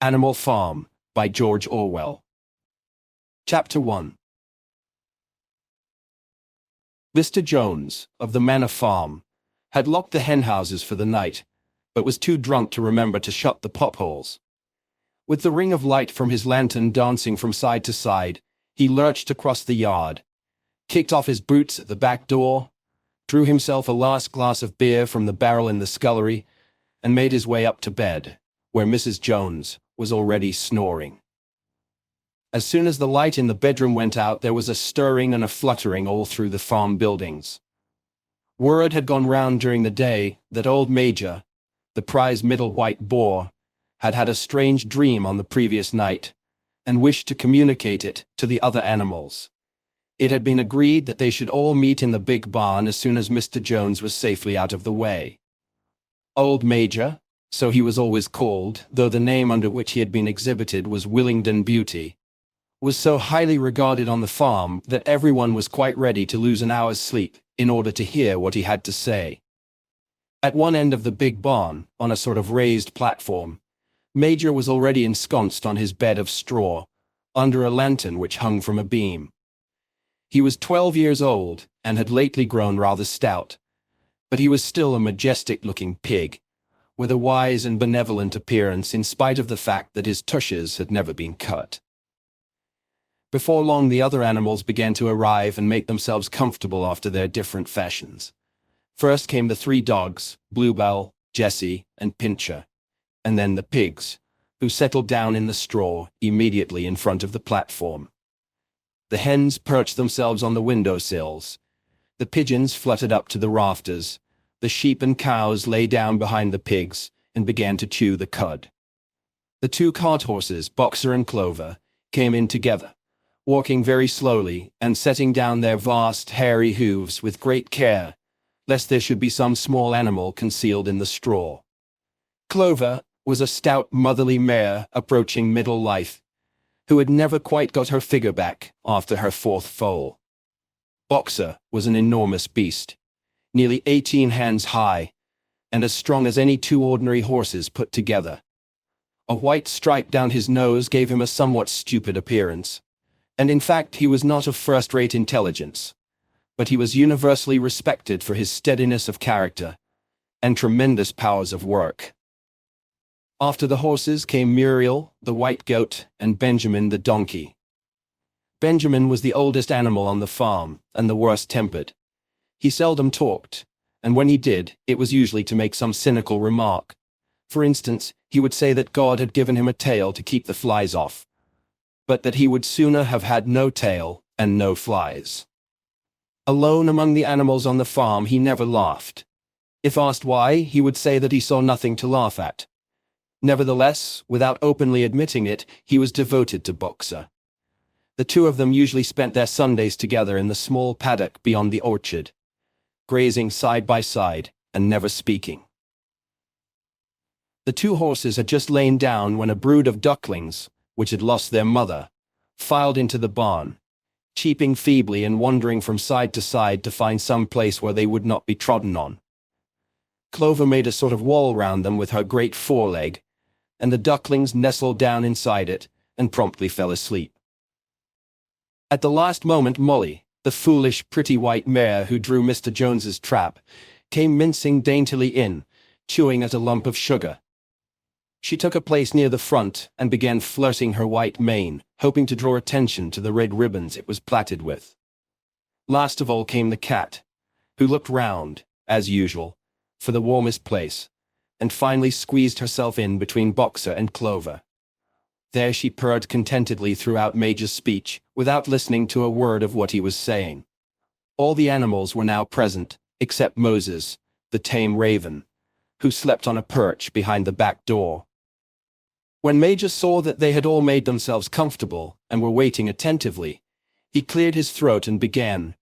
Animal Farm by George Orwell. Chapter 1. Mr. Jones, of the Manor Farm, had locked the henhouses for the night, but was too drunk to remember to shut the potholes. With the ring of light from his lantern dancing from side to side, he lurched across the yard, kicked off his boots at the back door, drew himself a last glass of beer from the barrel in the scullery, and made his way up to bed, where Mrs. Jones was already snoring. As soon as the light in the bedroom went out, there was a stirring and a fluttering all through the farm buildings. Word had gone round during the day that old Major, the prize middle white boar, had had a strange dream on the previous night, and wished to communicate it to the other animals. It had been agreed that they should all meet in the big barn as soon as Mr. Jones was safely out of the way. Old Major, so he was always called, though the name under which he had been exhibited was Willingdon Beauty, was so highly regarded on the farm that everyone was quite ready to lose an hour's sleep in order to hear what he had to say. At one end of the big barn, on a sort of raised platform, Major was already ensconced on his bed of straw, under a lantern which hung from a beam. He was 12 years old, and had lately grown rather stout, but he was still a majestic-looking pig, with a wise and benevolent appearance in spite of the fact that his tushes had never been cut. Before long the other animals began to arrive and make themselves comfortable after their different fashions. First came the 3 dogs, Bluebell, Jessie, and Pincher, and then the pigs, who settled down in the straw immediately in front of the platform. The hens perched themselves on the window-sills, the pigeons fluttered up to the rafters, the sheep and cows lay down behind the pigs and began to chew the cud. The 2 cart horses, Boxer and Clover, came in together, walking very slowly and setting down their vast, hairy hooves with great care, lest there should be some small animal concealed in the straw. Clover was a stout, motherly mare approaching middle life, who had never quite got her figure back after her 4th foal. Boxer was an enormous beast, nearly 18 hands high, and as strong as any 2 ordinary horses put together. A white stripe down his nose gave him a somewhat stupid appearance, and in fact he was not of first-rate intelligence, but he was universally respected for his steadiness of character and tremendous powers of work. After the horses came Muriel, the white goat, and Benjamin the donkey. Benjamin was the oldest animal on the farm, and the worst-tempered. He seldom talked, and when he did, it was usually to make some cynical remark. For instance, he would say that God had given him a tail to keep the flies off, but that he would sooner have had no tail and no flies. Alone among the animals on the farm, he never laughed. If asked why, he would say that he saw nothing to laugh at. Nevertheless, without openly admitting it, he was devoted to Boxer. The 2 of them usually spent their Sundays together in the small paddock beyond the orchard, grazing side by side and never speaking. The 2 horses had just lain down when a brood of ducklings, which had lost their mother, filed into the barn, cheeping feebly and wandering from side to side to find some place where they would not be trodden on. Clover made a sort of wall round them with her great foreleg, and the ducklings nestled down inside it and promptly fell asleep. At the last moment Molly, the foolish, pretty white mare who drew Mr. Jones's trap, came mincing daintily in, chewing at a lump of sugar. She took a place near the front and began flirting her white mane, hoping to draw attention to the red ribbons it was plaited with. Last of all came the cat, who looked round, as usual, for the warmest place, and finally squeezed herself in between Boxer and Clover. There she purred contentedly throughout Major's speech, without listening to a word of what he was saying. All the animals were now present, except Moses, the tame raven, who slept on a perch behind the back door. When Major saw that they had all made themselves comfortable and were waiting attentively, he cleared his throat and began.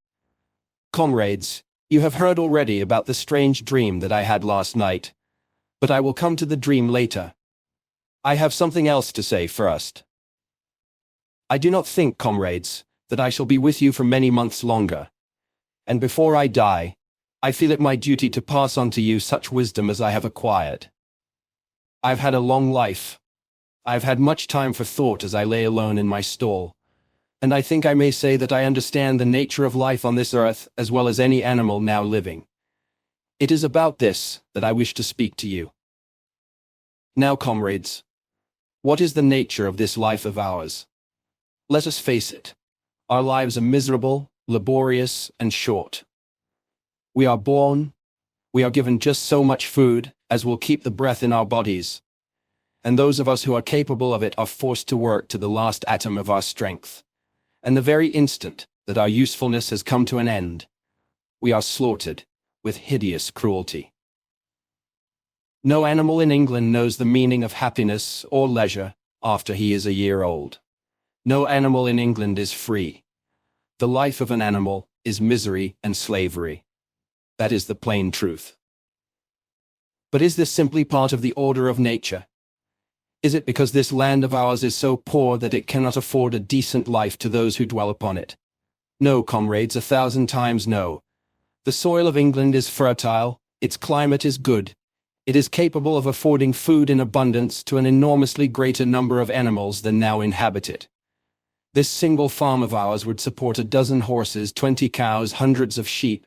"Comrades, you have heard already about the strange dream that I had last night, but I will come to the dream later. I have something else to say first. I do not think, comrades, that I shall be with you for many months longer, and before I die, I feel it my duty to pass on to you such wisdom as I have acquired. I've had a long life. I have had much time for thought as I lay alone in my stall, and I think I may say that I understand the nature of life on this earth as well as any animal now living. It is about this that I wish to speak to you. Now, comrades, what is the nature of this life of ours? Let us face it. Our lives are miserable, laborious, and short. We are born, we are given just so much food as will keep the breath in our bodies, and those of us who are capable of it are forced to work to the last atom of our strength. And the very instant that our usefulness has come to an end, we are slaughtered with hideous cruelty. No animal in England knows the meaning of happiness or leisure after he is a year old. No animal in England is free. The life of an animal is misery and slavery. That is the plain truth. But is this simply part of the order of nature? Is it because this land of ours is so poor that it cannot afford a decent life to those who dwell upon it? No, comrades, 1,000 times no. The soil of England is fertile, its climate is good. It is capable of affording food in abundance to an enormously greater number of animals than now inhabit it. This single farm of ours would support a dozen horses, 20 cows, hundreds of sheep,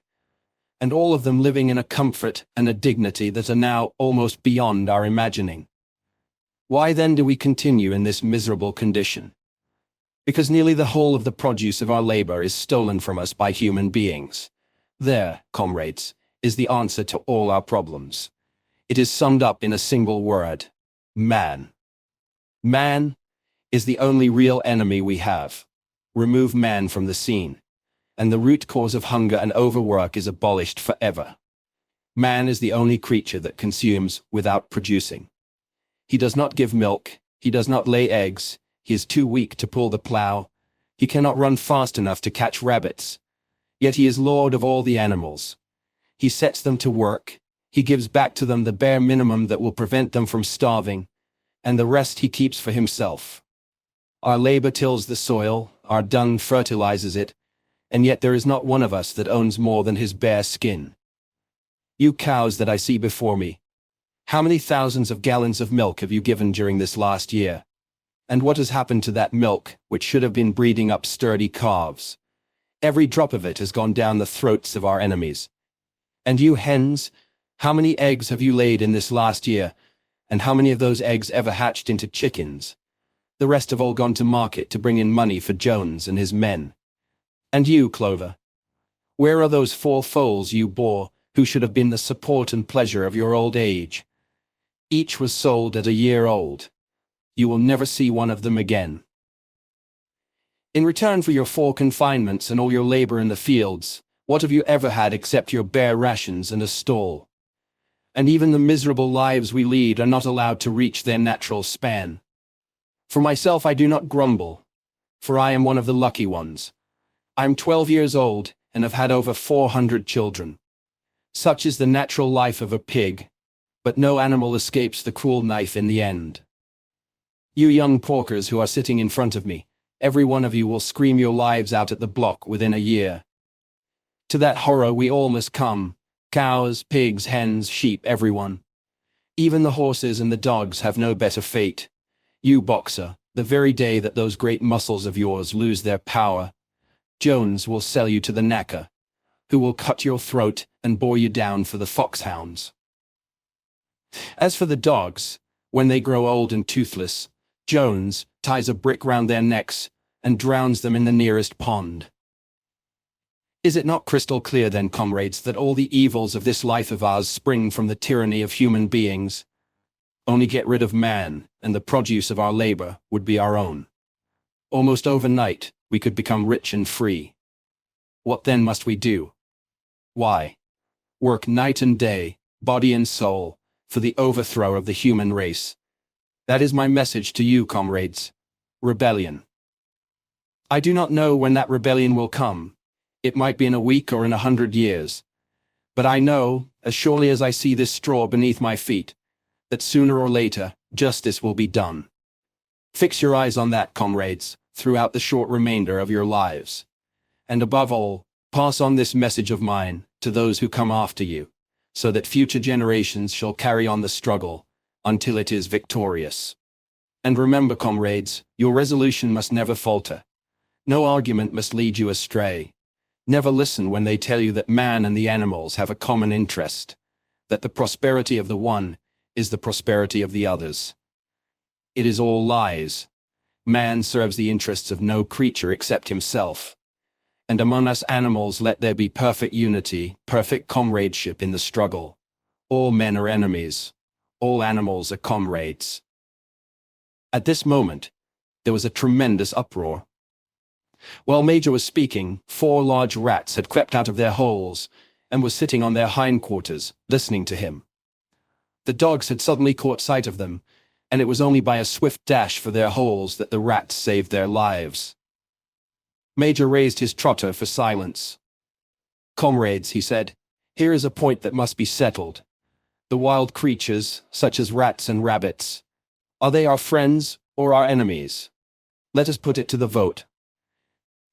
and all of them living in a comfort and a dignity that are now almost beyond our imagining. Why then do we continue in this miserable condition? Because nearly the whole of the produce of our labor is stolen from us by human beings. There, comrades, is the answer to all our problems. It is summed up in a single word: man. Man is the only real enemy we have. Remove man from the scene, and the root cause of hunger and overwork is abolished forever. Man is the only creature that consumes without producing. He does not give milk, he does not lay eggs, he is too weak to pull the plow, he cannot run fast enough to catch rabbits. Yet he is lord of all the animals. He sets them to work, he gives back to them the bare minimum that will prevent them from starving, and the rest he keeps for himself. Our labor tills the soil, our dung fertilizes it, and yet there is not one of us that owns more than his bare skin. You cows that I see before me, how many thousands of gallons of milk have you given during this last year? And what has happened to that milk, which should have been breeding up sturdy calves? Every drop of it has gone down the throats of our enemies. And you hens, how many eggs have you laid in this last year, and how many of those eggs ever hatched into chickens? The rest have all gone to market to bring in money for Jones and his men. And you, Clover, where are those 4 foals you bore, who should have been the support and pleasure of your old age? Each was sold at a year old. You will never see one of them again. In return for your 4 confinements and all your labor in the fields, what have you ever had except your bare rations and a stall? And even the miserable lives we lead are not allowed to reach their natural span. For myself, I do not grumble, for I am one of the lucky ones. I am 12 years old and have had over 400 children. Such is the natural life of a pig, but no animal escapes the cruel knife in the end. You young porkers who are sitting in front of me, every one of you will scream your lives out at the block within a year. To that horror we all must come, cows, pigs, hens, sheep, everyone. Even the horses and the dogs have no better fate. You boxer, the very day that those great muscles of yours lose their power, Jones will sell you to the knacker, who will cut your throat and bore you down for the foxhounds. As for the dogs, when they grow old and toothless, Jones ties a brick round their necks and drowns them in the nearest pond. Is it not crystal clear then, comrades, that all the evils of this life of ours spring from the tyranny of human beings? Only get rid of man, and the produce of our labor would be our own. Almost overnight, we could become rich and free. What then must we do? Why, work night and day, body and soul, for the overthrow of the human race. That is my message to you, comrades. Rebellion. I do not know when that rebellion will come. It might be in a week or in 100 years. But I know, as surely as I see this straw beneath my feet, that sooner or later, justice will be done. Fix your eyes on that, comrades, throughout the short remainder of your lives. And above all, pass on this message of mine to those who come after you, so that future generations shall carry on the struggle until it is victorious. And remember, comrades, your resolution must never falter. No argument must lead you astray. Never listen when they tell you that man and the animals have a common interest, that the prosperity of the one is the prosperity of the others. It is all lies. Man serves the interests of no creature except himself. And among us animals let there be perfect unity, perfect comradeship in the struggle. All men are enemies. All animals are comrades. At this moment, there was a tremendous uproar. While Major was speaking, 4 large rats had crept out of their holes and were sitting on their hindquarters, listening to him. The dogs had suddenly caught sight of them, and it was only by a swift dash for their holes that the rats saved their lives. Major raised his trotter for silence. "Comrades," he said, "here is a point that must be settled. The wild creatures, such as rats and rabbits, are they our friends or our enemies? Let us put it to the vote.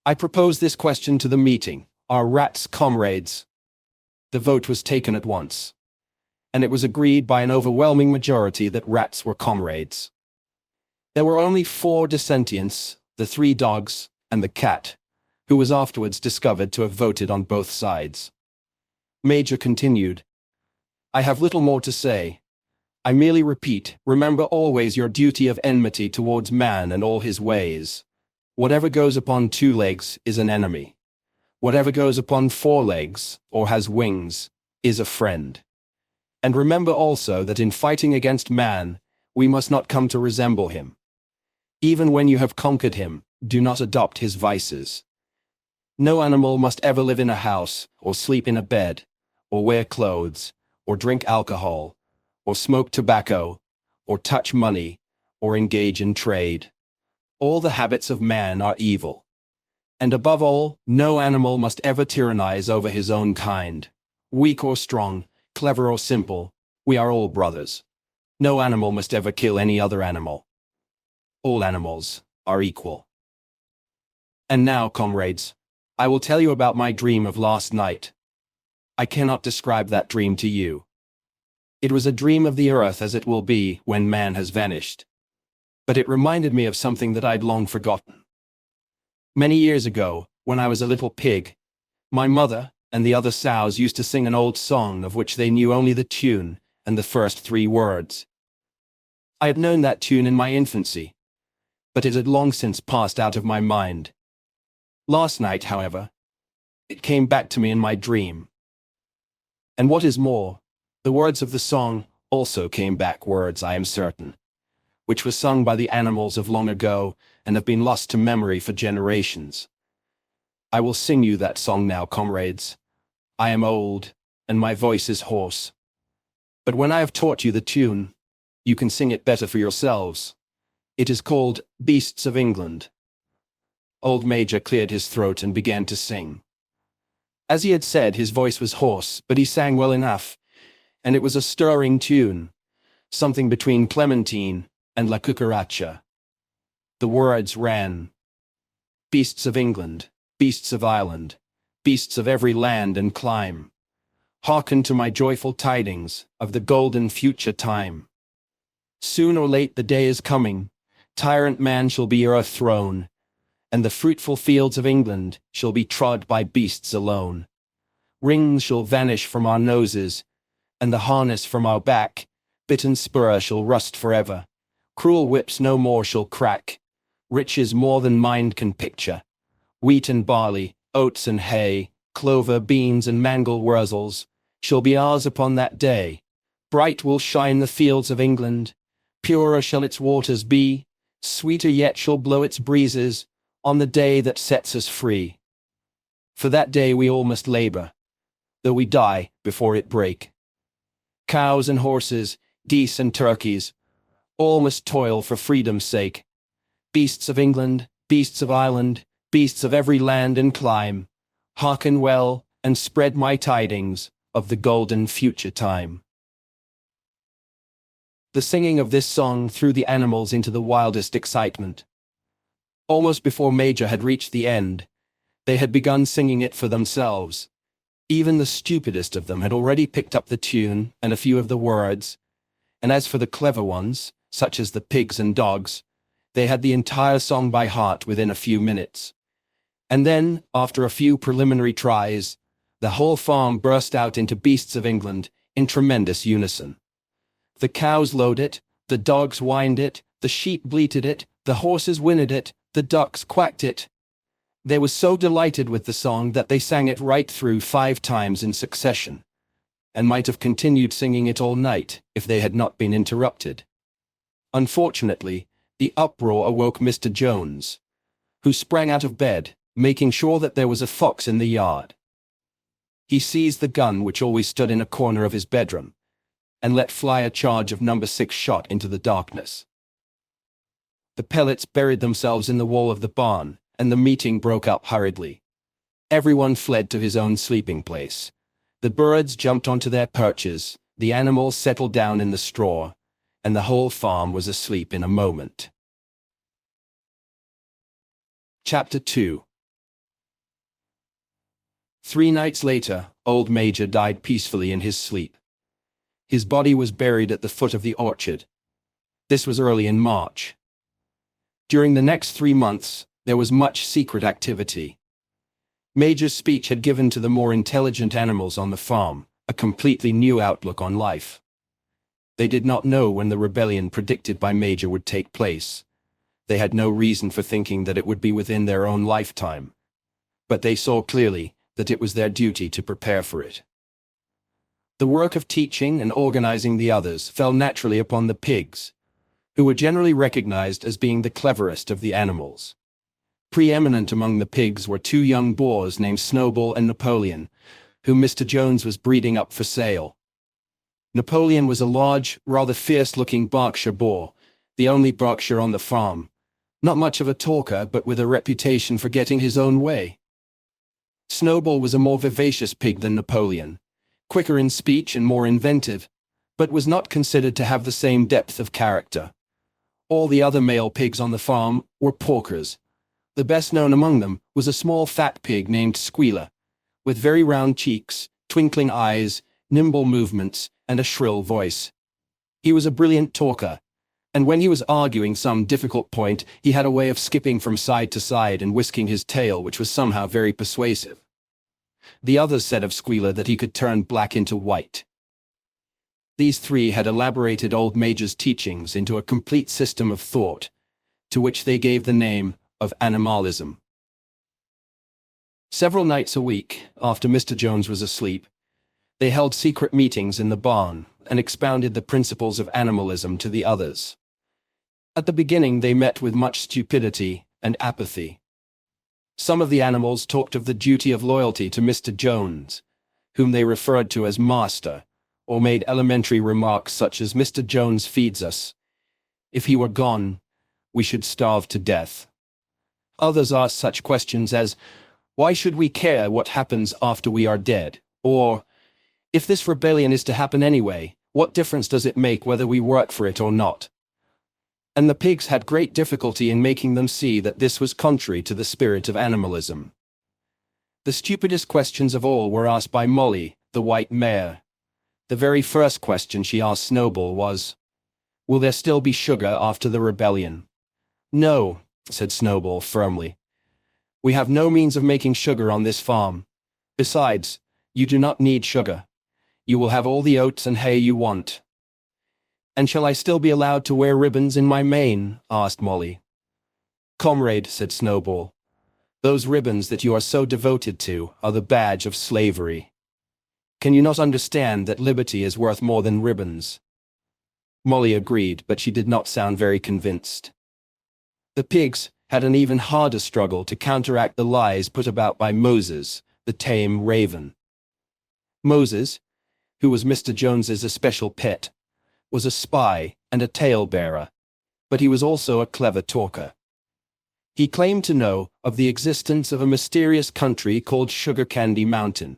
I propose this question to the meeting. Are rats comrades?" The vote was taken at once, and it was agreed by an overwhelming majority that rats were comrades. There were only 4 dissentients, the 3 dogs, and the cat, who was afterwards discovered to have voted on both sides. Major continued, "I have little more to say. I merely repeat, remember always your duty of enmity towards man and all his ways. Whatever goes upon 2 legs is an enemy. Whatever goes upon 4 legs, or has wings, is a friend. And remember also that in fighting against man, we must not come to resemble him. Even when you have conquered him, do not adopt his vices. No animal must ever live in a house, or sleep in a bed, or wear clothes, or drink alcohol, or smoke tobacco, or touch money, or engage in trade. All the habits of man are evil. And above all, no animal must ever tyrannize over his own kind. Weak or strong, clever or simple, we are all brothers. No animal must ever kill any other animal. All animals are equal. And now, comrades, I will tell you about my dream of last night. I cannot describe that dream to you. It was a dream of the earth as it will be when man has vanished. But it reminded me of something that I'd long forgotten. Many years ago, when I was a little pig, my mother and the other sows used to sing an old song of which they knew only the tune and the first 3 words. I had known that tune in my infancy, but it had long since passed out of my mind. Last night, however, it came back to me in my dream. And what is more, the words of the song also came back, words, I am certain, which were sung by the animals of long ago and have been lost to memory for generations. I will sing you that song now, comrades. I am old, and my voice is hoarse. But when I have taught you the tune, you can sing it better for yourselves. It is called Beasts of England. Old Major cleared his throat and began to sing. As he had said, his voice was hoarse, but he sang well enough, and it was a stirring tune, something between Clementine and La Cucaracha. The words ran, "Beasts of England, beasts of Ireland, beasts of every land and clime, hearken to my joyful tidings of the golden future time. Soon or late the day is coming, tyrant man shall be o'erthrown, and the fruitful fields of England shall be trod by beasts alone. Rings shall vanish from our noses, and the harness from our back, bit and spur shall rust forever. Cruel whips no more shall crack, riches more than mind can picture. Wheat and barley, oats and hay, clover, beans and mangel wurzels, shall be ours upon that day. Bright will shine the fields of England, purer shall its waters be, sweeter yet shall blow its breezes, on the day that sets us free. For that day we all must labor, though we die before it break. Cows and horses, geese and turkeys, all must toil for freedom's sake. Beasts of England, beasts of Ireland, beasts of every land and clime, hearken well and spread my tidings of the golden future time." The singing of this song threw the animals into the wildest excitement. Almost before Major had reached the end, they had begun singing it for themselves. Even the stupidest of them had already picked up the tune and a few of the words, and as for the clever ones, such as the pigs and dogs, they had the entire song by heart within a few minutes. And then, after a few preliminary tries, the whole farm burst out into Beasts of England in tremendous unison. The cows lowed it, the dogs whined it, the sheep bleated it, the horses whinnied it, the ducks quacked it. They were so delighted with the song that they sang it right through 5 times in succession, and might have continued singing it all night if they had not been interrupted. Unfortunately, the uproar awoke Mr. Jones, who sprang out of bed, making sure that there was a fox in the yard. He seized the gun which always stood in a corner of his bedroom, and let fly a charge of No. 6 shot into the darkness. The pellets buried themselves in the wall of the barn, and the meeting broke up hurriedly. Everyone fled to his own sleeping place. The birds jumped onto their perches, the animals settled down in the straw, and the whole farm was asleep in a moment. Chapter 2. 3 nights later, old Major died peacefully in his sleep. His body was buried at the foot of the orchard. This was early in March. During the next 3 months, there was much secret activity. Major's speech had given to the more intelligent animals on the farm a completely new outlook on life. They did not know when the rebellion predicted by Major would take place. They had no reason for thinking that it would be within their own lifetime. But they saw clearly that it was their duty to prepare for it. The work of teaching and organizing the others fell naturally upon the pigs, who were generally recognized as being the cleverest of the animals. Preeminent among the pigs were 2 young boars named Snowball and Napoleon, whom Mr. Jones was breeding up for sale. Napoleon was a large, rather fierce-looking Berkshire boar, the only Berkshire on the farm, not much of a talker but with a reputation for getting his own way. Snowball was a more vivacious pig than Napoleon, quicker in speech and more inventive, but was not considered to have the same depth of character. All the other male pigs on the farm were porkers. The best known among them was a small fat pig named Squealer, with very round cheeks, twinkling eyes, nimble movements, and a shrill voice. He was a brilliant talker, and when he was arguing some difficult point, he had a way of skipping from side to side and whisking his tail which was somehow very persuasive. The others said of Squealer that he could turn black into white. These 3 had elaborated old Major's teachings into a complete system of thought, to which they gave the name of animalism. Several nights a week, after Mr. Jones was asleep, they held secret meetings in the barn and expounded the principles of animalism to the others. At the beginning they met with much stupidity and apathy. Some of the animals talked of the duty of loyalty to Mr. Jones, whom they referred to as Master, or made elementary remarks such as "Mr. Jones feeds us. If he were gone, we should starve to death." Others asked such questions as, "Why should we care what happens after we are dead?" Or, "If this rebellion is to happen anyway, what difference does it make whether we work for it or not?" And the pigs had great difficulty in making them see that this was contrary to the spirit of animalism. The stupidest questions of all were asked by Molly, the white mare. The very first question she asked Snowball was, "Will there still be sugar after the rebellion?" "No," said Snowball firmly. "We have no means of making sugar on this farm. Besides, you do not need sugar. You will have all the oats and hay you want." "And shall I still be allowed to wear ribbons in my mane?" asked Molly. "Comrade," said Snowball, "those ribbons that you are so devoted to are the badge of slavery. Can you not understand that liberty is worth more than ribbons?" Molly agreed, but she did not sound very convinced. The pigs had an even harder struggle to counteract the lies put about by Moses, the tame raven. Moses, who was Mr. Jones's especial pet, was a spy and a tale-bearer, but he was also a clever talker. He claimed to know of the existence of a mysterious country called Sugar Candy Mountain,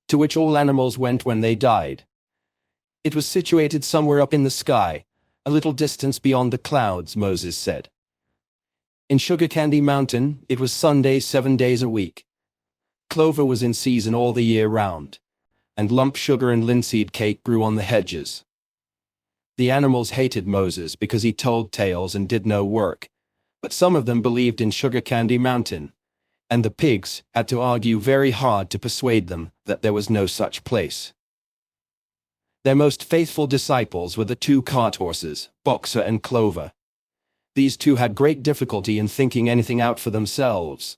to which all animals went when they died. It was situated somewhere up in the sky, a little distance beyond the clouds, Moses said. In Sugar Candy Mountain, it was Sunday 7 days a week. Clover was in season all the year round, and lump sugar and linseed cake grew on the hedges. The animals hated Moses because he told tales and did no work, but some of them believed in Sugar Candy Mountain, and the pigs had to argue very hard to persuade them that there was no such place. Their most faithful disciples were the two cart horses, Boxer and Clover. These two had great difficulty in thinking anything out for themselves,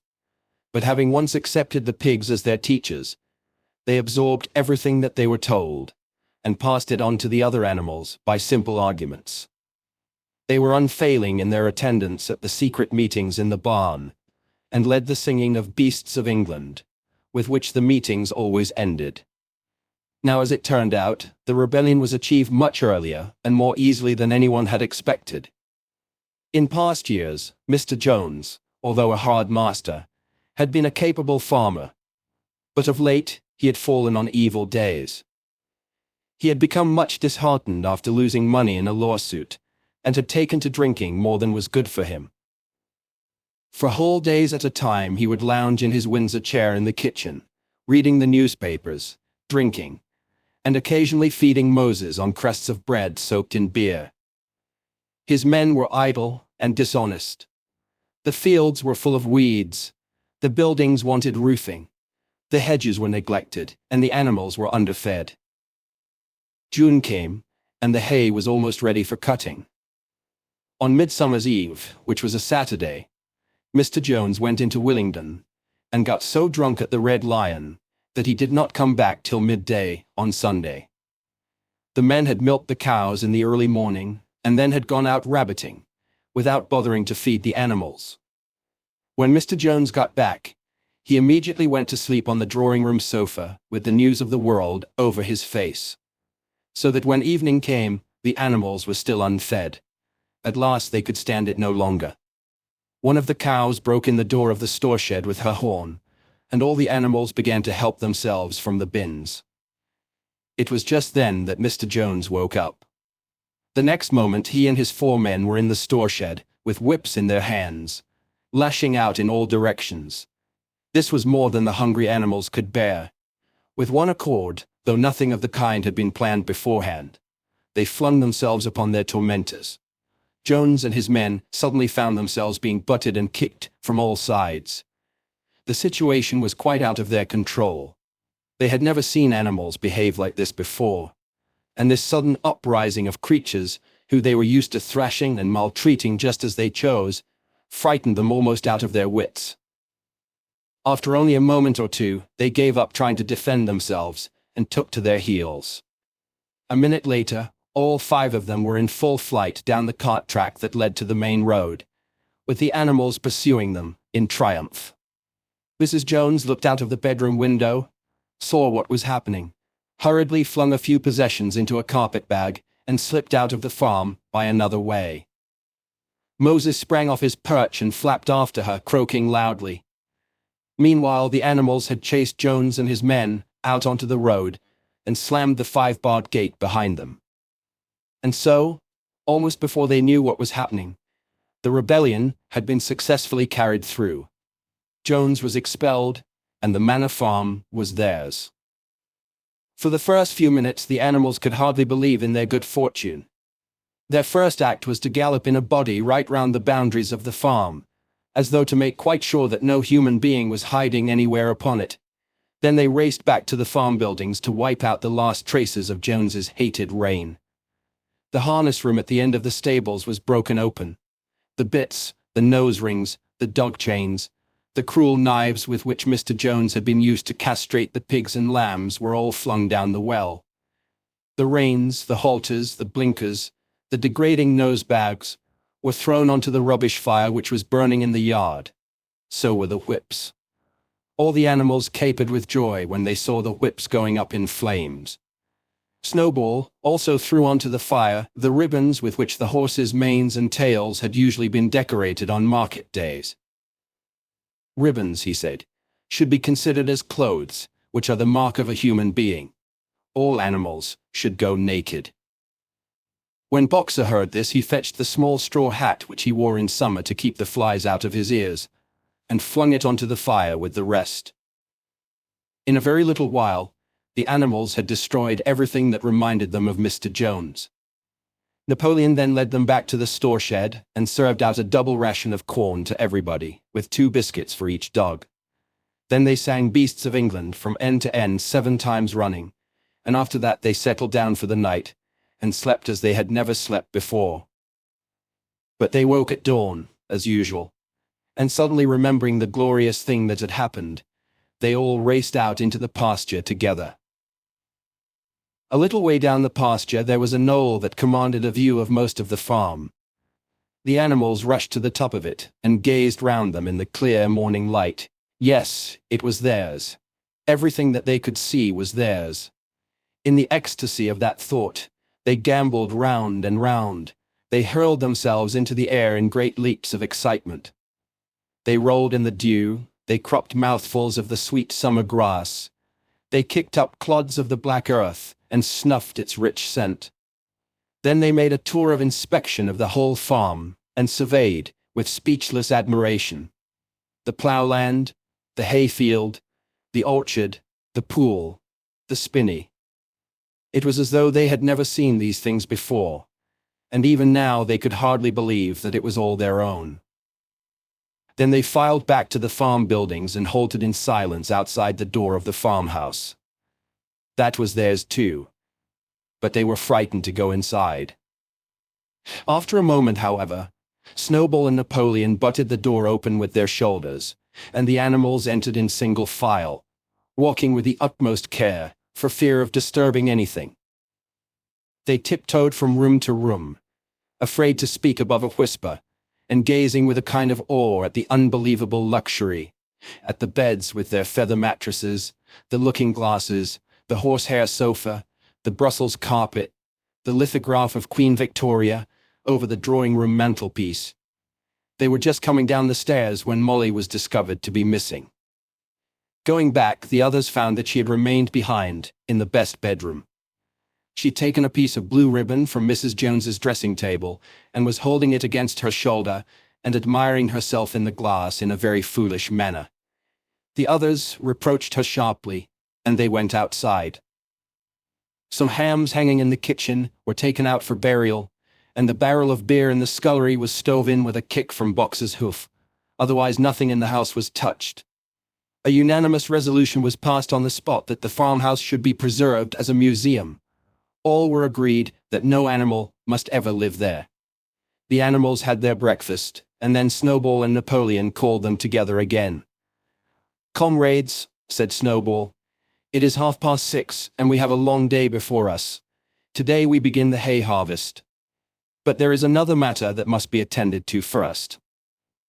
but having once accepted the pigs as their teachers, they absorbed everything that they were told, and passed it on to the other animals by simple arguments. They were unfailing in their attendance at the secret meetings in the barn, and led the singing of Beasts of England, with which the meetings always ended. Now, as it turned out, the rebellion was achieved much earlier and more easily than anyone had expected. In past years, Mr. Jones, although a hard master, had been a capable farmer, but of late he had fallen on evil days. He had become much disheartened after losing money in a lawsuit, and had taken to drinking more than was good for him. For whole days at a time he would lounge in his Windsor chair in the kitchen, reading the newspapers, drinking, and occasionally feeding Moses on crusts of bread soaked in beer. His men were idle and dishonest. The fields were full of weeds, the buildings wanted roofing, the hedges were neglected, and the animals were underfed. June came, and the hay was almost ready for cutting. On Midsummer's Eve, which was a Saturday, Mr. Jones went into Willingdon, and got so drunk at the Red Lion that he did not come back till midday on Sunday. The men had milked the cows in the early morning, and then had gone out rabbiting, without bothering to feed the animals. When Mr. Jones got back, he immediately went to sleep on the drawing-room sofa with the news of the world over his face, so that when evening came, the animals were still unfed. At last they could stand it no longer. One of the cows broke in the door of the store shed with her horn, and all the animals began to help themselves from the bins. It was just then that Mr. Jones woke up. The next moment he and his 4 men were in the store shed, with whips in their hands, lashing out in all directions. This was more than the hungry animals could bear. With one accord, though nothing of the kind had been planned beforehand, they flung themselves upon their tormentors. Jones and his men suddenly found themselves being butted and kicked from all sides. The situation was quite out of their control. They had never seen animals behave like this before, and this sudden uprising of creatures who they were used to thrashing and maltreating just as they chose, frightened them almost out of their wits. After only a moment or two, they gave up trying to defend themselves and took to their heels. A minute later, all 5 of them were in full flight down the cart track that led to the main road, with the animals pursuing them in triumph. Mrs. Jones looked out of the bedroom window, saw what was happening, hurriedly flung a few possessions into a carpet bag, and slipped out of the farm by another way. Moses sprang off his perch and flapped after her, croaking loudly. Meanwhile, the animals had chased Jones and his men out onto the road and slammed the 5-barred gate behind them. And so, almost before they knew what was happening, the rebellion had been successfully carried through. Jones was expelled, and the manor farm was theirs. For the first few minutes, the animals could hardly believe in their good fortune. Their first act was to gallop in a body right round the boundaries of the farm, as though to make quite sure that no human being was hiding anywhere upon it. Then they raced back to the farm buildings to wipe out the last traces of Jones's hated reign. The harness room at the end of the stables was broken open. The bits, the nose rings, the dog chains, the cruel knives with which Mr. Jones had been used to castrate the pigs and lambs were all flung down the well. The reins, the halters, the blinkers, the degrading nose bags were thrown onto the rubbish fire which was burning in the yard. So were the whips. All the animals capered with joy when they saw the whips going up in flames. Snowball also threw onto the fire the ribbons with which the horses' manes and tails had usually been decorated on market days. Ribbons, he said, should be considered as clothes, which are the mark of a human being. All animals should go naked. When Boxer heard this, he fetched the small straw hat which he wore in summer to keep the flies out of his ears, and flung it onto the fire with the rest. In a very little while, the animals had destroyed everything that reminded them of Mr. Jones. Napoleon then led them back to the store shed and served out a double ration of corn to everybody, with 2 biscuits for each dog. Then they sang Beasts of England from end to end 7 times running, and after that they settled down for the night, and slept as they had never slept before. But they woke at dawn, as usual, and suddenly remembering the glorious thing that had happened, they all raced out into the pasture together. A little way down the pasture there was a knoll that commanded a view of most of the farm. The animals rushed to the top of it and gazed round them in the clear morning light. Yes, it was theirs. Everything that they could see was theirs. In the ecstasy of that thought, they gamboled round and round. They hurled themselves into the air in great leaps of excitement. They rolled in the dew, they cropped mouthfuls of the sweet summer grass. They kicked up clods of the black earth and snuffed its rich scent. Then they made a tour of inspection of the whole farm, and surveyed, with speechless admiration, the ploughland, the hayfield, the orchard, the pool, the spinney. It was as though they had never seen these things before, and even now they could hardly believe that it was all their own. Then they filed back to the farm buildings and halted in silence outside the door of the farmhouse. That was theirs too, but they were frightened to go inside. After a moment, however, Snowball and Napoleon butted the door open with their shoulders, and the animals entered in single file, walking with the utmost care, for fear of disturbing anything. They tiptoed from room to room, afraid to speak above a whisper, and gazing with a kind of awe at the unbelievable luxury, at the beds with their feather mattresses, the looking-glasses, the horsehair sofa, the Brussels carpet, the lithograph of Queen Victoria over the drawing-room mantelpiece. They were just coming down the stairs when Molly was discovered to be missing. Going back, the others found that she had remained behind, in the best bedroom. She'd taken a piece of blue ribbon from Mrs. Jones's dressing table, and was holding it against her shoulder, and admiring herself in the glass in a very foolish manner. The others reproached her sharply, and they went outside. Some hams hanging in the kitchen were taken out for burial, and the barrel of beer in the scullery was stove in with a kick from Box's hoof. Otherwise nothing in the house was touched. A unanimous resolution was passed on the spot that the farmhouse should be preserved as a museum. All were agreed that no animal must ever live there. The animals had their breakfast, and then Snowball and Napoleon called them together again. "Comrades," said Snowball, "it is 6:30, and we have a long day before us. Today we begin the hay harvest. But there is another matter that must be attended to first."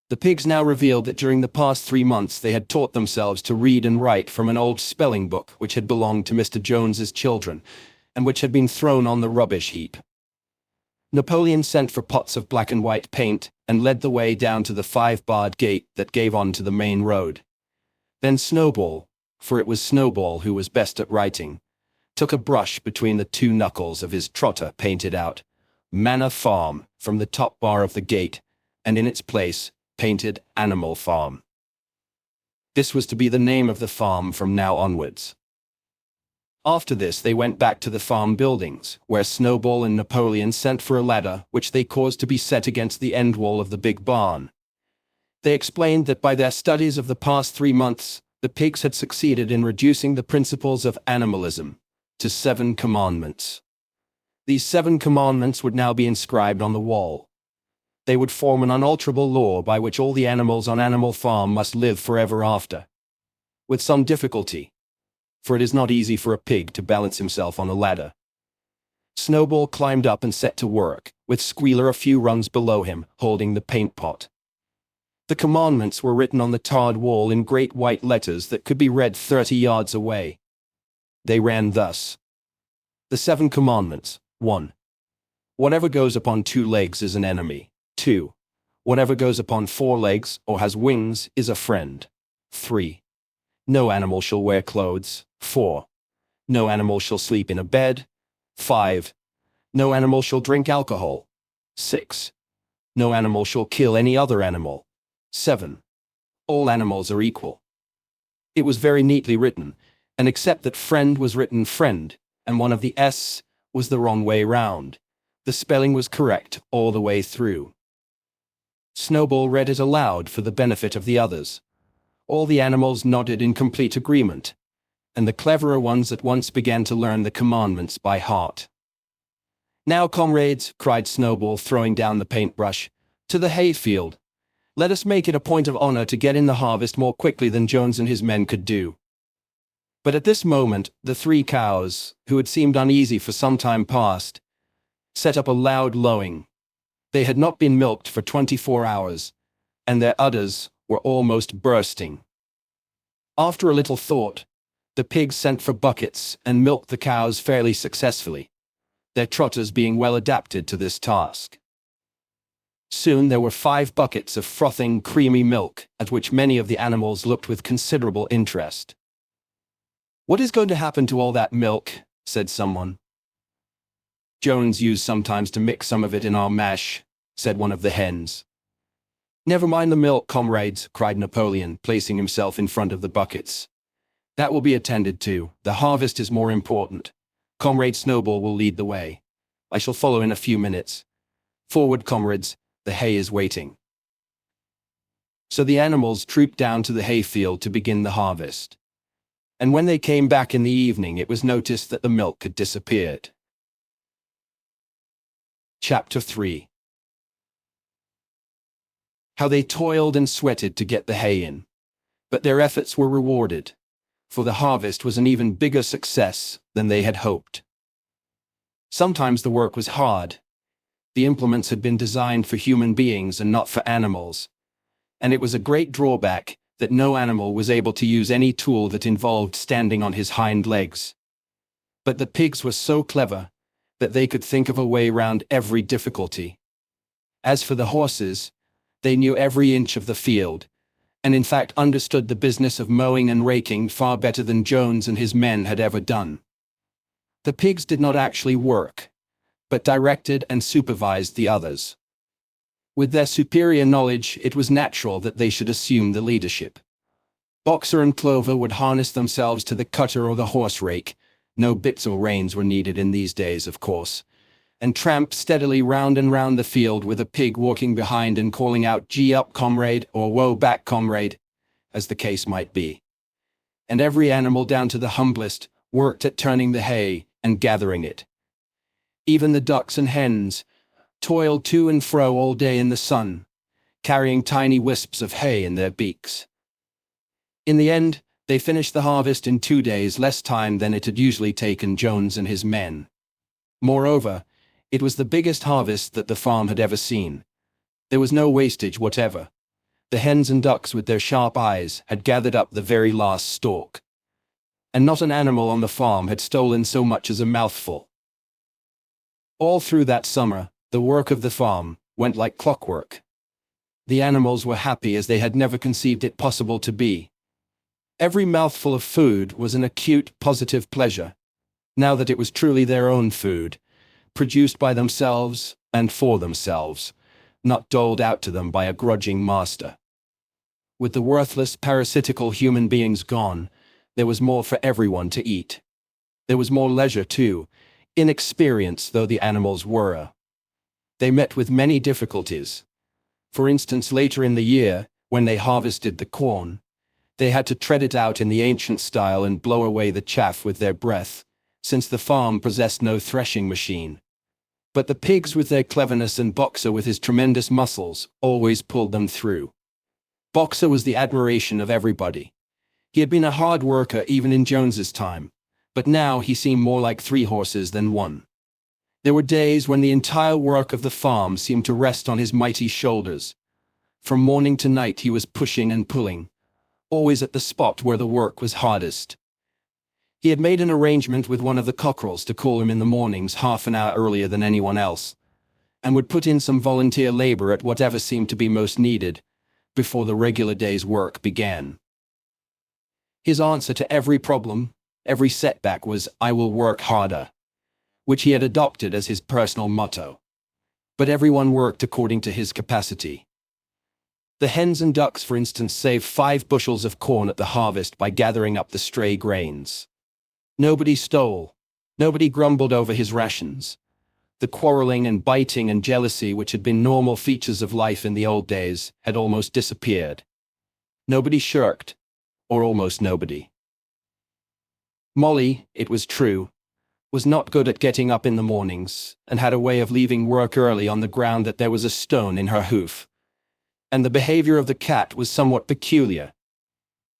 The pigs now revealed that during the past 3 months they had taught themselves to read and write from an old spelling book which had belonged to Mr. Jones's children, and which had been thrown on the rubbish heap. Napoleon sent for pots of black and white paint, and led the way down to the 5-barred gate that gave on to the main road. Then Snowball, for it was Snowball who was best at writing, took a brush between the 2 knuckles of his trotter, painted out Manor Farm from the top bar of the gate, and in its place painted Animal Farm. This was to be the name of the farm from now onwards. After this they went back to the farm buildings, where Snowball and Napoleon sent for a ladder which they caused to be set against the end wall of the big barn. They explained that by their studies of the past 3 months, the pigs had succeeded in reducing the principles of animalism to 7 commandments. These 7 commandments would now be inscribed on the wall. They would form an unalterable law by which all the animals on Animal Farm must live forever after. With some difficulty, for it is not easy for a pig to balance himself on a ladder, Snowball climbed up and set to work, with Squealer a few rungs below him, holding the paint pot. The commandments were written on the tarred wall in great white letters that could be read 30 yards away. They ran thus. The 7 commandments. 1. Whatever goes upon 2 legs is an enemy. 2. Whatever goes upon 4 legs or has wings is a friend. 3. No animal shall wear clothes. 4. No animal shall sleep in a bed. 5. No animal shall drink alcohol. 6. No animal shall kill any other animal. 7. All animals are equal. It was very neatly written, and except that friend was written friend, and one of the S was the wrong way round, The spelling was correct all the way through. Snowball read it aloud for the benefit of the others. All the animals nodded in complete agreement, and the cleverer ones at once began to learn the commandments by heart. "Now, comrades," cried Snowball, throwing down the paintbrush, "to the hayfield. Let us make it a point of honor to get in the harvest more quickly than Jones and his men could do." But at this moment, the 3 cows, who had seemed uneasy for some time past, set up a loud lowing. They had not been milked for 24 hours, and their udders were almost bursting. After a little thought, the pigs sent for buckets and milked the cows fairly successfully, their trotters being well adapted to this task. Soon there were 5 buckets of frothing, creamy milk, at which many of the animals looked with considerable interest. "What is going to happen to all that milk?" said someone. "Jones used sometimes to mix some of it in our mash," said one of the hens. "Never mind the milk, comrades," cried Napoleon, placing himself in front of the buckets. "That will be attended to. The harvest is more important. Comrade Snowball will lead the way. I shall follow in a few minutes. Forward, comrades. The hay is waiting." So the animals trooped down to the hayfield to begin the harvest. And when they came back in the evening, it was noticed that the milk had disappeared. Chapter 3. How they toiled and sweated to get the hay in. But their efforts were rewarded, for the harvest was an even bigger success than they had hoped. Sometimes the work was hard. The implements had been designed for human beings and not for animals, and it was a great drawback that no animal was able to use any tool that involved standing on his hind legs. But the pigs were so clever that they could think of a way round every difficulty. As for the horses, they knew every inch of the field, and in fact understood the business of mowing and raking far better than Jones and his men had ever done. The pigs did not actually work, but directed and supervised the others. With their superior knowledge, it was natural that they should assume the leadership. Boxer and Clover would harness themselves to the cutter or the horse rake. No bits or reins were needed in these days, of course, and tramp steadily round and round the field with a pig walking behind and calling out "Gee up, comrade," or "Woe back, comrade," as the case might be. And every animal, down to the humblest, worked at turning the hay and gathering it. Even the ducks and hens toiled to and fro all day in the sun, carrying tiny wisps of hay in their beaks. In the end, they finished the harvest in 2 days, less time than it had usually taken Jones and his men. Moreover, it was the biggest harvest that the farm had ever seen. There was no wastage whatever. The hens and ducks with their sharp eyes had gathered up the very last stalk, and not an animal on the farm had stolen so much as a mouthful. All through that summer, the work of the farm went like clockwork. The animals were happy as they had never conceived it possible to be. Every mouthful of food was an acute, positive pleasure, now that it was truly their own food, produced by themselves and for themselves, not doled out to them by a grudging master. With the worthless, parasitical human beings gone, there was more for everyone to eat. There was more leisure too, inexperienced though the animals were. They met with many difficulties. For instance, later in the year, when they harvested the corn, they had to tread it out in the ancient style and blow away the chaff with their breath, since the farm possessed no threshing machine. But the pigs, with their cleverness, and Boxer with his tremendous muscles, always pulled them through. Boxer was the admiration of everybody. He had been a hard worker even in Jones's time, but now he seemed more like 3 horses than 1. There were days when the entire work of the farm seemed to rest on his mighty shoulders. From morning to night he was pushing and pulling, always at the spot where the work was hardest. He had made an arrangement with one of the cockerels to call him in the mornings half an hour earlier than anyone else, and would put in some volunteer labor at whatever seemed to be most needed, before the regular day's work began. His answer to every problem, every setback was, "I will work harder," which he had adopted as his personal motto. But everyone worked according to his capacity. The hens and ducks, for instance, saved 5 bushels of corn at the harvest by gathering up the stray grains. Nobody stole. Nobody grumbled over his rations. The quarreling and biting and jealousy which had been normal features of life in the old days had almost disappeared. Nobody shirked, or almost nobody. Molly, it was true, was not good at getting up in the mornings, and had a way of leaving work early on the ground that there was a stone in her hoof. And the behavior of the cat was somewhat peculiar.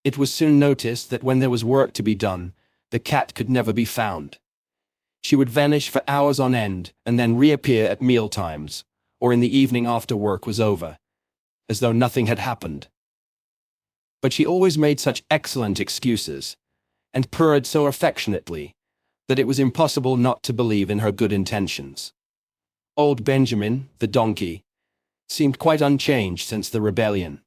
It was soon noticed that when there was work to be done, the cat could never be found. She would vanish for hours on end, and then reappear at meal times, or in the evening after work was over, as though nothing had happened. But she always made such excellent excuses, and purred so affectionately, that it was impossible not to believe in her good intentions. Old Benjamin, the donkey, seemed quite unchanged since the rebellion.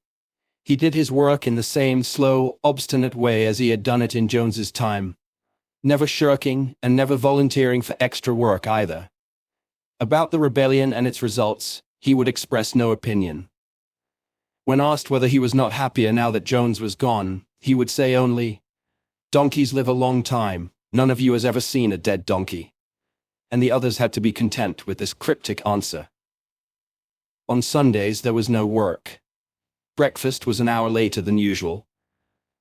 He did his work in the same slow, obstinate way as he had done it in Jones's time, never shirking and never volunteering for extra work either. About the rebellion and its results, he would express no opinion. When asked whether he was not happier now that Jones was gone, he would say only, "Donkeys live a long time. None of you has ever seen a dead donkey." And the others had to be content with this cryptic answer. On Sundays there was no work. Breakfast was an hour later than usual.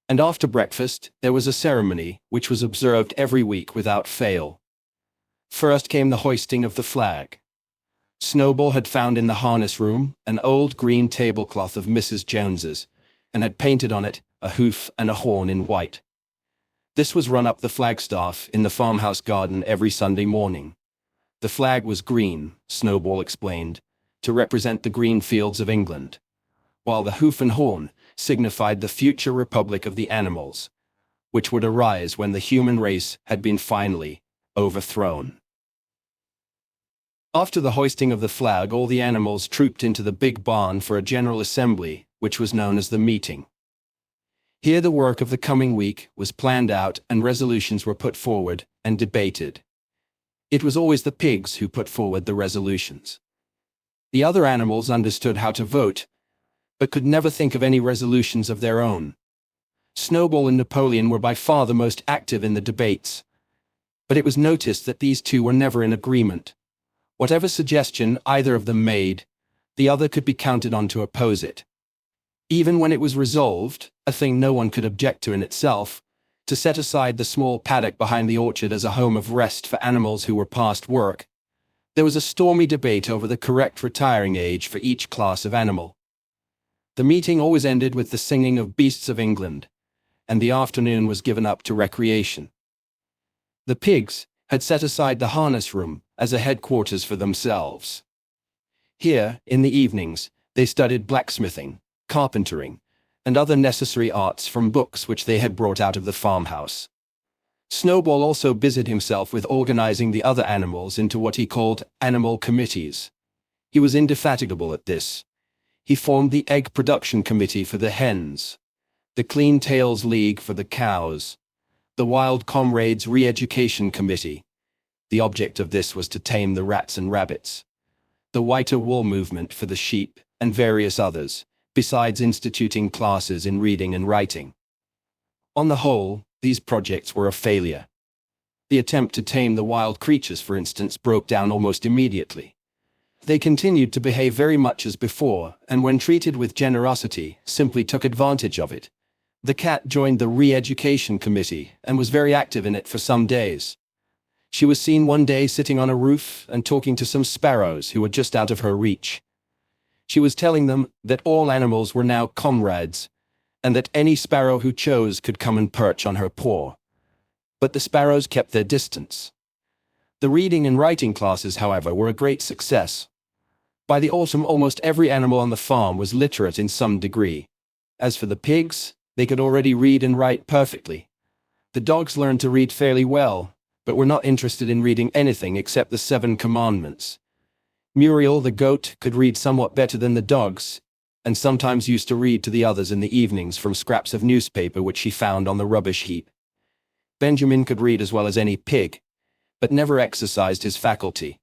And after breakfast, there was a ceremony which was observed every week without fail. First came the hoisting of the flag. Snowball had found in the harness room an old green tablecloth of Mrs. Jones's, and had painted on it a hoof and a horn in white. This was run up the flagstaff in the farmhouse garden every Sunday morning. The flag was green, Snowball explained, to represent the green fields of England, while the hoof and horn signified the future republic of the animals, which would arise when the human race had been finally overthrown. After the hoisting of the flag, all the animals trooped into the big barn for a general assembly, which was known as the meeting. Here the work of the coming week was planned out and resolutions were put forward and debated. It was always the pigs who put forward the resolutions. The other animals understood how to vote, but could never think of any resolutions of their own. Snowball and Napoleon were by far the most active in the debates, but it was noticed that these two were never in agreement. Whatever suggestion either of them made, the other could be counted on to oppose it. Even when it was resolved, a thing no one could object to in itself, to set aside the small paddock behind the orchard as a home of rest for animals who were past work, there was a stormy debate over the correct retiring age for each class of animal. The meeting always ended with the singing of Beasts of England, and the afternoon was given up to recreation. The pigs had set aside the harness room as a headquarters for themselves. Here, in the evenings, they studied blacksmithing, carpentering, and other necessary arts from books which they had brought out of the farmhouse. Snowball also busied himself with organizing the other animals into what he called animal committees. He was indefatigable at this. He formed the Egg Production Committee for the hens, the Clean Tails League for the cows, the Wild Comrades Re-Education Committee. The object of this was to tame the rats and rabbits, the Whiter Wool Movement for the sheep, and various others, besides instituting classes in reading and writing. On the whole, these projects were a failure. The attempt to tame the wild creatures, for instance, broke down almost immediately. They continued to behave very much as before, and when treated with generosity, simply took advantage of it. The cat joined the Re-Education Committee and was very active in it for some days. She was seen one day sitting on a roof and talking to some sparrows who were just out of her reach. She was telling them that all animals were now comrades, and that any sparrow who chose could come and perch on her paw. But the sparrows kept their distance. The reading and writing classes, however, were a great success. By the autumn, almost every animal on the farm was literate in some degree. As for the pigs, they could already read and write perfectly. The dogs learned to read fairly well, but were not interested in reading anything except the 7 Commandments. Muriel, the goat, could read somewhat better than the dogs, and sometimes used to read to the others in the evenings from scraps of newspaper which she found on the rubbish heap. Benjamin could read as well as any pig, but never exercised his faculty.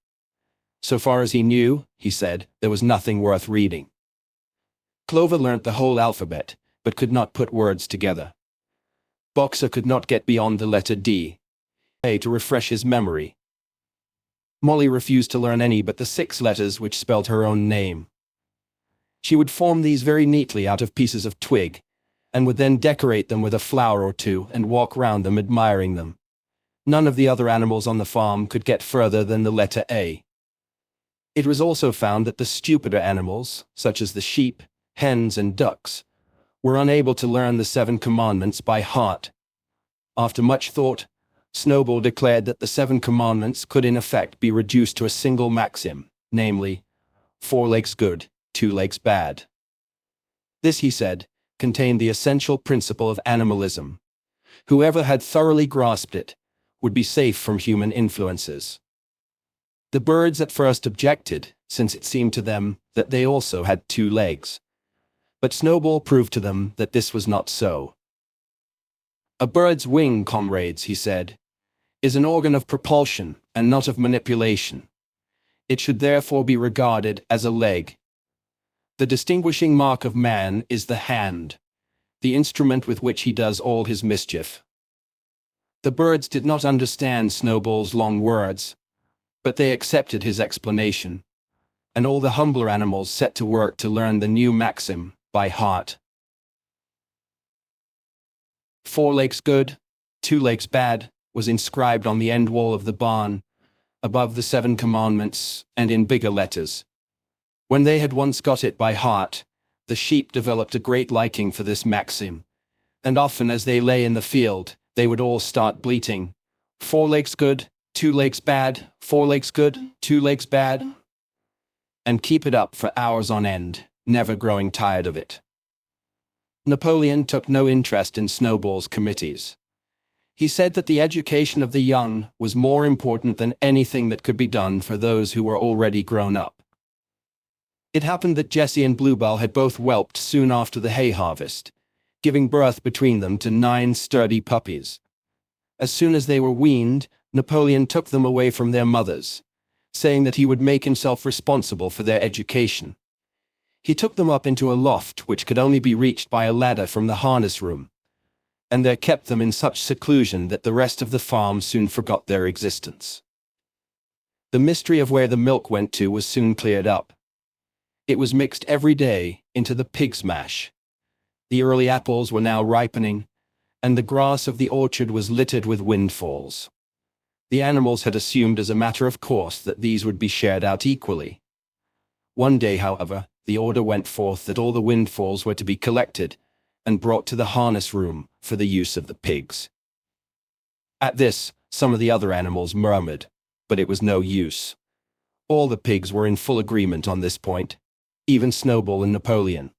So far as he knew, he said, there was nothing worth reading. Clover learnt the whole alphabet, but could not put words together. Boxer could not get beyond the letter D, to refresh his memory. Molly refused to learn any but the 6 letters which spelled her own name. She would form these very neatly out of pieces of twig, and would then decorate them with a flower or two and walk round them admiring them. None of the other animals on the farm could get further than the letter A. It was also found that the stupider animals, such as the sheep, hens, and ducks, were unable to learn the 7 commandments by heart. After much thought, Snowball declared that the 7 commandments could in effect be reduced to a single maxim, namely, 4 legs good, 2 legs bad. This, he said, contained the essential principle of animalism. Whoever had thoroughly grasped it would be safe from human influences. The birds at first objected, since it seemed to them that they also had 2 legs. But Snowball proved to them that this was not so. A bird's wing, comrades, he said, is an organ of propulsion and not of manipulation. It should therefore be regarded as a leg. The distinguishing mark of man is the hand, the instrument with which he does all his mischief. The birds did not understand Snowball's long words, but they accepted his explanation, and all the humbler animals set to work to learn the new maxim by heart. 4 legs good, 2 legs bad was inscribed on the end wall of the barn, above the 7 commandments and in bigger letters. When they had once got it by heart, the sheep developed a great liking for this maxim, and often as they lay in the field, they would all start bleating, 4 legs good, 2 legs bad, 4 legs good, 2 legs bad, and keep it up for hours on end, never growing tired of it. Napoleon took no interest in Snowball's committees. He said that the education of the young was more important than anything that could be done for those who were already grown up. It happened that Jessie and Bluebell had both whelped soon after the hay harvest, giving birth between them to 9 sturdy puppies. As soon as they were weaned, Napoleon took them away from their mothers, saying that he would make himself responsible for their education. He took them up into a loft which could only be reached by a ladder from the harness room, and there kept them in such seclusion that the rest of the farm soon forgot their existence. The mystery of where the milk went to was soon cleared up. It was mixed every day into the pig's mash. The early apples were now ripening, and the grass of the orchard was littered with windfalls. The animals had assumed as a matter of course that these would be shared out equally. One day, however, the order went forth that all the windfalls were to be collected and brought to the harness room for the use of the pigs. At this, some of the other animals murmured, but it was no use. All the pigs were in full agreement on this point, even Snowball and Napoleon.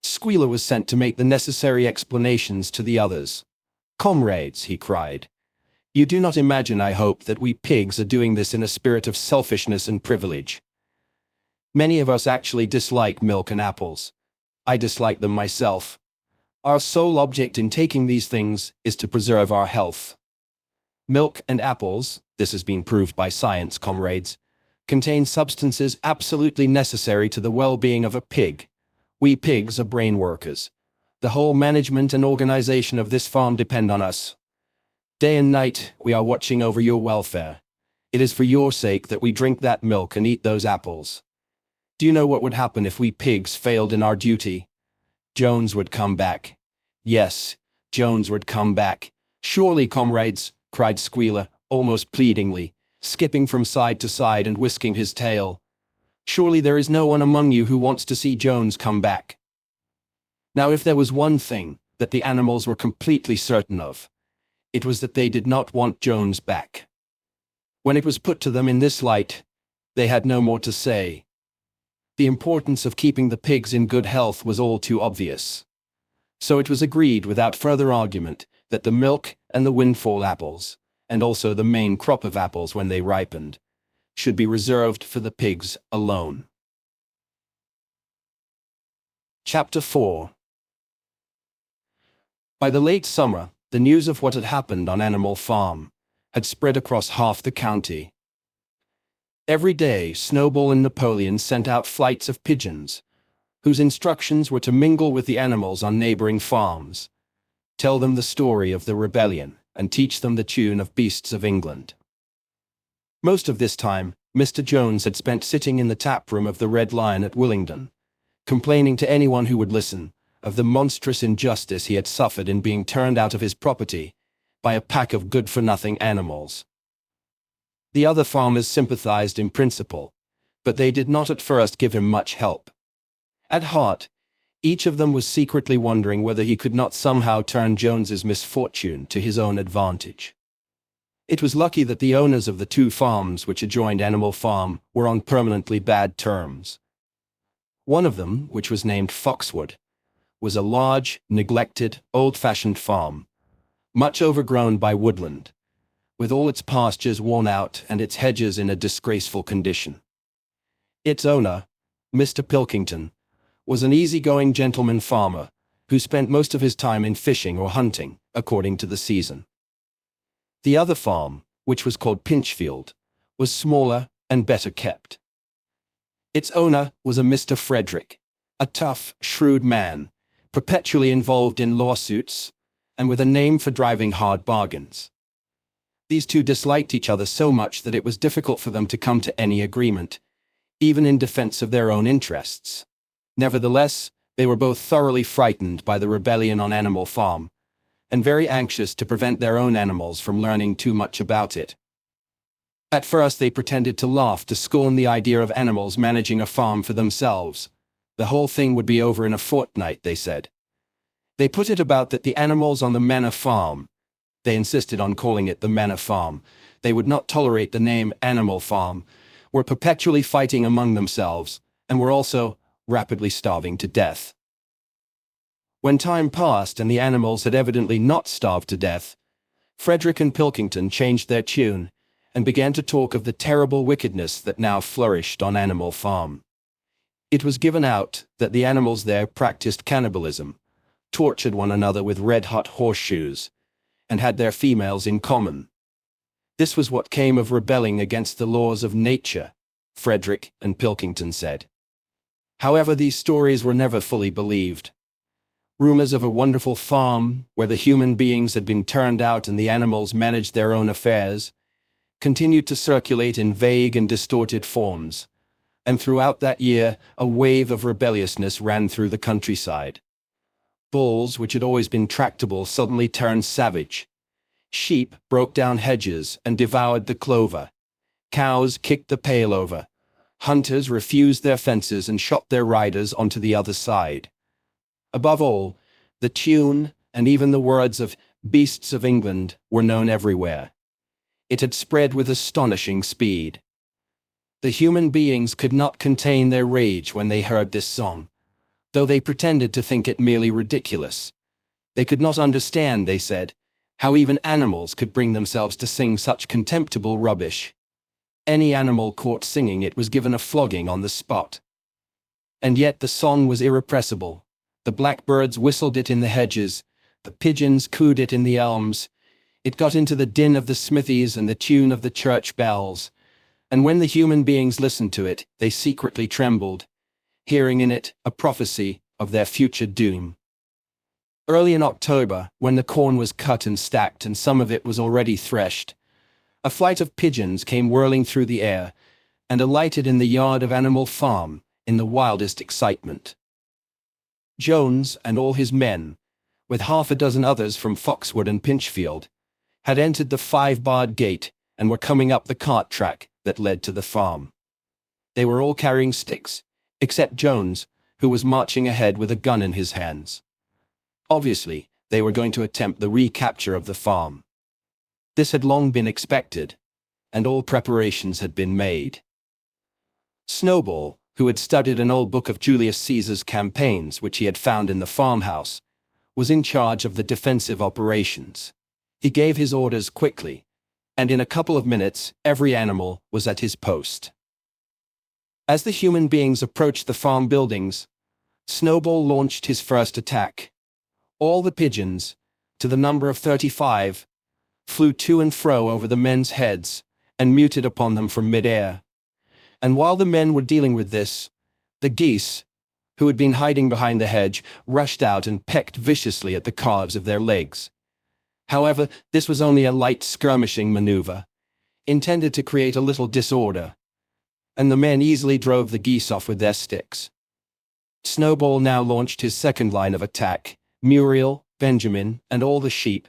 Squealer was sent to make the necessary explanations to the others. "Comrades," he cried, "you do not imagine, I hope, that we pigs are doing this in a spirit of selfishness and privilege. Many of us actually dislike milk and apples. I dislike them myself. Our sole object in taking these things is to preserve our health. Milk and apples, this has been proved by science, comrades, contain substances absolutely necessary to the well-being of a pig. We pigs are brain workers. The whole management and organization of this farm depend on us. Day and night, we are watching over your welfare. It is for your sake that we drink that milk and eat those apples. Do you know what would happen if we pigs failed in our duty? Jones would come back. Yes, Jones would come back. Surely, comrades," cried Squealer, almost pleadingly, skipping from side to side and whisking his tail. "Surely there is no one among you who wants to see Jones come back." Now, if there was one thing that the animals were completely certain of, it was that they did not want Jones back. When it was put to them in this light, they had no more to say. The importance of keeping the pigs in good health was all too obvious. So it was agreed without further argument that the milk and the windfall apples, and also the main crop of apples when they ripened, should be reserved for the pigs alone. Chapter 4. By the late summer, the news of what had happened on Animal Farm had spread across half the county. Every day, Snowball and Napoleon sent out flights of pigeons, whose instructions were to mingle with the animals on neighboring farms, tell them the story of the rebellion, and teach them the tune of Beasts of England. Most of this time, Mr. Jones had spent sitting in the tap room of the Red Lion at Willingdon, complaining to anyone who would listen of the monstrous injustice he had suffered in being turned out of his property by a pack of good-for-nothing animals. The other farmers sympathized in principle, but they did not at first give him much help. At heart, each of them was secretly wondering whether he could not somehow turn Jones's misfortune to his own advantage. It was lucky that the owners of the two farms which adjoined Animal Farm were on permanently bad terms. One of them, which was named Foxwood, was a large, neglected, old-fashioned farm, much overgrown by woodland, with all its pastures worn out and its hedges in a disgraceful condition. Its owner, Mr. Pilkington, was an easy-going gentleman farmer who spent most of his time in fishing or hunting, according to the season. The other farm, which was called Pinchfield, was smaller and better kept. Its owner was a Mr. Frederick, a tough, shrewd man, perpetually involved in lawsuits, and with a name for driving hard bargains. These two disliked each other so much that it was difficult for them to come to any agreement, even in defense of their own interests. Nevertheless, they were both thoroughly frightened by the rebellion on Animal Farm, and very anxious to prevent their own animals from learning too much about it. At first they pretended to laugh to scorn the idea of animals managing a farm for themselves. The whole thing would be over in a fortnight, they said. They put it about that the animals on the Manor Farm, they insisted on calling it the Manor Farm, they would not tolerate the name Animal Farm, were perpetually fighting among themselves, and were also rapidly starving to death. When time passed and the animals had evidently not starved to death, Frederick and Pilkington changed their tune and began to talk of the terrible wickedness that now flourished on Animal Farm. It was given out that the animals there practiced cannibalism, tortured one another with red-hot horseshoes, and had their females in common. This was what came of rebelling against the laws of nature, Frederick and Pilkington said. However, these stories were never fully believed. Rumors of a wonderful farm, where the human beings had been turned out and the animals managed their own affairs, continued to circulate in vague and distorted forms, and throughout that year a wave of rebelliousness ran through the countryside. Bulls, which had always been tractable, suddenly turned savage. Sheep broke down hedges and devoured the clover. Cows kicked the pail over. Hunters refused their fences and shot their riders onto the other side. Above all, the tune and even the words of "Beasts of England" were known everywhere. It had spread with astonishing speed. The human beings could not contain their rage when they heard this song, though they pretended to think it merely ridiculous. They could not understand, they said, how even animals could bring themselves to sing such contemptible rubbish. Any animal caught singing it was given a flogging on the spot. And yet the song was irrepressible. The blackbirds whistled it in the hedges, the pigeons cooed it in the elms. It got into the din of the smithies and the tune of the church bells, and when the human beings listened to it, they secretly trembled, hearing in it a prophecy of their future doom. Early in October, when the corn was cut and stacked and some of it was already threshed, a flight of pigeons came whirling through the air and alighted in the yard of Animal Farm in the wildest excitement. Jones and all his men, with half a dozen others from Foxwood and Pinchfield, had entered the 5-barred gate and were coming up the cart track that led to the farm. They were all carrying sticks, except Jones, who was marching ahead with a gun in his hands. Obviously, they were going to attempt the recapture of the farm. This had long been expected, and all preparations had been made. Snowball, who had studied an old book of Julius Caesar's campaigns which he had found in the farmhouse, was in charge of the defensive operations. He gave his orders quickly, and in a couple of minutes every animal was at his post. As the human beings approached the farm buildings, Snowball launched his first attack. All the pigeons, to the number of 35, flew to and fro over the men's heads and muted upon them from mid-air. And while the men were dealing with this, the geese, who had been hiding behind the hedge, rushed out and pecked viciously at the calves of their legs. However, this was only a light skirmishing maneuver. intended to create a little disorder, and the men easily drove the geese off with their sticks. Snowball now launched his second line of attack. Muriel, Benjamin, and all the sheep,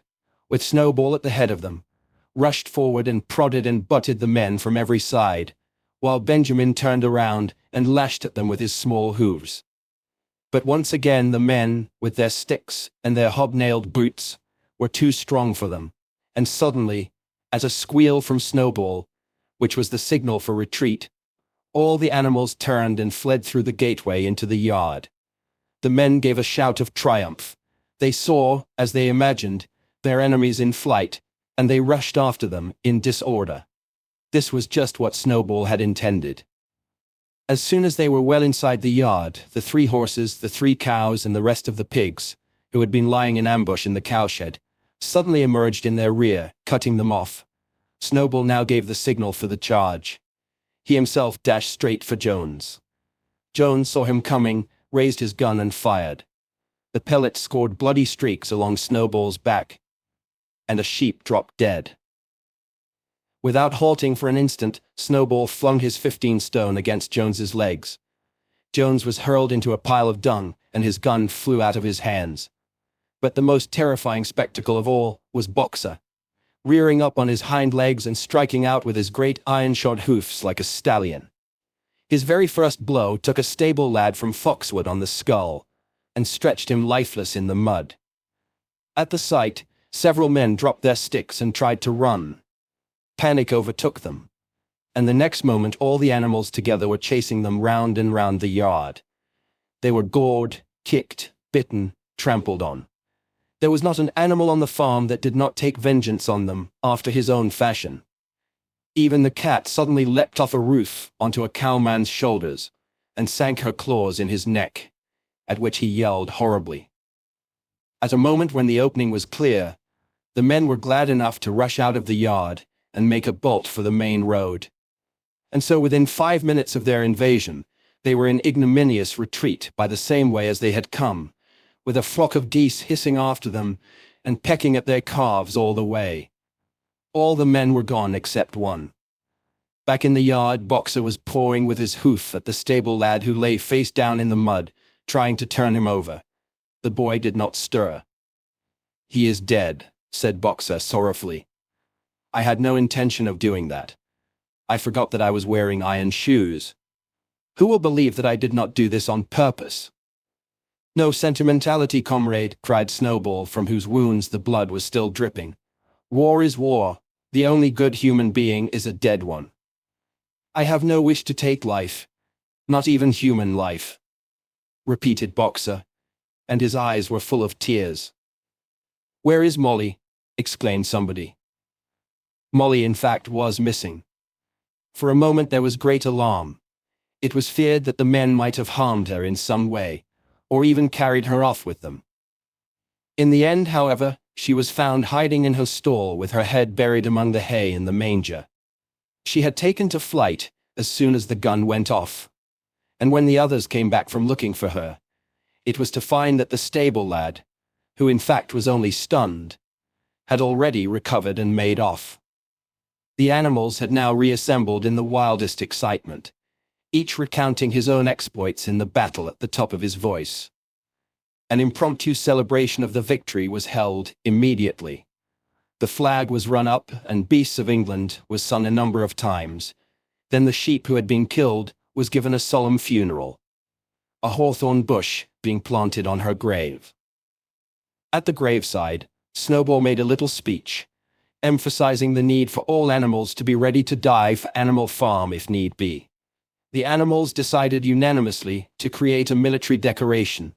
with Snowball at the head of them, rushed forward and prodded and butted the men from every side, while Benjamin turned around and lashed at them with his small hooves. But once again the men, with their sticks and their hobnailed boots, were too strong for them, and suddenly, at a squeal from Snowball, which was the signal for retreat, all the animals turned and fled through the gateway into the yard. The men gave a shout of triumph. They saw, as they imagined, their enemies in flight, and they rushed after them in disorder. This was just what Snowball had intended. As soon as they were well inside the yard, the 3 horses, the 3 cows, and the rest of the pigs, who had been lying in ambush in the cowshed, suddenly emerged in their rear, cutting them off. Snowball now gave the signal for the charge. He himself dashed straight for Jones. Jones saw him coming, raised his gun and fired. The pellets scored bloody streaks along Snowball's back, and a sheep dropped dead. Without halting for an instant, Snowball flung his 15-stone against Jones's legs. Jones was hurled into a pile of dung, and his gun flew out of his hands. But the most terrifying spectacle of all was Boxer, rearing up on his hind legs and striking out with his great iron-shod hoofs like a stallion. His very first blow took a stable lad from Foxwood on the skull, and stretched him lifeless in the mud. At the sight, several men dropped their sticks and tried to run. Panic overtook them, and the next moment all the animals together were chasing them round and round the yard. They were gored, kicked, bitten, trampled on. There was not an animal on the farm that did not take vengeance on them after his own fashion. Even the cat suddenly leapt off a roof onto a cowman's shoulders and sank her claws in his neck, at which he yelled horribly. At a moment when the opening was clear, the men were glad enough to rush out of the yard and make a bolt for the main road. And so within 5 minutes of their invasion, they were in ignominious retreat by the same way as they had come, with a flock of geese hissing after them and pecking at their calves all the way. All the men were gone except one. Back in the yard, Boxer was pawing with his hoof at the stable lad who lay face down in the mud, trying to turn him over. The boy did not stir. "He is dead," said Boxer sorrowfully. "I had no intention of doing that. I forgot that I was wearing iron shoes. Who will believe that I did not do this on purpose?" "No sentimentality, comrade," cried Snowball, from whose wounds the blood was still dripping. "War is war. The only good human being is a dead one. I have no wish to take life, not even human life," repeated Boxer, and his eyes were full of tears. "Where is Molly?" exclaimed somebody. Molly, in fact, was missing. For a moment there was great alarm. It was feared that the men might have harmed her in some way, or even carried her off with them. In the end, however, she was found hiding in her stall with her head buried among the hay in the manger. She had taken to flight as soon as the gun went off, and when the others came back from looking for her, it was to find that the stable lad, who in fact was only stunned, had already recovered and made off. The animals had now reassembled in the wildest excitement, each recounting his own exploits in the battle at the top of his voice. An impromptu celebration of the victory was held immediately. The flag was run up and Beasts of England was sung a number of times. Then the sheep who had been killed was given a solemn funeral, a hawthorn bush being planted on her grave. At the graveside, Snowball made a little speech, emphasizing the need for all animals to be ready to die for Animal Farm if need be. The animals decided unanimously to create a military decoration,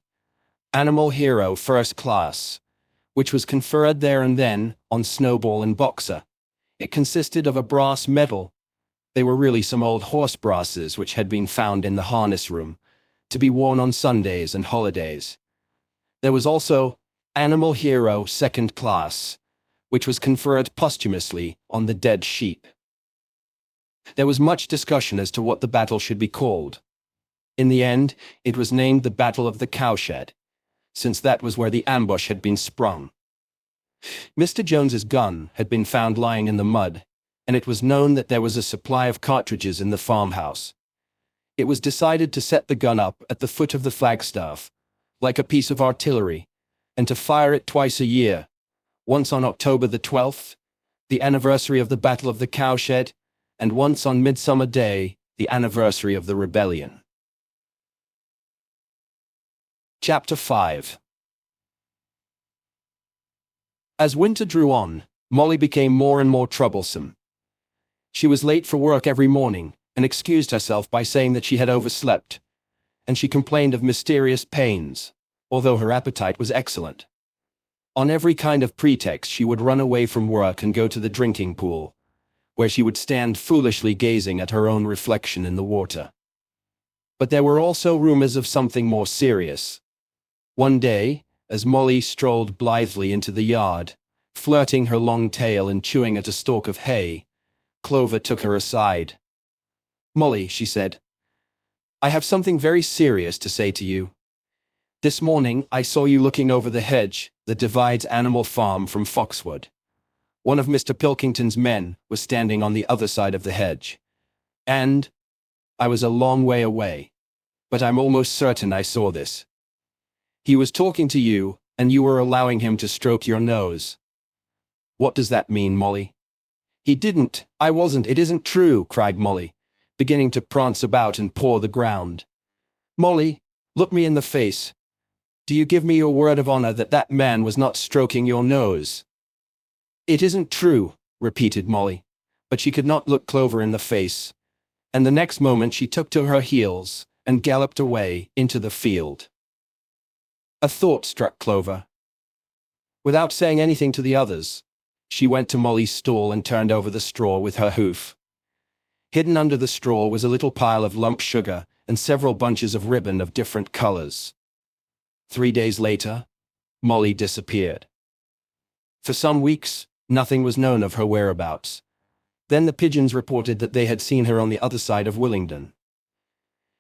Animal Hero First Class, which was conferred there and then on Snowball and Boxer. It consisted of a brass medal. They were really some old horse brasses which had been found in the harness room, to be worn on Sundays and holidays. There was also Animal Hero Second Class, which was conferred posthumously on the dead sheep. There was much discussion as to what the battle should be called. In the end, it was named the Battle of the Cowshed, since that was where the ambush had been sprung. Mr. Jones's gun had been found lying in the mud, and it was known that there was a supply of cartridges in the farmhouse. It was decided to set the gun up at the foot of the flagstaff, like a piece of artillery, and to fire it twice a year, once on October the 12th, the anniversary of the Battle of the Cowshed, and once on Midsummer Day, the anniversary of the rebellion. Chapter 5. As winter drew on, Molly became more and more troublesome. She was late for work every morning, and excused herself by saying that she had overslept, and she complained of mysterious pains, although her appetite was excellent. On every kind of pretext she would run away from work and go to the drinking pool, where she would stand foolishly gazing at her own reflection in the water. But there were also rumors of something more serious. One day, as Molly strolled blithely into the yard, flirting her long tail and chewing at a stalk of hay, Clover took her aside. "Molly," she said, "I have something very serious to say to you. This morning I saw you looking over the hedge that divides Animal Farm from Foxwood. One of Mr. Pilkington's men was standing on the other side of the hedge. And I was a long way away, but I'm almost certain I saw this. He was talking to you, and you were allowing him to stroke your nose." "What does that mean, Molly?" "He didn't. I wasn't. It isn't true," cried Molly, beginning to prance about and paw the ground. "Molly, look me in the face. Do you give me your word of honor that that man was not stroking your nose?" "It isn't true," repeated Molly, but she could not look Clover in the face, and the next moment she took to her heels and galloped away into the field. A thought struck Clover. Without saying anything to the others, she went to Molly's stall and turned over the straw with her hoof. Hidden under the straw was a little pile of lump sugar and several bunches of ribbon of different colors. 3 days later, Molly disappeared. For some weeks, nothing was known of her whereabouts. Then the pigeons reported that they had seen her on the other side of Willingdon.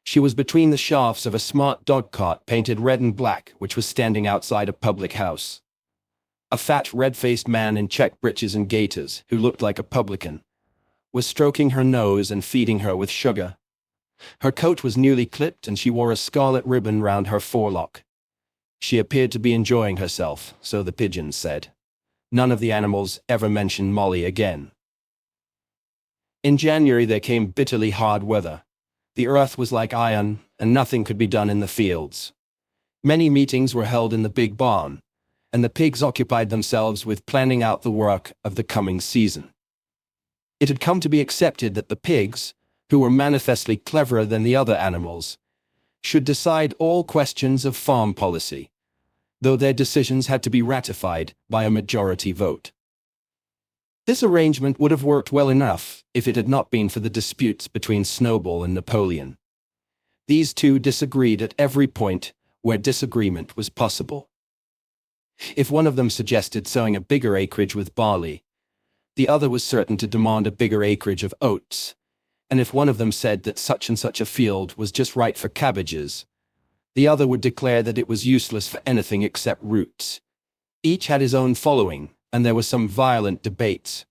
She was between the shafts of a smart dog-cart painted red and black which was standing outside a public house. A fat, red-faced man in check breeches and gaiters, who looked like a publican, was stroking her nose and feeding her with sugar. Her coat was newly clipped and she wore a scarlet ribbon round her forelock. She appeared to be enjoying herself, so the pigeons said. None of the animals ever mentioned Molly again. In January there came bitterly hard weather. The earth was like iron, and nothing could be done in the fields. Many meetings were held in the big barn, and the pigs occupied themselves with planning out the work of the coming season. It had come to be accepted that the pigs, who were manifestly cleverer than the other animals, should decide all questions of farm policy, though their decisions had to be ratified by a majority vote. This arrangement would have worked well enough if it had not been for the disputes between Snowball and Napoleon. These two disagreed at every point where disagreement was possible. If one of them suggested sowing a bigger acreage with barley, the other was certain to demand a bigger acreage of oats, and if one of them said that such and such a field was just right for cabbages, the other would declare that it was useless for anything except roots. Each had his own following, and there were some violent debates.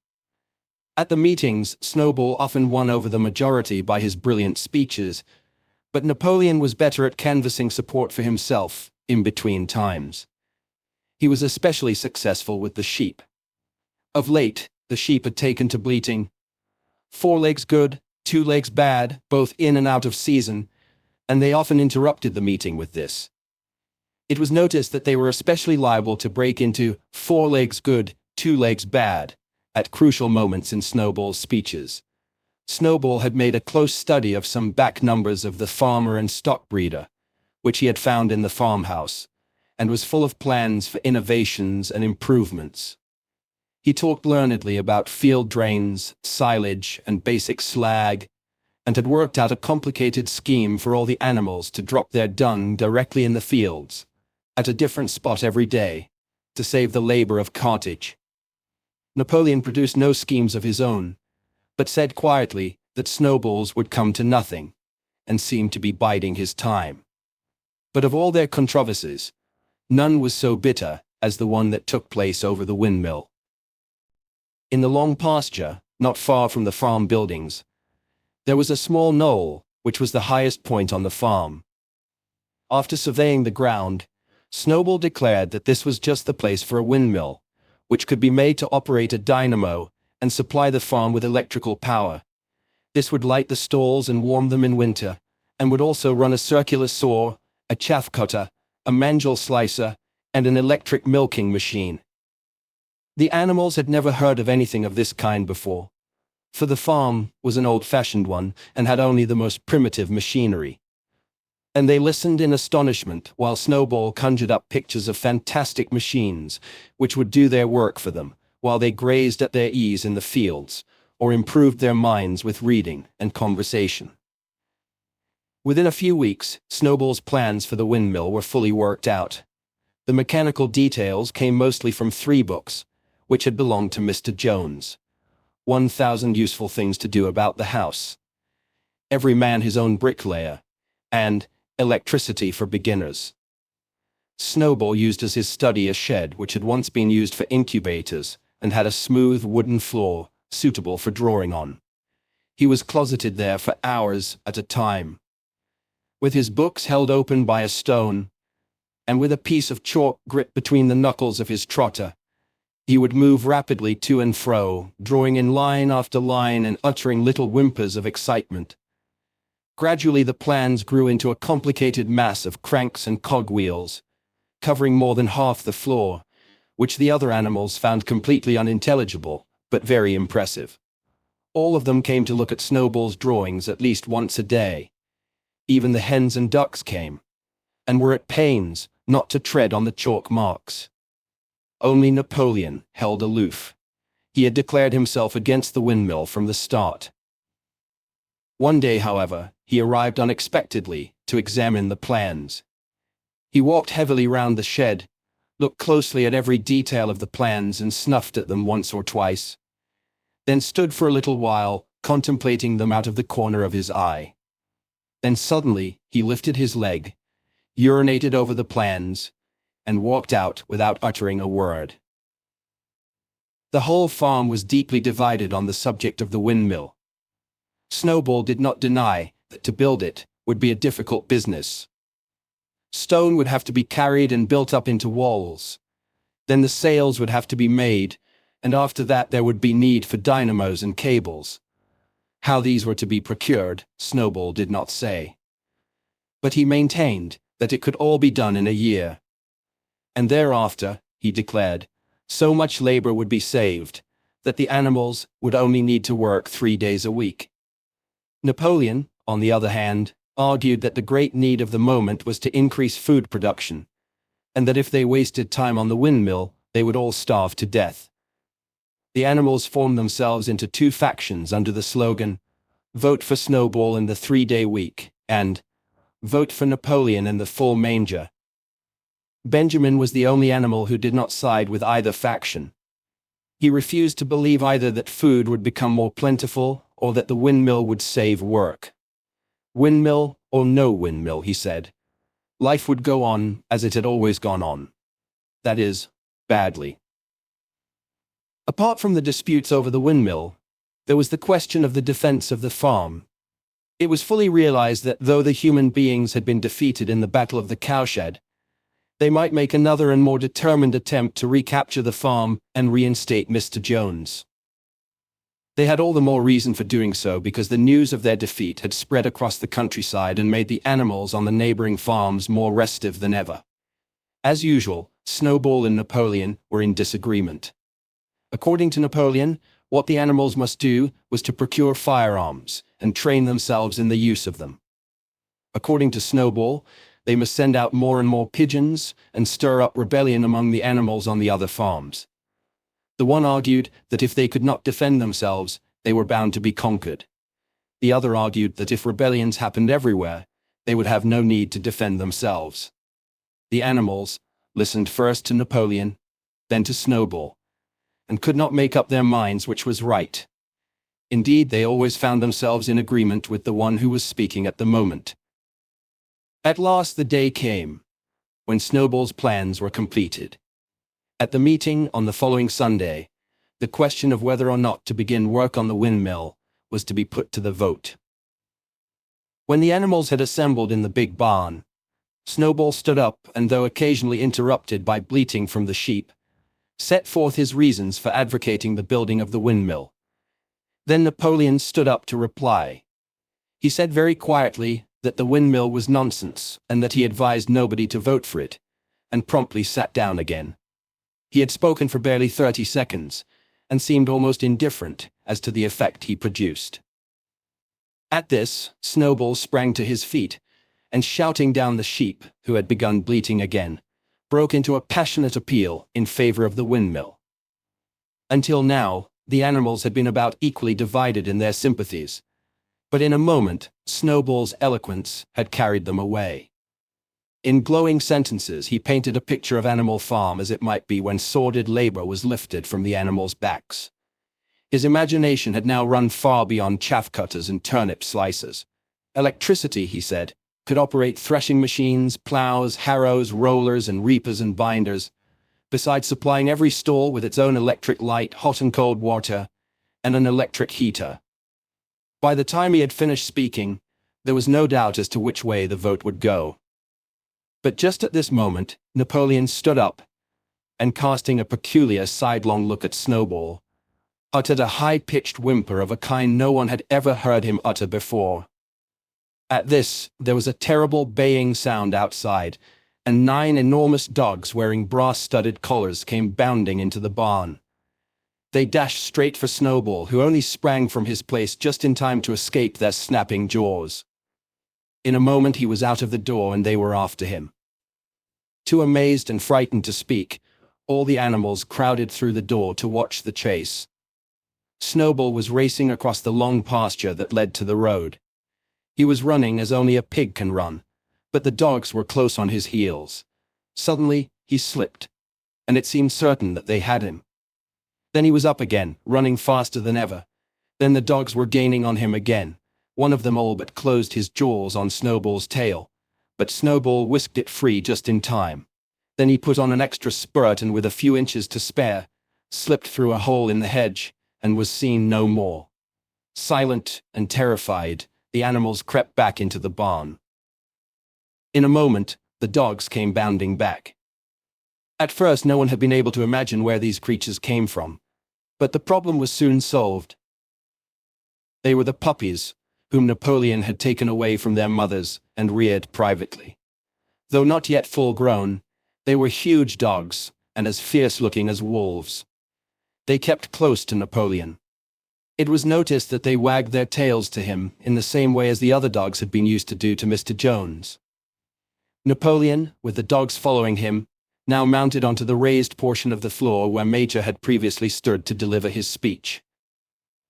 At the meetings, Snowball often won over the majority by his brilliant speeches, but Napoleon was better at canvassing support for himself in between times. He was especially successful with the sheep. Of late, the sheep had taken to bleating, 4 legs good, 2 legs bad, both in and out of season, and they often interrupted the meeting with this. It was noticed that they were especially liable to break into 4 legs good, 2 legs bad at crucial moments in Snowball's speeches. Snowball had made a close study of some back numbers of the Farmer and Stock Breeder, which he had found in the farmhouse, and was full of plans for innovations and improvements. He talked learnedly about field drains, silage, and basic slag, and had worked out a complicated scheme for all the animals to drop their dung directly in the fields, at a different spot every day, to save the labor of cartage. Napoleon produced no schemes of his own, but said quietly that Snowball's would come to nothing, and seemed to be biding his time. But of all their controversies, none was so bitter as the one that took place over the windmill. In the long pasture, not far from the farm buildings, there was a small knoll, which was the highest point on the farm. After surveying the ground, Snowball declared that this was just the place for a windmill, which could be made to operate a dynamo and supply the farm with electrical power. This would light the stalls and warm them in winter, and would also run a circular saw, a chaff cutter, a manual slicer, and an electric milking machine. The animals had never heard of anything of this kind before, for the farm was an old-fashioned one and had only the most primitive machinery. And they listened in astonishment while Snowball conjured up pictures of fantastic machines which would do their work for them while they grazed at their ease in the fields, or improved their minds with reading and conversation. Within a few weeks, Snowball's plans for the windmill were fully worked out. The mechanical details came mostly from 3 books, which had belonged to Mr. Jones. 1,000 Useful Things to Do About the House, Every Man His Own Bricklayer, and Electricity for Beginners. Snowball used as his study a shed which had once been used for incubators and had a smooth wooden floor suitable for drawing on. He was closeted there for hours at a time, with his books held open by a stone, and with a piece of chalk gripped between the knuckles of his trotter. He would move rapidly to and fro, drawing in line after line and uttering little whimpers of excitement. Gradually the plans grew into a complicated mass of cranks and cogwheels, covering more than half the floor, which the other animals found completely unintelligible, but very impressive. All of them came to look at Snowball's drawings at least once a day. Even the hens and ducks came, and were at pains not to tread on the chalk marks. Only Napoleon held aloof. He had declared himself against the windmill from the start. One day, however, he arrived unexpectedly to examine the plans. He walked heavily round the shed, looked closely at every detail of the plans and snuffed at them once or twice, then stood for a little while, contemplating them out of the corner of his eye. Then suddenly he lifted his leg, urinated over the plans, and walked out without uttering a word. The whole farm was deeply divided on the subject of the windmill. Snowball did not deny that to build it would be a difficult business. Stone would have to be carried and built up into walls. Then the sails would have to be made, and after that there would be need for dynamos and cables. How these were to be procured, Snowball did not say. But he maintained that it could all be done in a year. And thereafter, he declared, so much labor would be saved that the animals would only need to work 3 days a week. Napoleon, on the other hand, argued that the great need of the moment was to increase food production, and that if they wasted time on the windmill, they would all starve to death. The animals formed themselves into 2 factions under the slogan, "Vote for Snowball and the 3-day week," and "Vote for Napoleon and the full manger." Benjamin was the only animal who did not side with either faction. He refused to believe either that food would become more plentiful or that the windmill would save work. Windmill or no windmill, he said, life would go on as it had always gone on. That is, badly. Apart from the disputes over the windmill, there was the question of the defense of the farm. It was fully realized that though the human beings had been defeated in the Battle of the Cowshed, they might make another and more determined attempt to recapture the farm and reinstate Mr. Jones. They had all the more reason for doing so because the news of their defeat had spread across the countryside and made the animals on the neighboring farms more restive than ever. As usual, Snowball and Napoleon were in disagreement. According to Napoleon, what the animals must do was to procure firearms and train themselves in the use of them. According to Snowball, they must send out more and more pigeons and stir up rebellion among the animals on the other farms. The one argued that if they could not defend themselves, they were bound to be conquered. The other argued that if rebellions happened everywhere, they would have no need to defend themselves. The animals listened first to Napoleon, then to Snowball, and could not make up their minds which was right. Indeed, they always found themselves in agreement with the one who was speaking at the moment. At last the day came when Snowball's plans were completed. At the meeting on the following Sunday, The question of whether or not to begin work on the windmill was to be put to the vote. When the animals had assembled in the big barn, Snowball stood up and, though occasionally interrupted by bleating from the sheep, set forth his reasons for advocating the building of the windmill. Then Napoleon stood up to reply. He said very quietly that the windmill was nonsense and that he advised nobody to vote for it, and promptly sat down again. He had spoken for barely 30 seconds, and seemed almost indifferent as to the effect he produced. At this, Snowball sprang to his feet, and shouting down the sheep, who had begun bleating again, broke into a passionate appeal in favor of the windmill. Until now, the animals had been about equally divided in their sympathies, but in a moment, Snowball's eloquence had carried them away. In glowing sentences, he painted a picture of Animal Farm as it might be when sordid labor was lifted from the animals' backs. His imagination had now run far beyond chaff cutters and turnip slicers. Electricity, he said, could operate threshing machines, plows, harrows, rollers, and reapers and binders, besides supplying every stall with its own electric light, hot and cold water, and an electric heater. By the time he had finished speaking, there was no doubt as to which way the vote would go. But just at this moment, Napoleon stood up, and casting a peculiar sidelong look at Snowball, uttered a high-pitched whimper of a kind no one had ever heard him utter before. At this, there was a terrible baying sound outside, and 9 enormous dogs wearing brass-studded collars came bounding into the barn. They dashed straight for Snowball, who only sprang from his place just in time to escape their snapping jaws. In a moment he was out of the door and they were after him. Too amazed and frightened to speak, all the animals crowded through the door to watch the chase. Snowball was racing across the long pasture that led to the road. He was running as only a pig can run, but the dogs were close on his heels. Suddenly, he slipped, and it seemed certain that they had him. Then he was up again, running faster than ever. Then the dogs were gaining on him again. One of them all but closed his jaws on Snowball's tail, but Snowball whisked it free just in time. Then he put on an extra spurt and with a few inches to spare, slipped through a hole in the hedge, and was seen no more. Silent and terrified, the animals crept back into the barn. In a moment, the dogs came bounding back. At first no one had been able to imagine where these creatures came from, but the problem was soon solved. They were the puppies, whom Napoleon had taken away from their mothers and reared privately. Though not yet full-grown, they were huge dogs, and as fierce-looking as wolves. They kept close to Napoleon. It was noticed that they wagged their tails to him in the same way as the other dogs had been used to do to Mr. Jones. Napoleon, with the dogs following him, now mounted onto the raised portion of the floor where Major had previously stood to deliver his speech.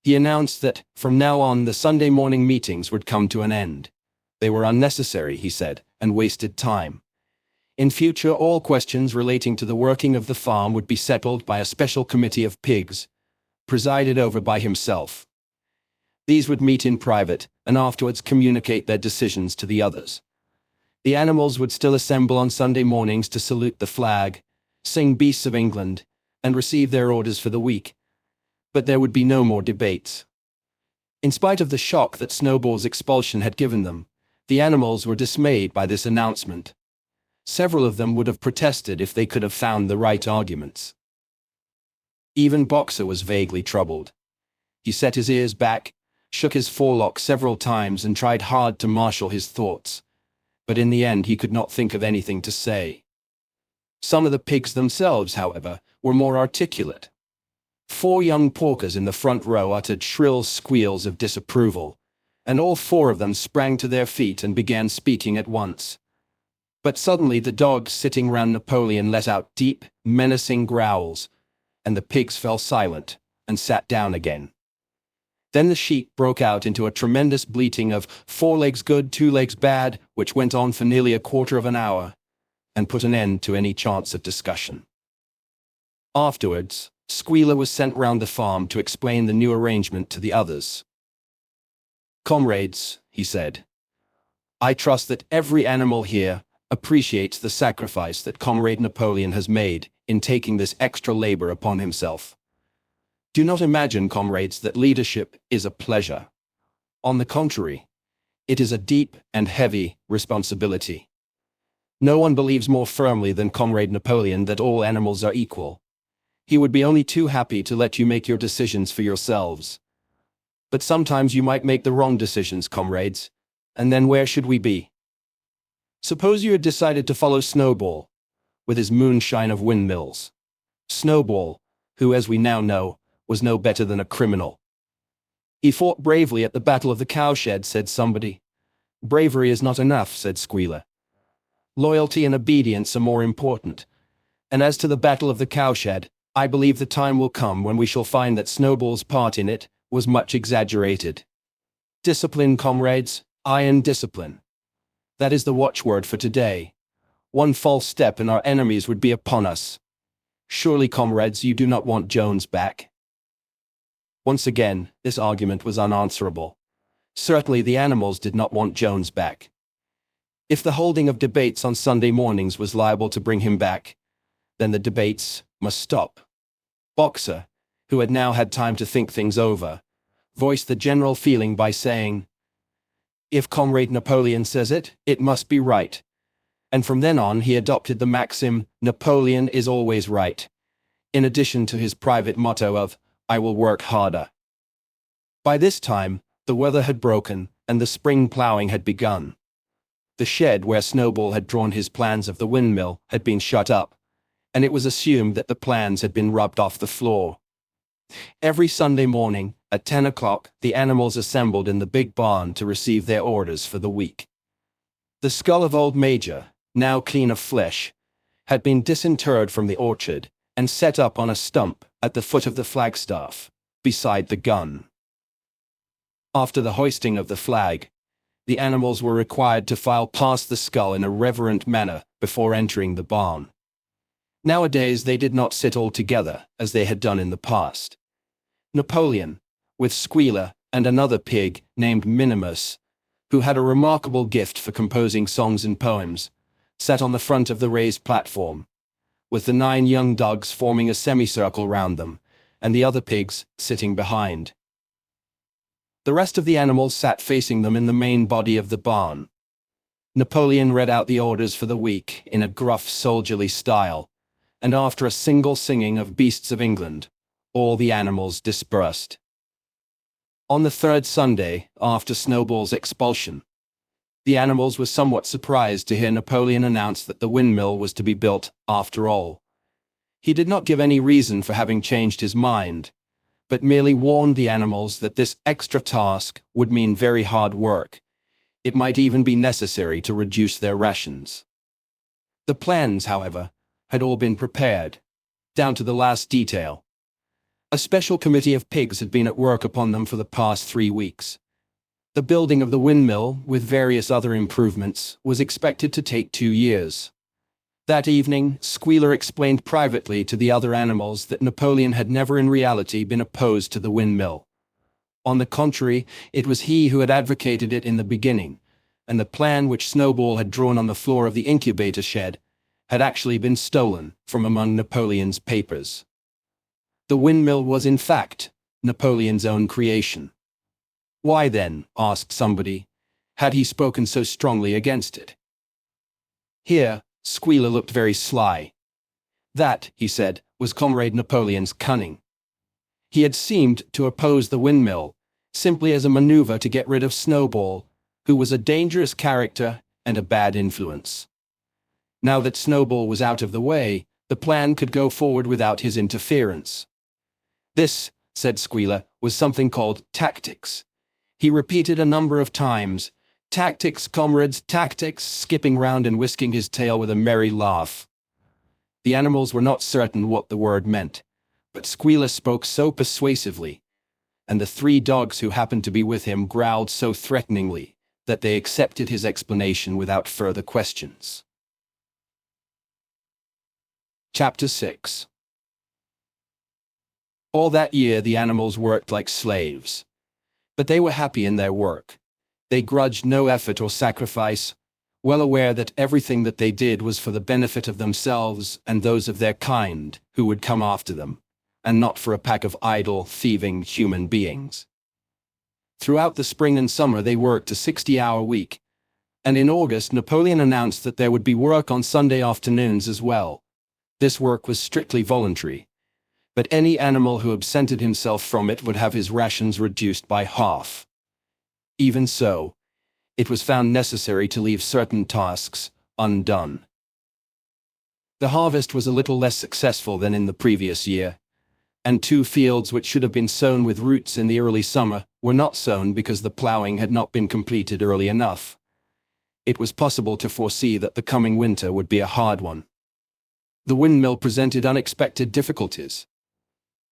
He announced that, from now on, the Sunday morning meetings would come to an end. They were unnecessary, he said, and wasted time. In future, all questions relating to the working of the farm would be settled by a special committee of pigs, presided over by himself. These would meet in private, and afterwards communicate their decisions to the others. The animals would still assemble on Sunday mornings to salute the flag, sing Beasts of England, and receive their orders for the week. But there would be no more debates. In spite of the shock that Snowball's expulsion had given them, the animals were dismayed by this announcement. Several of them would have protested if they could have found the right arguments. Even Boxer was vaguely troubled. He set his ears back, shook his forelock several times and tried hard to marshal his thoughts, but in the end he could not think of anything to say. Some of the pigs themselves, however, were more articulate. 4 young porkers in the front row uttered shrill squeals of disapproval, and all 4 of them sprang to their feet and began speaking at once. But suddenly the dogs sitting round Napoleon let out deep, menacing growls, and the pigs fell silent and sat down again. Then the sheep broke out into a tremendous bleating of 4 legs good, 2 legs bad, which went on for nearly a quarter of an hour, and put an end to any chance of discussion. Afterwards, Squealer was sent round the farm to explain the new arrangement to the others. "Comrades," he said, "I trust that every animal here appreciates the sacrifice that Comrade Napoleon has made in taking this extra labor upon himself. Do not imagine, comrades, that leadership is a pleasure. On the contrary, it is a deep and heavy responsibility. No one believes more firmly than Comrade Napoleon that all animals are equal. He would be only too happy to let you make your decisions for yourselves. But sometimes you might make the wrong decisions, comrades, and then where should we be? Suppose you had decided to follow Snowball, with his moonshine of windmills. Snowball, who, as we now know, was no better than a criminal. He fought bravely at the Battle of the Cowshed, said somebody. Bravery is not enough, said Squealer. Loyalty and obedience are more important. And as to the Battle of the Cowshed, I believe the time will come when we shall find that Snowball's part in it was much exaggerated. Discipline, comrades, iron discipline. That is the watchword for today. One false step and our enemies would be upon us. Surely, comrades, you do not want Jones back? Once again, this argument was unanswerable. Certainly the animals did not want Jones back. If the holding of debates on Sunday mornings was liable to bring him back, then the debates must stop. Boxer, who had now had time to think things over, voiced the general feeling by saying, "If Comrade Napoleon says it, it must be right." And from then on he adopted the maxim, "Napoleon is always right," in addition to his private motto of, "I will work harder." By this time, the weather had broken, and the spring ploughing had begun. The shed where Snowball had drawn his plans of the windmill had been shut up, and it was assumed that the plans had been rubbed off the floor. Every Sunday morning, at 10 o'clock, the animals assembled in the big barn to receive their orders for the week. The skull of old Major, now clean of flesh, had been disinterred from the orchard and set up on a stump at the foot of the flagstaff, beside the gun. After the hoisting of the flag, the animals were required to file past the skull in a reverent manner before entering the barn. Nowadays they did not sit all together, as they had done in the past. Napoleon, with Squealer and another pig named Minimus, who had a remarkable gift for composing songs and poems, sat on the front of the raised platform, with the 9 young dogs forming a semicircle round them, and the other pigs sitting behind. The rest of the animals sat facing them in the main body of the barn. Napoleon read out the orders for the week in a gruff, soldierly style, and after a single singing of Beasts of England, all the animals dispersed. On the 3rd Sunday, after Snowball's expulsion, the animals were somewhat surprised to hear Napoleon announce that the windmill was to be built after all. He did not give any reason for having changed his mind, but merely warned the animals that this extra task would mean very hard work. It might even be necessary to reduce their rations. The plans, however, had all been prepared, down to the last detail. A special committee of pigs had been at work upon them for the past 3 weeks. The building of the windmill, with various other improvements, was expected to take 2 years. That evening, Squealer explained privately to the other animals that Napoleon had never in reality been opposed to the windmill. On the contrary, it was he who had advocated it in the beginning, and the plan which Snowball had drawn on the floor of the incubator shed had actually been stolen from among Napoleon's papers. The windmill was, in fact, Napoleon's own creation. Why then, asked somebody, had he spoken so strongly against it? Here, Squealer looked very sly. That, he said, was Comrade Napoleon's cunning. He had seemed to oppose the windmill, simply as a maneuver to get rid of Snowball, who was a dangerous character and a bad influence. Now that Snowball was out of the way, the plan could go forward without his interference. This, said Squealer, was something called tactics. He repeated a number of times, "Tactics, comrades, tactics," skipping round and whisking his tail with a merry laugh. The animals were not certain what the word meant, but Squealer spoke so persuasively, and the 3 dogs who happened to be with him growled so threateningly, that they accepted his explanation without further questions. Chapter 6. All that year the animals worked like slaves. But they were happy in their work. They grudged no effort or sacrifice, well aware that everything that they did was for the benefit of themselves and those of their kind who would come after them. and not for a pack of idle, thieving human beings. Throughout the spring and summer they worked a 60-hour week, and in August Napoleon announced that there would be work on Sunday afternoons as well. This work was strictly voluntary, but any animal who absented himself from it would have his rations reduced by half. Even so, it was found necessary to leave certain tasks undone. The harvest was a little less successful than in the previous year, and 2 fields which should have been sown with roots in the early summer were not sown because the ploughing had not been completed early enough. It was possible to foresee that the coming winter would be a hard one. The windmill presented unexpected difficulties.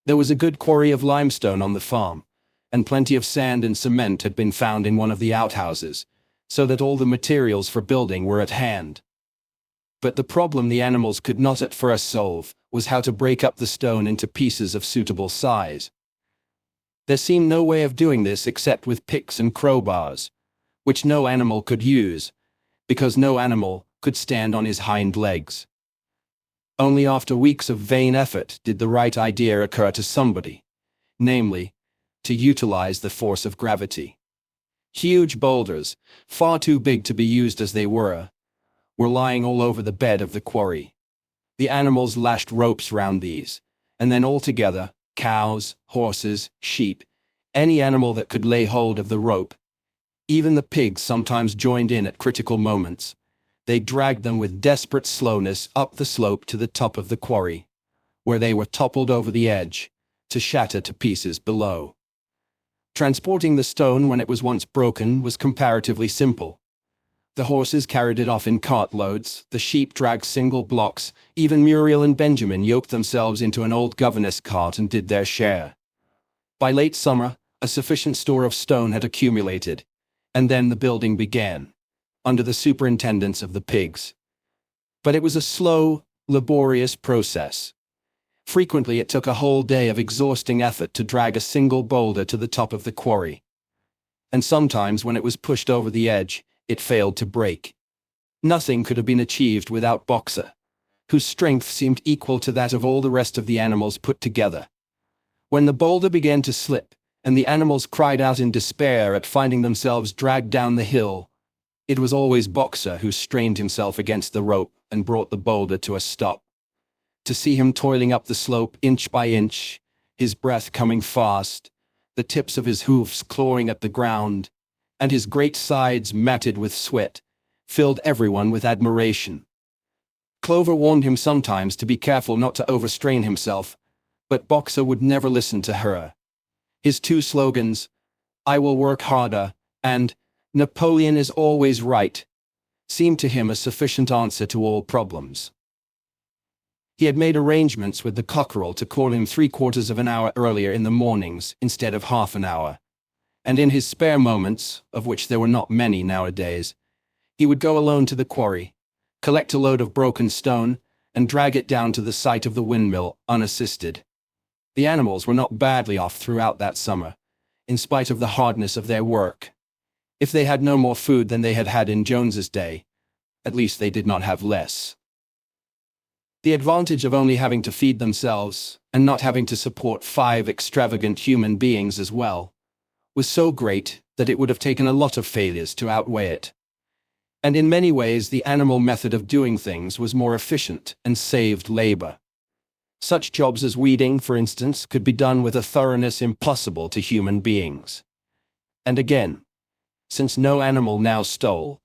There was a good quarry of limestone on the farm, and plenty of sand and cement had been found in one of the outhouses, so that all the materials for building were at hand. But the problem the animals could not at first solve was how to break up the stone into pieces of suitable size. There seemed no way of doing this except with picks and crowbars, which no animal could use, because no animal could stand on his hind legs. Only after weeks of vain effort did the right idea occur to somebody, namely, to utilize the force of gravity. Huge boulders, far too big to be used as they were lying all over the bed of the quarry. The animals lashed ropes round these, and then all together, cows, horses, sheep, any animal that could lay hold of the rope, even the pigs sometimes joined in at critical moments, they dragged them with desperate slowness up the slope to the top of the quarry, where they were toppled over the edge, to shatter to pieces below. Transporting the stone when it was once broken was comparatively simple. The horses carried it off in cartloads, the sheep dragged single blocks, even Muriel and Benjamin yoked themselves into an old governess cart and did their share. By late summer, a sufficient store of stone had accumulated, and then the building began, under the superintendence of the pigs. But it was a slow, laborious process. Frequently it took a whole day of exhausting effort to drag a single boulder to the top of the quarry. And sometimes when it was pushed over the edge, it failed to break. Nothing could have been achieved without Boxer, whose strength seemed equal to that of all the rest of the animals put together. When the boulder began to slip, and the animals cried out in despair at finding themselves dragged down the hill, it was always Boxer who strained himself against the rope and brought the boulder to a stop. To see him toiling up the slope inch by inch, his breath coming fast, the tips of his hoofs clawing at the ground, and his great sides matted with sweat, filled everyone with admiration. Clover warned him sometimes to be careful not to overstrain himself, but Boxer would never listen to her. His 2 slogans, "I will work harder," and "Napoleon is always right," seemed to him a sufficient answer to all problems. He had made arrangements with the cockerel to call him 3/4 of an hour earlier in the mornings instead of half an hour. And in his spare moments, of which there were not many nowadays, he would go alone to the quarry, collect a load of broken stone, and drag it down to the site of the windmill unassisted. The animals were not badly off throughout that summer, in spite of the hardness of their work. If they had no more food than they had had in Jones's day, at least they did not have less. The advantage of only having to feed themselves, and not having to support 5 extravagant human beings as well, was so great that it would have taken a lot of failures to outweigh it. And in many ways the animal method of doing things was more efficient and saved labor. Such jobs as weeding, for instance, could be done with a thoroughness impossible to human beings. And again, since no animal now stole,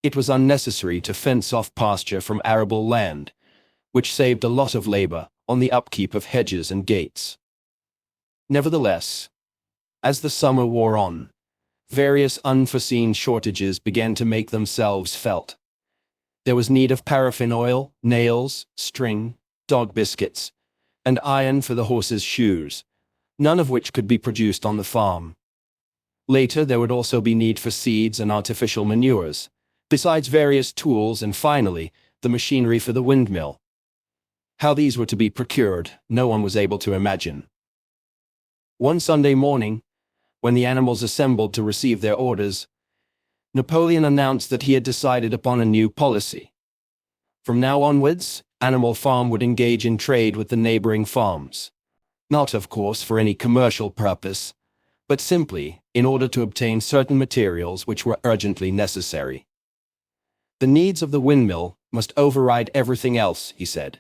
it was unnecessary to fence off pasture from arable land, which saved a lot of labor on the upkeep of hedges and gates. Nevertheless, as the summer wore on, various unforeseen shortages began to make themselves felt. There was need of paraffin oil, nails, string, dog biscuits, and iron for the horses' shoes, none of which could be produced on the farm. Later there would also be need for seeds and artificial manures, besides various tools and finally, the machinery for the windmill. How these were to be procured, no one was able to imagine. One Sunday morning, when the animals assembled to receive their orders, Napoleon announced that he had decided upon a new policy. From now onwards, Animal Farm would engage in trade with the neighboring farms. not of course for any commercial purpose, but simply in order to obtain certain materials which were urgently necessary. The needs of the windmill must override everything else, he said.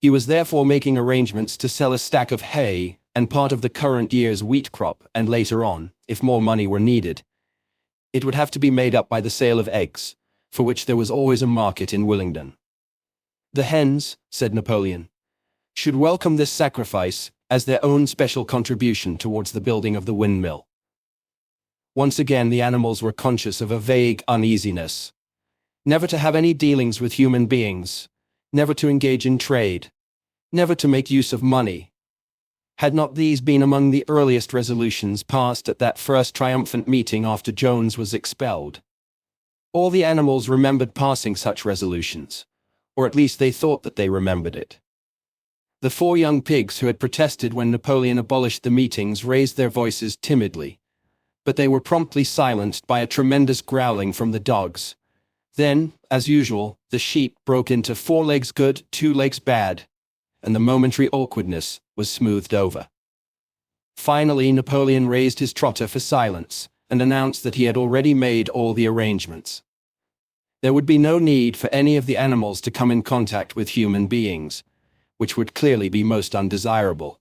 He was therefore making arrangements to sell a stack of hay and part of the current year's wheat crop, and later on, if more money were needed, it would have to be made up by the sale of eggs, for which there was always a market in Willingdon. The hens, said Napoleon, should welcome this sacrifice as their own special contribution towards the building of the windmill. Once again the animals were conscious of a vague uneasiness. Never to have any dealings with human beings, never to engage in trade, never to make use of money. Had not these been among the earliest resolutions passed at that first triumphant meeting after Jones was expelled? All the animals remembered passing such resolutions, or at least they thought that they remembered it. The 4 young pigs who had protested when Napoleon abolished the meetings raised their voices timidly, but they were promptly silenced by a tremendous growling from the dogs. Then, as usual, the sheep broke into 4 legs good, 2 legs bad, and the momentary awkwardness was smoothed over. Finally, Napoleon raised his trotter for silence and announced that he had already made all the arrangements. There would be no need for any of the animals to come in contact with human beings, which would clearly be most undesirable.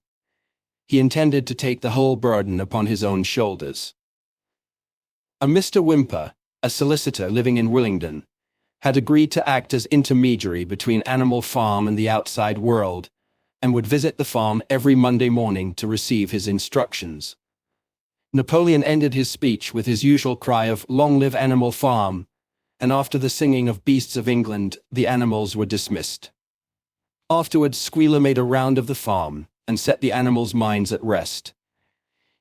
He intended to take the whole burden upon his own shoulders. A Mr. Whymper, a solicitor living in Willingdon, had agreed to act as intermediary between Animal Farm and the outside world, and would visit the farm every Monday morning to receive his instructions. Napoleon ended his speech with his usual cry of "Long live Animal Farm," and after the singing of Beasts of England, the animals were dismissed. Afterwards, Squealer made a round of the farm and set the animals' minds at rest.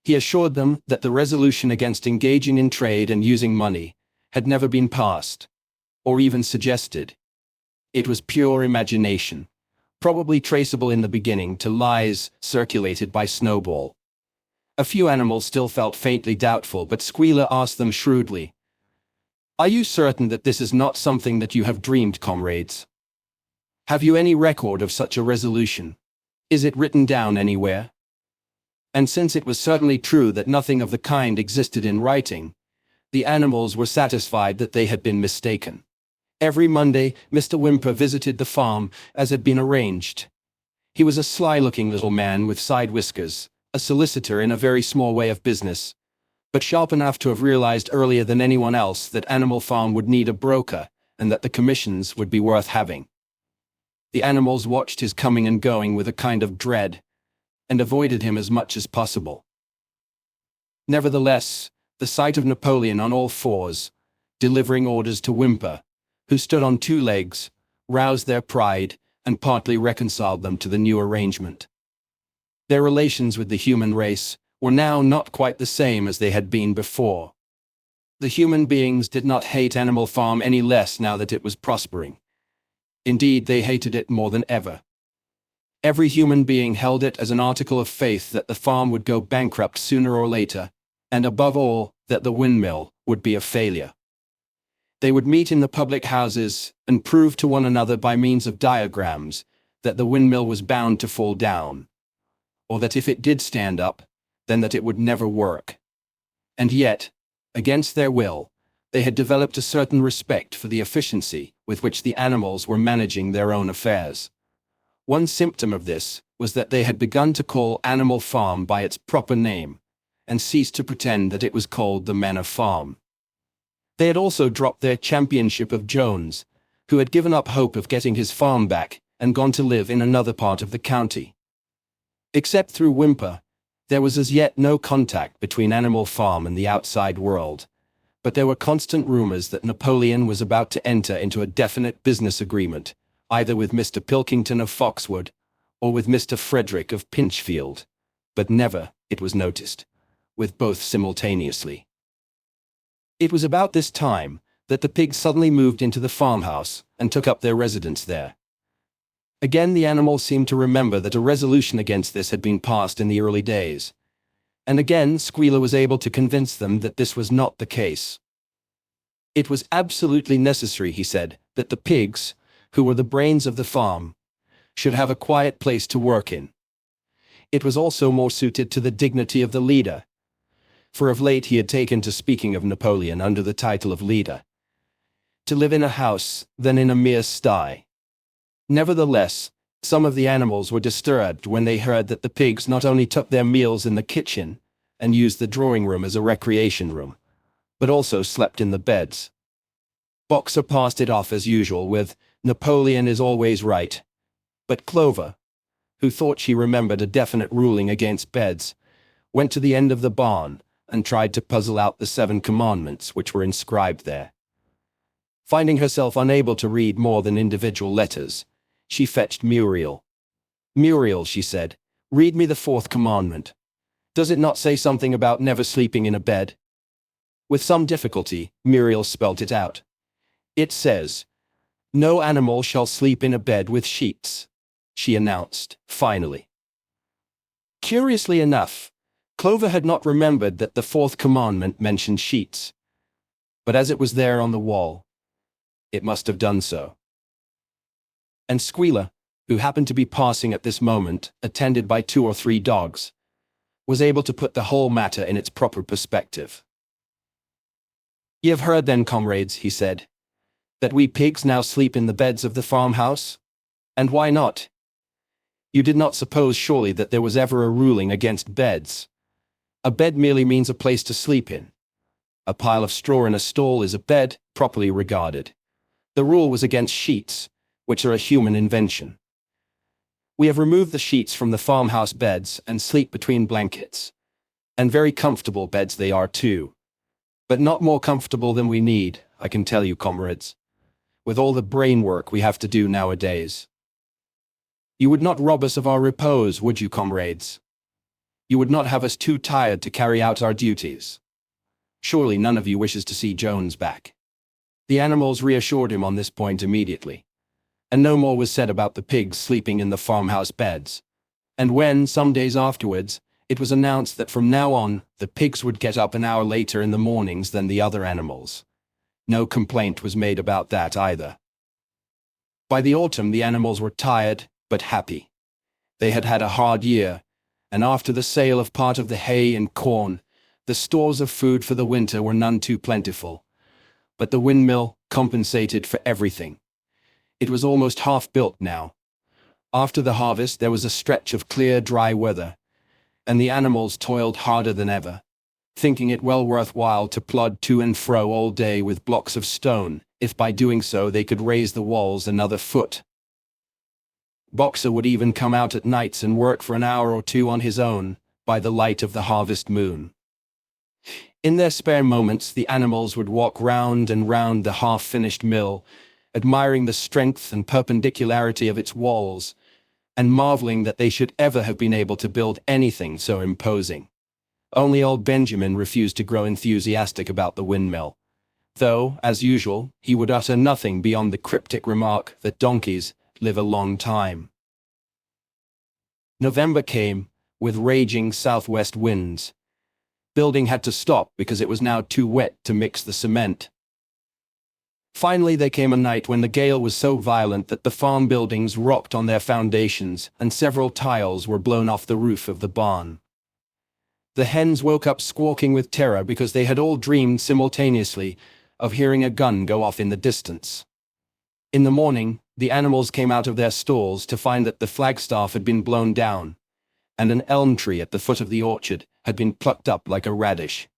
He assured them that the resolution against engaging in trade and using money had never been passed, or even suggested. It was pure imagination, probably traceable in the beginning to lies circulated by Snowball. A few animals still felt faintly doubtful, but Squealer asked them shrewdly, "Are you certain that this is not something that you have dreamed, comrades? Have you any record of such a resolution? Is it written down anywhere?" And since it was certainly true that nothing of the kind existed in writing, the animals were satisfied that they had been mistaken. Every Monday, Mr. Whymper visited the farm, as had been arranged. He was a sly-looking little man with side whiskers, a solicitor in a very small way of business, but sharp enough to have realized earlier than anyone else that Animal Farm would need a broker, and that the commissions would be worth having. The animals watched his coming and going with a kind of dread, and avoided him as much as possible. Nevertheless, the sight of Napoleon on all fours, delivering orders to Whymper, who stood on 2 legs, roused their pride and partly reconciled them to the new arrangement. Their relations with the human race were now not quite the same as they had been before. The human beings did not hate Animal Farm any less now that it was prospering. Indeed, they hated it more than ever. Every human being held it as an article of faith that the farm would go bankrupt sooner or later, and above all, that the windmill would be a failure. They would meet in the public houses and prove to one another by means of diagrams that the windmill was bound to fall down, or that if it did stand up, then that it would never work. And yet, against their will, they had developed a certain respect for the efficiency with which the animals were managing their own affairs. One symptom of this was that they had begun to call Animal Farm by its proper name, and ceased to pretend that it was called the Manor Farm. They had also dropped their championship of Jones, who had given up hope of getting his farm back and gone to live in another part of the county. Except through Whymper, there was as yet no contact between Animal Farm and the outside world, but there were constant rumors that Napoleon was about to enter into a definite business agreement, either with Mr. Pilkington of Foxwood, or with Mr. Frederick of Pinchfield, but never, it was noticed, with both simultaneously. It was about this time that the pigs suddenly moved into the farmhouse and took up their residence there. Again the animals seemed to remember that a resolution against this had been passed in the early days, and again Squealer was able to convince them that this was not the case. It was absolutely necessary, he said, that the pigs, who were the brains of the farm, should have a quiet place to work in. It was also more suited to the dignity of the leader, for of late he had taken to speaking of Napoleon under the title of leader. To live in a house, than in a mere sty. Nevertheless, some of the animals were disturbed when they heard that the pigs not only took their meals in the kitchen, and used the drawing room as a recreation room, but also slept in the beds. Boxer passed it off as usual with, "Napoleon is always right." But Clover, who thought she remembered a definite ruling against beds, went to the end of the barn and tried to puzzle out the 7 commandments which were inscribed there. Finding herself unable to read more than individual letters, she fetched Muriel. "Muriel," she said, "read me the 4th commandment. Does it not say something about never sleeping in a bed?" With some difficulty, Muriel spelt it out. "It says, 'No animal shall sleep in a bed with sheets,'" she announced, finally. Curiously enough, Clover had not remembered that the 4th commandment mentioned sheets. But as it was there on the wall, it must have done so. And Squealer, who happened to be passing at this moment, attended by 2 or 3 dogs, was able to put the whole matter in its proper perspective. "Ye have heard then, comrades," he said, "that we pigs now sleep in the beds of the farmhouse? And why not? You did not suppose surely that there was ever a ruling against beds. A bed merely means a place to sleep in. A pile of straw in a stall is a bed, properly regarded. The rule was against sheets, which are a human invention. We have removed the sheets from the farmhouse beds and sleep between blankets. And very comfortable beds they are too. But not more comfortable than we need, I can tell you, comrades, with all the brain work we have to do nowadays. You would not rob us of our repose, would you, comrades? You would not have us too tired to carry out our duties. Surely none of you wishes to see Jones back." The animals reassured him on this point immediately, and no more was said about the pigs sleeping in the farmhouse beds. And when, some days afterwards, it was announced that from now on, the pigs would get up an hour later in the mornings than the other animals, no complaint was made about that either. By the autumn the animals were tired, but happy. They had had a hard year, and after the sale of part of the hay and corn, the stores of food for the winter were none too plentiful. But the windmill compensated for everything. It was almost half built now. After the harvest there was a stretch of clear, dry weather, and the animals toiled harder than ever, thinking it well worth while to plod to and fro all day with blocks of stone, if by doing so they could raise the walls another foot. Boxer would even come out at nights and work for an hour or 2 on his own, by the light of the harvest moon. In their spare moments the animals would walk round and round the half-finished mill, admiring the strength and perpendicularity of its walls, and marveling that they should ever have been able to build anything so imposing. Only old Benjamin refused to grow enthusiastic about the windmill, though, as usual, he would utter nothing beyond the cryptic remark that donkeys live a long time. November came, with raging southwest winds. Building had to stop because it was now too wet to mix the cement. Finally there came a night when the gale was so violent that the farm buildings rocked on their foundations and several tiles were blown off the roof of the barn. The hens woke up squawking with terror because they had all dreamed simultaneously of hearing a gun go off in the distance. In the morning, the animals came out of their stalls to find that the flagstaff had been blown down, and an elm tree at the foot of the orchard had been plucked up like a radish.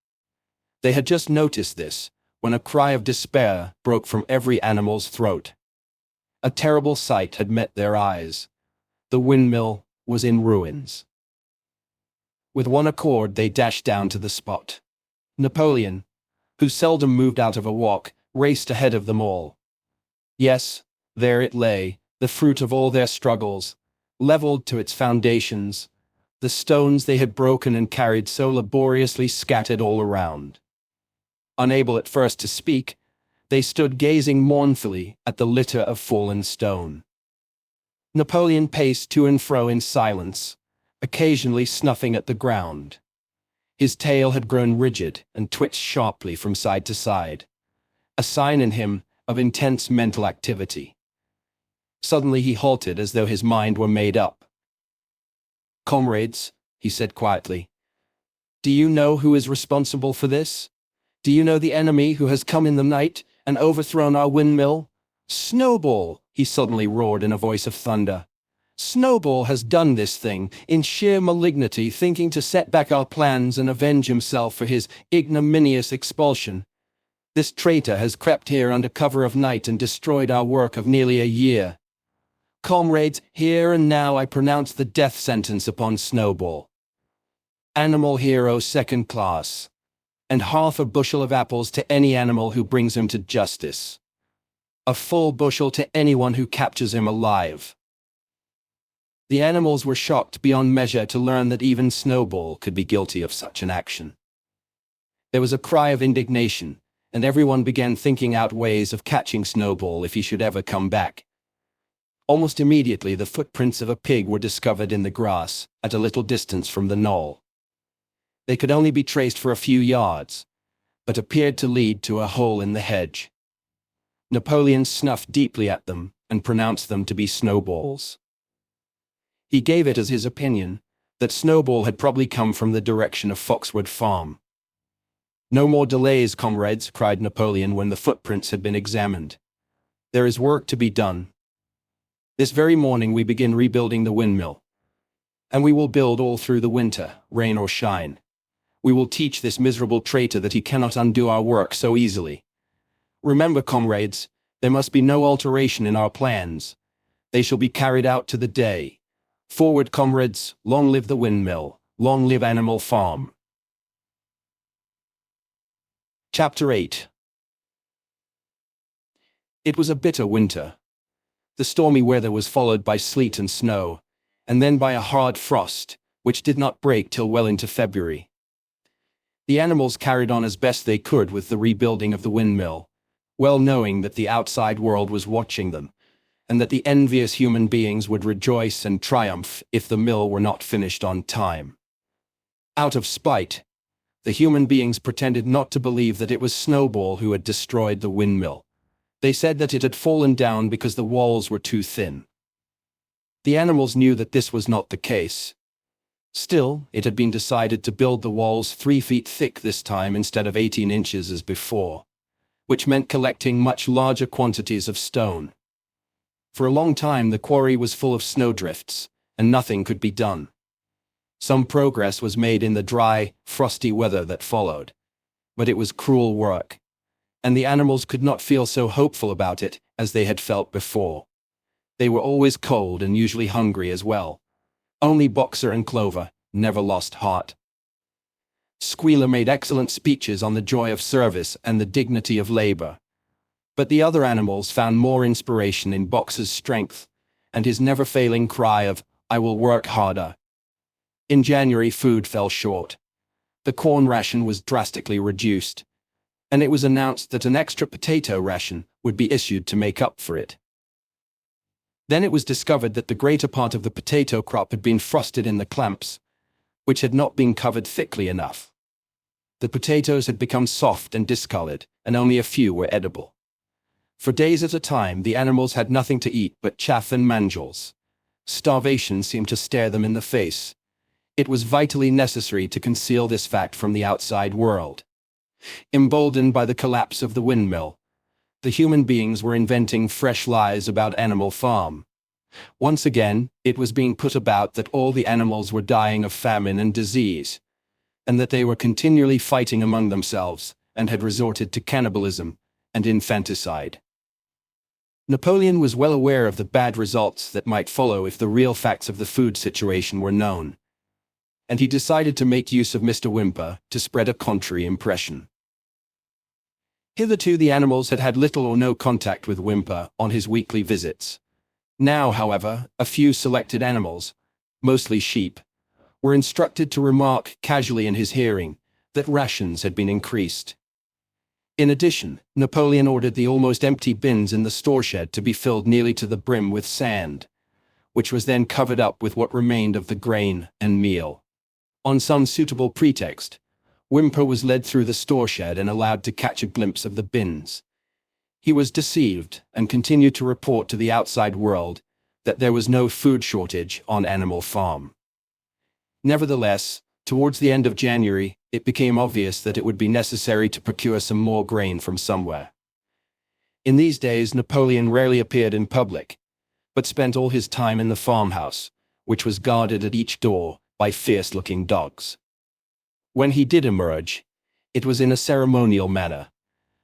They had just noticed this, when a cry of despair broke from every animal's throat. A terrible sight had met their eyes. The windmill was in ruins. With one accord they dashed down to the spot. Napoleon, who seldom moved out of a walk, raced ahead of them all. Yes, there it lay, the fruit of all their struggles, leveled to its foundations, the stones they had broken and carried so laboriously scattered all around. Unable at first to speak, they stood gazing mournfully at the litter of fallen stone. Napoleon paced to and fro in silence, occasionally snuffing at the ground. His tail had grown rigid and twitched sharply from side to side, a sign in him of intense mental activity. Suddenly he halted as though his mind were made up. Comrades, he said quietly, do you know who is responsible for this? Do you know the enemy who has come in the night and overthrown our windmill? Snowball, he suddenly roared in a voice of thunder. Snowball has done this thing, in sheer malignity, thinking to set back our plans and avenge himself for his ignominious expulsion. This traitor has crept here under cover of night and destroyed our work of nearly a year. Comrades, here and now I pronounce the death sentence upon Snowball. Animal hero second class. And half a bushel of apples to any animal who brings him to justice. A full bushel to anyone who captures him alive. The animals were shocked beyond measure to learn that even Snowball could be guilty of such an action. There was a cry of indignation, and everyone began thinking out ways of catching Snowball if he should ever come back. Almost immediately the footprints of a pig were discovered in the grass, at a little distance from the knoll. They could only be traced for a few yards, but appeared to lead to a hole in the hedge. Napoleon snuffed deeply at them and pronounced them to be Snowballs. He gave it as his opinion that Snowball had probably come from the direction of Foxwood Farm. No more delays, comrades, cried Napoleon when the footprints had been examined. There is work to be done. This very morning we begin rebuilding the windmill. And we will build all through the winter, rain or shine. We will teach this miserable traitor that he cannot undo our work so easily. Remember, comrades, there must be no alteration in our plans. They shall be carried out to the day. Forward, comrades, long live the windmill, long live Animal Farm. Chapter 8. It was a bitter winter. The stormy weather was followed by sleet and snow, and then by a hard frost, which did not break till well into February. The animals carried on as best they could with the rebuilding of the windmill, well knowing that the outside world was watching them, and that the envious human beings would rejoice and triumph if the mill were not finished on time. Out of spite, the human beings pretended not to believe that it was Snowball who had destroyed the windmill. They said that it had fallen down because the walls were too thin. The animals knew that this was not the case. Still, it had been decided to build the walls 3 feet thick this time instead of 18 inches as before, which meant collecting much larger quantities of stone. For a long time the quarry was full of snowdrifts, and nothing could be done. Some progress was made in the dry, frosty weather that followed, but it was cruel work, and the animals could not feel so hopeful about it as they had felt before. They were always cold and usually hungry as well. Only Boxer and Clover never lost heart. Squealer made excellent speeches on the joy of service and the dignity of labor. But the other animals found more inspiration in Boxer's strength and his never-failing cry of, "I will work harder." In January, food fell short. The corn ration was drastically reduced, and it was announced that an extra potato ration would be issued to make up for it. Then it was discovered that the greater part of the potato crop had been frosted in the clamps, which had not been covered thickly enough. The potatoes had become soft and discolored, and only a few were edible. For days at a time, the animals had nothing to eat but chaff and manjals. Starvation seemed to stare them in the face. It was vitally necessary to conceal this fact from the outside world. Emboldened by the collapse of the windmill, the human beings were inventing fresh lies about Animal Farm. Once again, it was being put about that all the animals were dying of famine and disease, and that they were continually fighting among themselves, and had resorted to cannibalism and infanticide. Napoleon was well aware of the bad results that might follow if the real facts of the food situation were known, and he decided to make use of Mr. Whymper to spread a contrary impression. Hitherto the animals had had little or no contact with Whymper on his weekly visits. Now, however, a few selected animals, mostly sheep, were instructed to remark casually in his hearing that rations had been increased. In addition, Napoleon ordered the almost empty bins in the store shed to be filled nearly to the brim with sand, which was then covered up with what remained of the grain and meal. On some suitable pretext, Whymper was led through the store shed and allowed to catch a glimpse of the bins. He was deceived and continued to report to the outside world that there was no food shortage on Animal Farm. Nevertheless, towards the end of January, it became obvious that it would be necessary to procure some more grain from somewhere. In these days, Napoleon rarely appeared in public, but spent all his time in the farmhouse, which was guarded at each door by fierce-looking dogs. When he did emerge, it was in a ceremonial manner,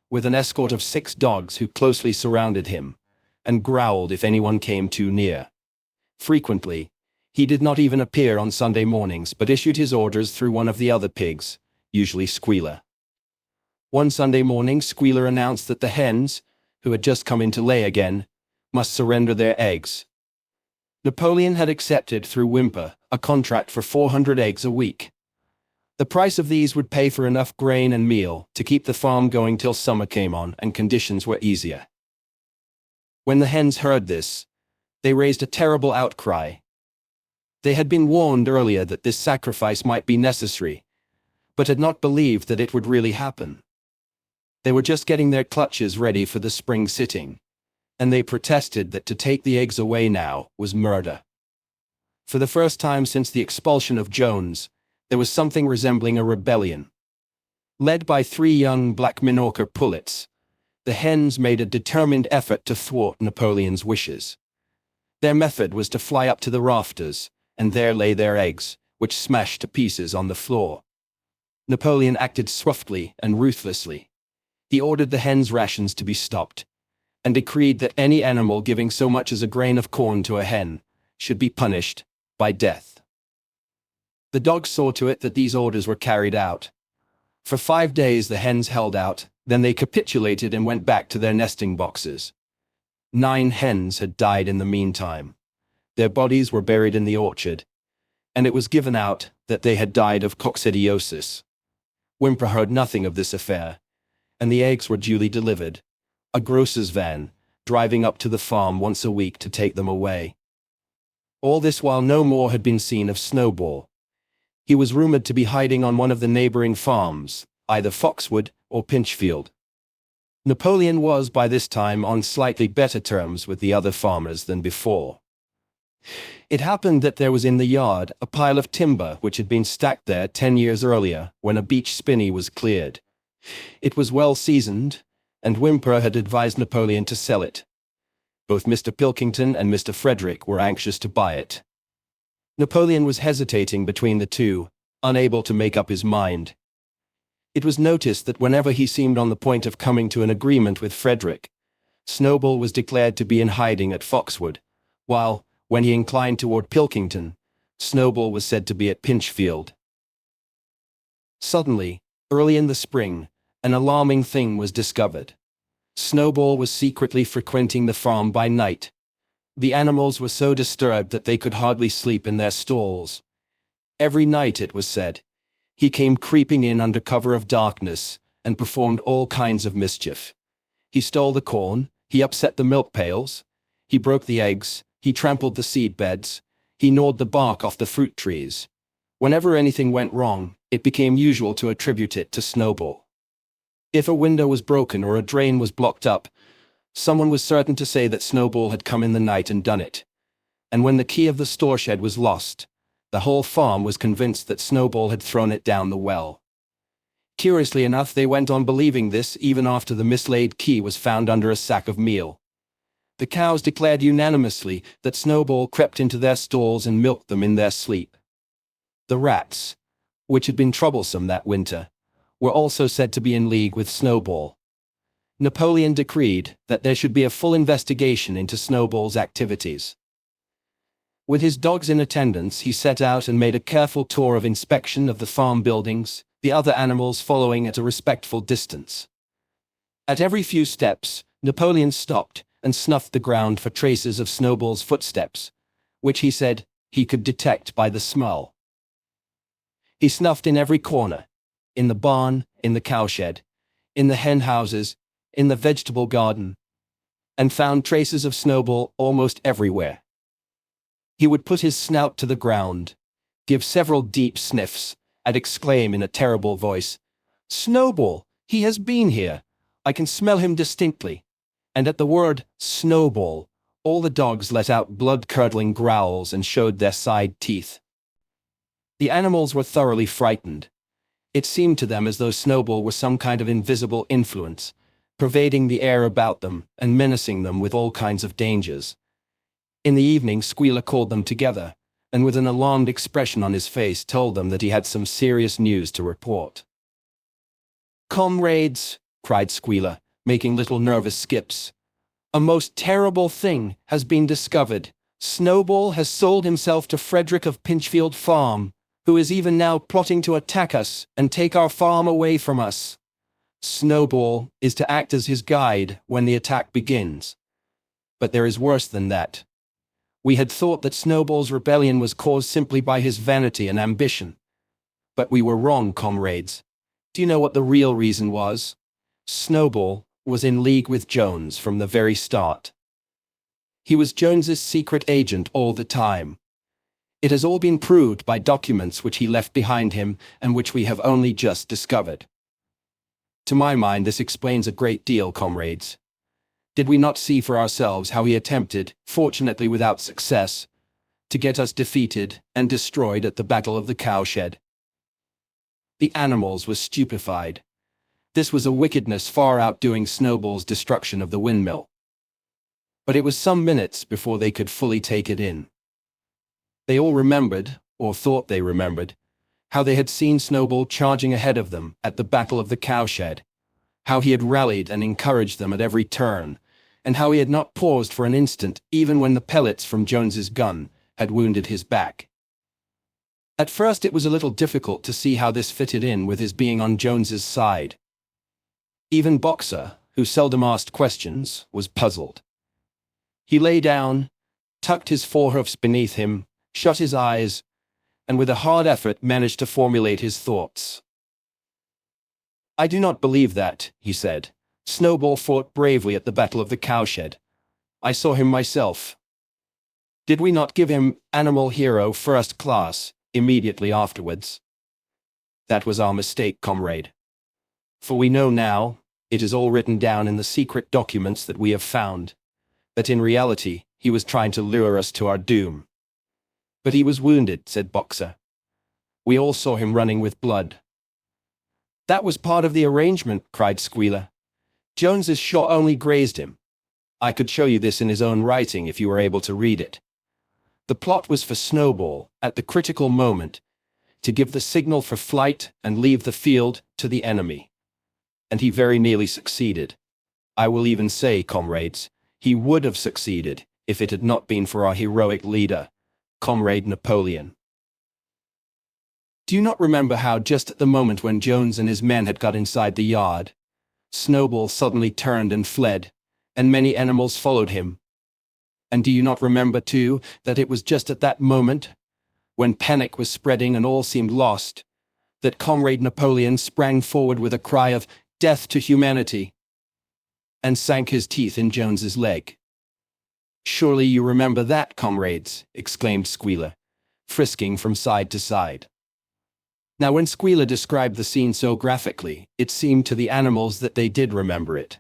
with an escort of 6 dogs who closely surrounded him and growled if anyone came too near. Frequently, he did not even appear on Sunday mornings but issued his orders through one of the other pigs, usually Squealer. One Sunday morning, Squealer announced that the hens, who had just come in to lay again, must surrender their eggs. Napoleon had accepted through Whimper a contract for 400 eggs a week. The price of these would pay for enough grain and meal to keep the farm going till summer came on and conditions were easier. When the hens heard this, they raised a terrible outcry. They had been warned earlier that this sacrifice might be necessary, but had not believed that it would really happen. They were just getting their clutches ready for the spring sitting, and they protested that to take the eggs away now was murder. For the first time since the expulsion of Jones, there was something resembling a rebellion. Led by 3 young black Minorca pullets, the hens made a determined effort to thwart Napoleon's wishes. Their method was to fly up to the rafters, and there lay their eggs, which smashed to pieces on the floor. Napoleon acted swiftly and ruthlessly. He ordered the hens' rations to be stopped, and decreed that any animal giving so much as a grain of corn to a hen should be punished by death. The dogs saw to it that these orders were carried out. For 5 days the hens held out, then they capitulated and went back to their nesting boxes. 9 hens had died in the meantime. Their bodies were buried in the orchard, and it was given out that they had died of coccidiosis. Whimper heard nothing of this affair, and the eggs were duly delivered, a grocer's van driving up to the farm once a week to take them away. All this while no more had been seen of Snowball. He was rumored to be hiding on one of the neighboring farms, either Foxwood or Pinchfield. Napoleon was by this time on slightly better terms with the other farmers than before. It happened that there was in the yard a pile of timber which had been stacked there 10 years earlier when a beech spinney was cleared. It was well seasoned, and Whimper had advised Napoleon to sell it. Both Mr. Pilkington and Mr. Frederick were anxious to buy it. Napoleon was hesitating between the two, unable to make up his mind. It was noticed that whenever he seemed on the point of coming to an agreement with Frederick, Snowball was declared to be in hiding at Foxwood, while, when he inclined toward Pilkington, Snowball was said to be at Pinchfield. Suddenly, early in the spring, an alarming thing was discovered. Snowball was secretly frequenting the farm by night. The animals were so disturbed that they could hardly sleep in their stalls. Every night, it was said, he came creeping in under cover of darkness and performed all kinds of mischief. He stole the corn, he upset the milk pails, he broke the eggs, he trampled the seed beds, he gnawed the bark off the fruit trees. Whenever anything went wrong, it became usual to attribute it to Snowball. If a window was broken or a drain was blocked up, someone was certain to say that Snowball had come in the night and done it. And when the key of the store shed was lost, the whole farm was convinced that Snowball had thrown it down the well. Curiously enough, they went on believing this even after the mislaid key was found under a sack of meal. The cows declared unanimously that Snowball crept into their stalls and milked them in their sleep. The rats, which had been troublesome that winter, were also said to be in league with Snowball. Napoleon decreed that there should be a full investigation into Snowball's activities. With his dogs in attendance, he set out and made a careful tour of inspection of the farm buildings, the other animals following at a respectful distance. At every few steps, Napoleon stopped and snuffed the ground for traces of Snowball's footsteps, which he said he could detect by the smell. He snuffed in every corner, in the barn, in the cowshed, in the hen houses, in the vegetable garden, and found traces of Snowball almost everywhere. He would put his snout to the ground, give several deep sniffs, and exclaim in a terrible voice, "Snowball, he has been here. I can smell him distinctly." And at the word Snowball, all the dogs let out blood-curdling growls and showed their side teeth. The animals were thoroughly frightened. It seemed to them as though Snowball was some kind of invisible influence, pervading the air about them and menacing them with all kinds of dangers. In the evening, Squealer called them together, and with an alarmed expression on his face told them that he had some serious news to report. "Comrades," cried Squealer, making little nervous skips, "a most terrible thing has been discovered. Snowball has sold himself to Frederick of Pinchfield Farm, who is even now plotting to attack us and take our farm away from us. Snowball is to act as his guide when the attack begins. But there is worse than that. We had thought that Snowball's rebellion was caused simply by his vanity and ambition. But we were wrong, comrades. Do you know what the real reason was? Snowball was in league with Jones from the very start. He was Jones's secret agent all the time. It has all been proved by documents which he left behind him and which we have only just discovered. To my mind, this explains a great deal, comrades. Did we not see for ourselves how he attempted, fortunately without success, to get us defeated and destroyed at the Battle of the Cowshed? The animals were stupefied. This was a wickedness far outdoing Snowball's destruction of the windmill. But it was some minutes before they could fully take it in. They all remembered, or thought they remembered, how they had seen Snowball charging ahead of them at the Battle of the Cowshed, how he had rallied and encouraged them at every turn, and how he had not paused for an instant even when the pellets from Jones's gun had wounded his back. At first it was a little difficult to see how this fitted in with his being on Jones's side. Even Boxer, who seldom asked questions, was puzzled. He lay down, tucked his forehoofs beneath him, shut his eyes, and with a hard effort managed to formulate his thoughts. "I do not believe that," he said. "Snowball fought bravely at the Battle of the Cowshed. I saw him myself. Did we not give him Animal Hero First Class immediately afterwards? That was our mistake, comrade. For we know now, it is all written down in the secret documents that we have found, that in reality he was trying to lure us to our doom." "But he was wounded," said Boxer. "We all saw him running with blood." "That was part of the arrangement," cried Squealer. "Jones's shot only grazed him. I could show you this in his own writing if you were able to read it. The plot was for Snowball, at the critical moment, to give the signal for flight and leave the field to the enemy. And he very nearly succeeded. I will even say, comrades, he would have succeeded if it had not been for our heroic leader, Comrade Napoleon. Do you not remember how just at the moment when Jones and his men had got inside the yard, Snowball suddenly turned and fled, and many animals followed him? And do you not remember, too, that it was just at that moment, when panic was spreading and all seemed lost, that Comrade Napoleon sprang forward with a cry of "Death to humanity!" and sank his teeth in Jones's leg? "Surely you remember that, comrades," exclaimed Squealer, frisking from side to side. Now when Squealer described the scene so graphically, it seemed to the animals that they did remember it.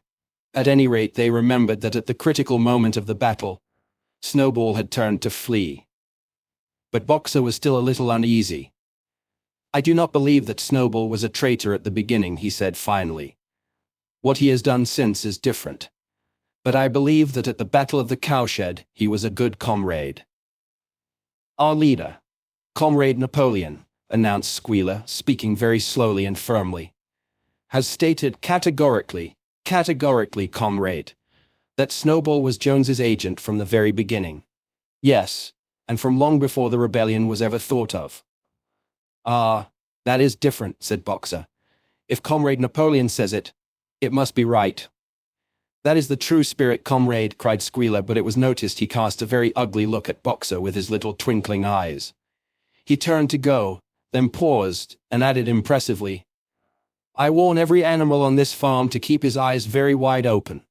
At any rate, they remembered that at the critical moment of the battle, Snowball had turned to flee. But Boxer was still a little uneasy. "I do not believe that Snowball was a traitor at the beginning," he said finally. "What he has done since is different. But I believe that at the Battle of the Cowshed he was a good comrade." "Our leader, Comrade Napoleon," announced Squealer, speaking very slowly and firmly, "has stated categorically, comrade, that Snowball was Jones's agent from the very beginning. Yes, and from long before the rebellion was ever thought of." "Ah, that is different," said Boxer. "If Comrade Napoleon says it, it must be right." "That is the true spirit, comrade," cried Squealer, but it was noticed he cast a very ugly look at Boxer with his little twinkling eyes. He turned to go, then paused, and added impressively, "I warn every animal on this farm to keep his eyes very wide open.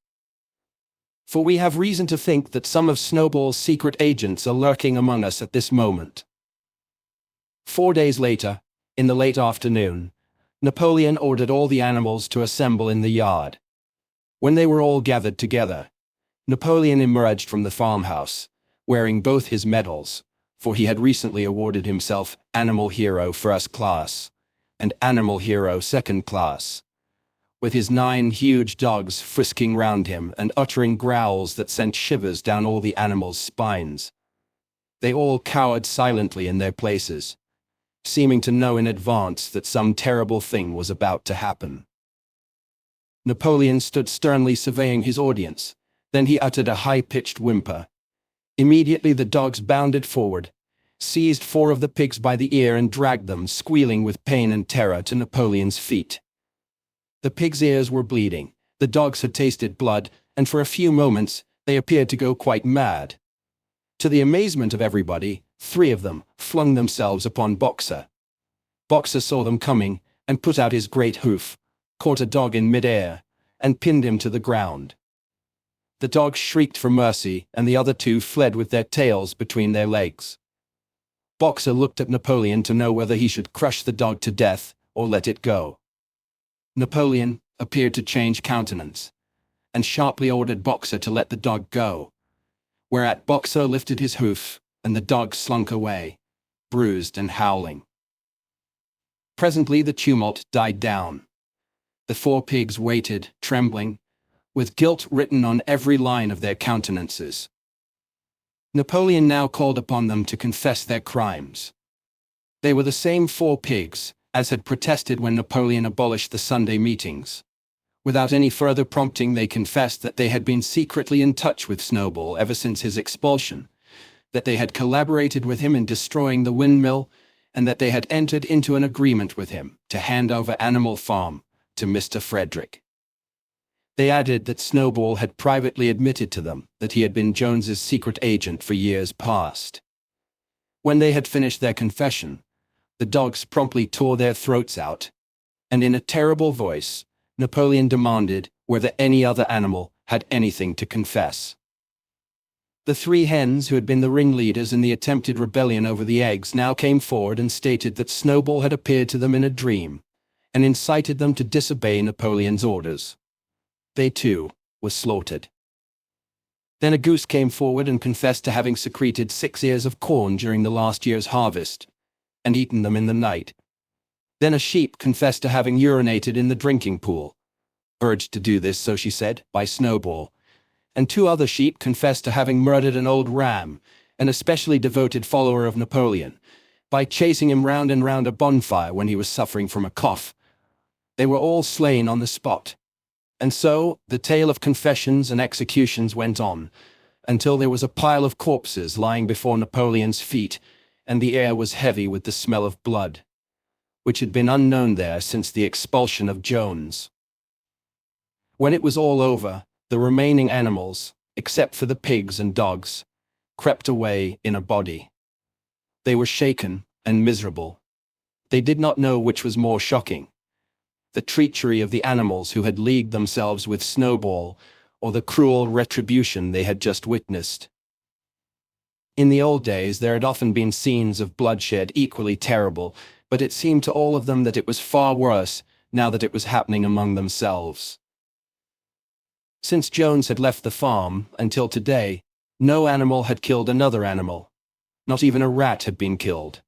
For we have reason to think that some of Snowball's secret agents are lurking among us at this moment." 4 days later, in the late afternoon, Napoleon ordered all the animals to assemble in the yard. When they were all gathered together, Napoleon emerged from the farmhouse, wearing both his medals, for he had recently awarded himself Animal Hero First Class and Animal Hero Second Class, with his 9 huge dogs frisking round him and uttering growls that sent shivers down all the animals' spines. They all cowered silently in their places, seeming to know in advance that some terrible thing was about to happen. Napoleon stood sternly surveying his audience. Then he uttered a high-pitched whimper. Immediately the dogs bounded forward, seized 4 of the pigs by the ear and dragged them, squealing with pain and terror, to Napoleon's feet. The pigs' ears were bleeding, the dogs had tasted blood, and for a few moments they appeared to go quite mad. To the amazement of everybody, 3 of them flung themselves upon Boxer. Boxer saw them coming, and put out his great hoof, caught a dog in mid-air, and pinned him to the ground. The dogs shrieked for mercy, and the other 2 fled with their tails between their legs. Boxer looked at Napoleon to know whether he should crush the dog to death or let it go. Napoleon appeared to change countenance, and sharply ordered Boxer to let the dog go, whereat Boxer lifted his hoof, and the dog slunk away, bruised and howling. Presently the tumult died down. The 4 pigs waited, trembling, with guilt written on every line of their countenances. Napoleon now called upon them to confess their crimes. They were the same 4 pigs as had protested when Napoleon abolished the Sunday meetings. Without any further prompting, they confessed that they had been secretly in touch with Snowball ever since his expulsion, that they had collaborated with him in destroying the windmill, and that they had entered into an agreement with him to hand over Animal Farm to Mr. Frederick. They added that Snowball had privately admitted to them that he had been Jones's secret agent for years past. When they had finished their confession, the dogs promptly tore their throats out, and in a terrible voice, Napoleon demanded whether any other animal had anything to confess. The 3 hens who had been the ringleaders in the attempted rebellion over the eggs now came forward and stated that Snowball had appeared to them in a dream, and incited them to disobey Napoleon's orders. They too were slaughtered. Then a goose came forward and confessed to having secreted 6 ears of corn during the last year's harvest, and eaten them in the night. Then a sheep confessed to having urinated in the drinking pool, urged to do this, so she said, by Snowball, and 2 other sheep confessed to having murdered an old ram, an especially devoted follower of Napoleon, by chasing him round and round a bonfire when he was suffering from a cough. They were all slain on the spot. And so the tale of confessions and executions went on, until there was a pile of corpses lying before Napoleon's feet, and the air was heavy with the smell of blood, which had been unknown there since the expulsion of Jones. When it was all over, the remaining animals, except for the pigs and dogs, crept away in a body. They were shaken and miserable. They did not know which was more shocking: the treachery of the animals who had leagued themselves with Snowball, or the cruel retribution they had just witnessed. In the old days there had often been scenes of bloodshed equally terrible, but it seemed to all of them that it was far worse now that it was happening among themselves. Since Jones had left the farm, until today, no animal had killed another animal. Not even a rat had been killed.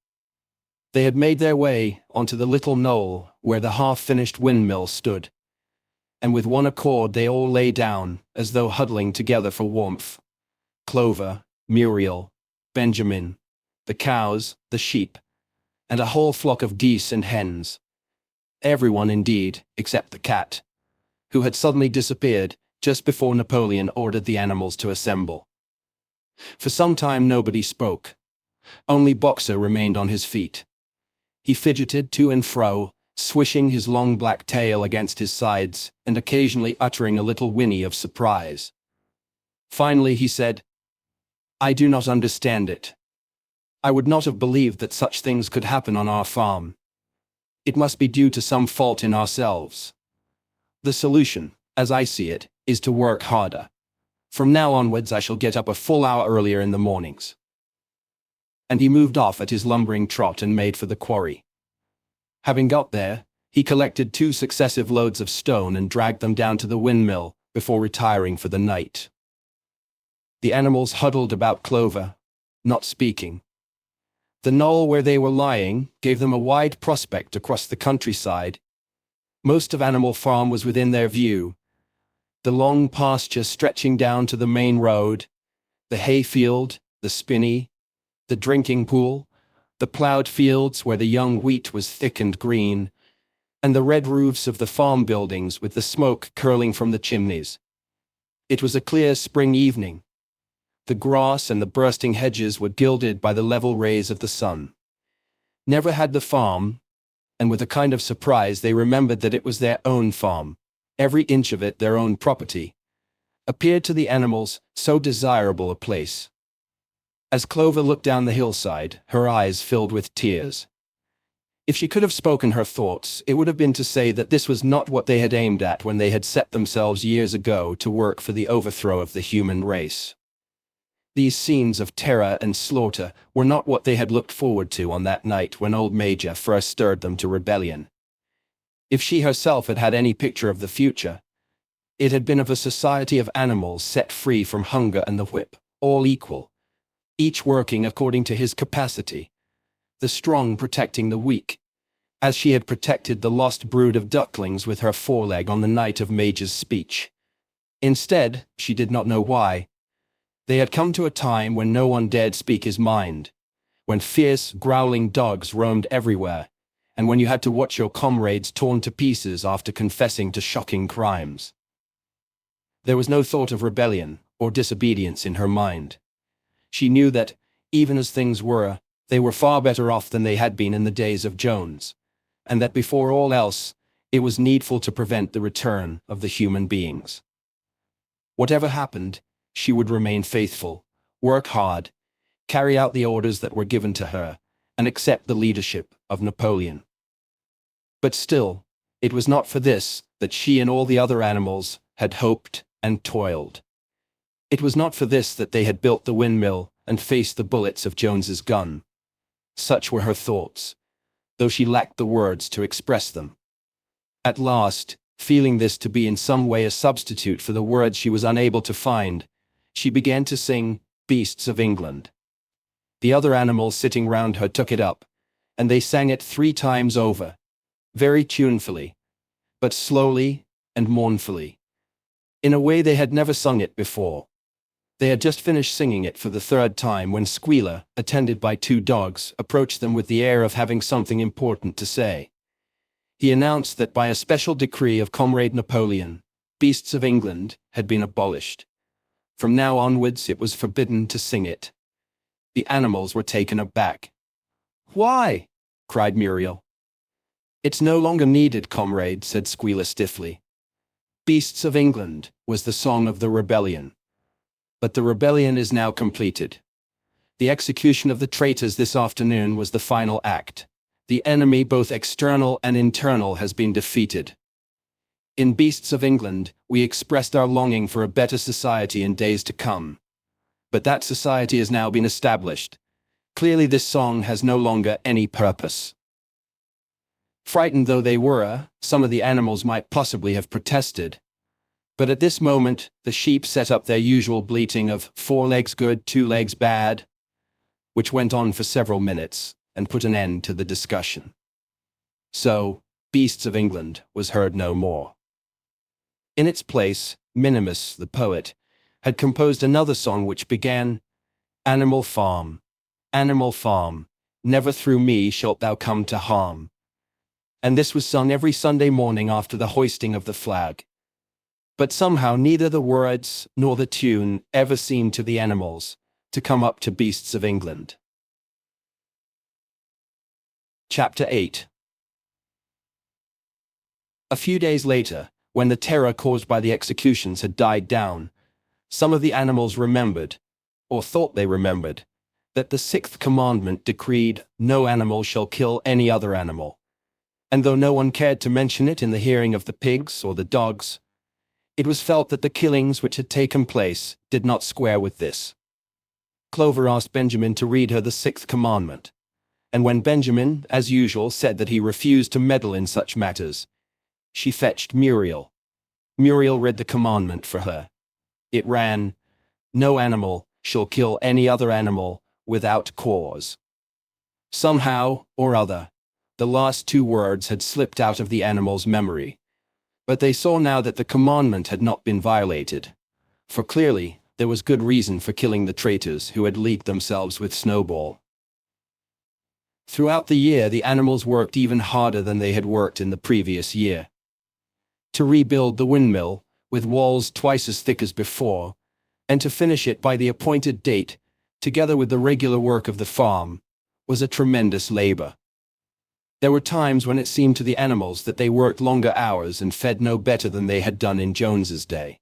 They had made their way onto the little knoll where the half-finished windmill stood, and with one accord they all lay down, as though huddling together for warmth. Clover, Muriel, Benjamin, the cows, the sheep, and a whole flock of geese and hens. Everyone, indeed, except the cat, who had suddenly disappeared just before Napoleon ordered the animals to assemble. For some time nobody spoke. Only Boxer remained on his feet. He fidgeted to and fro, swishing his long black tail against his sides, and occasionally uttering a little whinny of surprise. Finally he said, "I do not understand it. I would not have believed that such things could happen on our farm. It must be due to some fault in ourselves. The solution, as I see it, is to work harder. From now onwards I shall get up a full hour earlier in the mornings." And he moved off at his lumbering trot and made for the quarry. Having got there, he collected 2 successive loads of stone and dragged them down to the windmill before retiring for the night. The animals huddled about Clover, not speaking, The knoll where they were lying gave them a wide prospect across the countryside. Most of Animal Farm was within their view. The long pasture stretching down to the main road, the hayfield, the spinney, the drinking pool, the ploughed fields where the young wheat was thick and green, and the red roofs of the farm buildings with the smoke curling from the chimneys. It was a clear spring evening. The grass and the bursting hedges were gilded by the level rays of the sun. Never had the farm, and with a kind of surprise they remembered that it was their own farm, every inch of it their own property, appeared to the animals so desirable a place. As Clover looked down the hillside, her eyes filled with tears. If she could have spoken her thoughts, it would have been to say that this was not what they had aimed at when they had set themselves years ago to work for the overthrow of the human race. These scenes of terror and slaughter were not what they had looked forward to on that night when old Major first stirred them to rebellion. If she herself had had any picture of the future, it had been of a society of animals set free from hunger and the whip, all equal, each working according to his capacity, the strong protecting the weak, as she had protected the lost brood of ducklings with her foreleg on the night of Major's speech. Instead, she did not know why, they had come to a time when no one dared speak his mind, when fierce, growling dogs roamed everywhere, and when you had to watch your comrades torn to pieces after confessing to shocking crimes. There was no thought of rebellion or disobedience in her mind. She knew that, even as things were, they were far better off than they had been in the days of Jones, and that before all else, it was needful to prevent the return of the human beings. Whatever happened, she would remain faithful, work hard, carry out the orders that were given to her, and accept the leadership of Napoleon. But still, it was not for this that she and all the other animals had hoped and toiled. It was not for this that they had built the windmill and faced the bullets of Jones's gun. Such were her thoughts, though she lacked the words to express them. At last, feeling this to be in some way a substitute for the words she was unable to find, she began to sing Beasts of England. The other animals sitting round her took it up, and they sang it 3 times over, very tunefully, but slowly and mournfully, in a way they had never sung it before. They had just finished singing it for the 3rd time when Squealer, attended by 2 dogs, approached them with the air of having something important to say. He announced that by a special decree of Comrade Napoleon, Beasts of England had been abolished. From now onwards it was forbidden to sing it. The animals were taken aback. "Why?" cried Muriel. "It's no longer needed, comrade," said Squealer stiffly. "Beasts of England" was the song of the rebellion. But the rebellion is now completed. The execution of the traitors this afternoon was the final act. The enemy, both external and internal, has been defeated. In Beasts of England, we expressed our longing for a better society in days to come. But that society has now been established. Clearly this song has no longer any purpose. Frightened though they were, some of the animals might possibly have protested. But at this moment, the sheep set up their usual bleating of 4 legs good, 2 legs bad, which went on for several minutes and put an end to the discussion. So, Beasts of England was heard no more. In its place, Minimus, the poet, had composed another song which began, Animal Farm, never through me shalt thou come to harm. And this was sung every Sunday morning after the hoisting of the flag. But somehow neither the words nor the tune ever seemed to the animals to come up to Beasts of England. Chapter 8. A few days later, when the terror caused by the executions had died down, some of the animals remembered, or thought they remembered, that the 6th commandment decreed, "No animal shall kill any other animal." And though no one cared to mention it in the hearing of the pigs or the dogs, it was felt that the killings which had taken place did not square with this. Clover asked Benjamin to read her the 6th commandment, and when Benjamin, as usual, said that he refused to meddle in such matters, she fetched Muriel. Muriel read the commandment for her. It ran, "No animal shall kill any other animal without cause." Somehow or other, the last two words had slipped out of the animal's memory. But they saw now that the commandment had not been violated. For clearly, there was good reason for killing the traitors who had leagued themselves with Snowball. Throughout the year, the animals worked even harder than they had worked in the previous year. To rebuild the windmill, with walls twice as thick as before, and to finish it by the appointed date, together with the regular work of the farm, was a tremendous labor. There were times when it seemed to the animals that they worked longer hours and fed no better than they had done in Jones's day.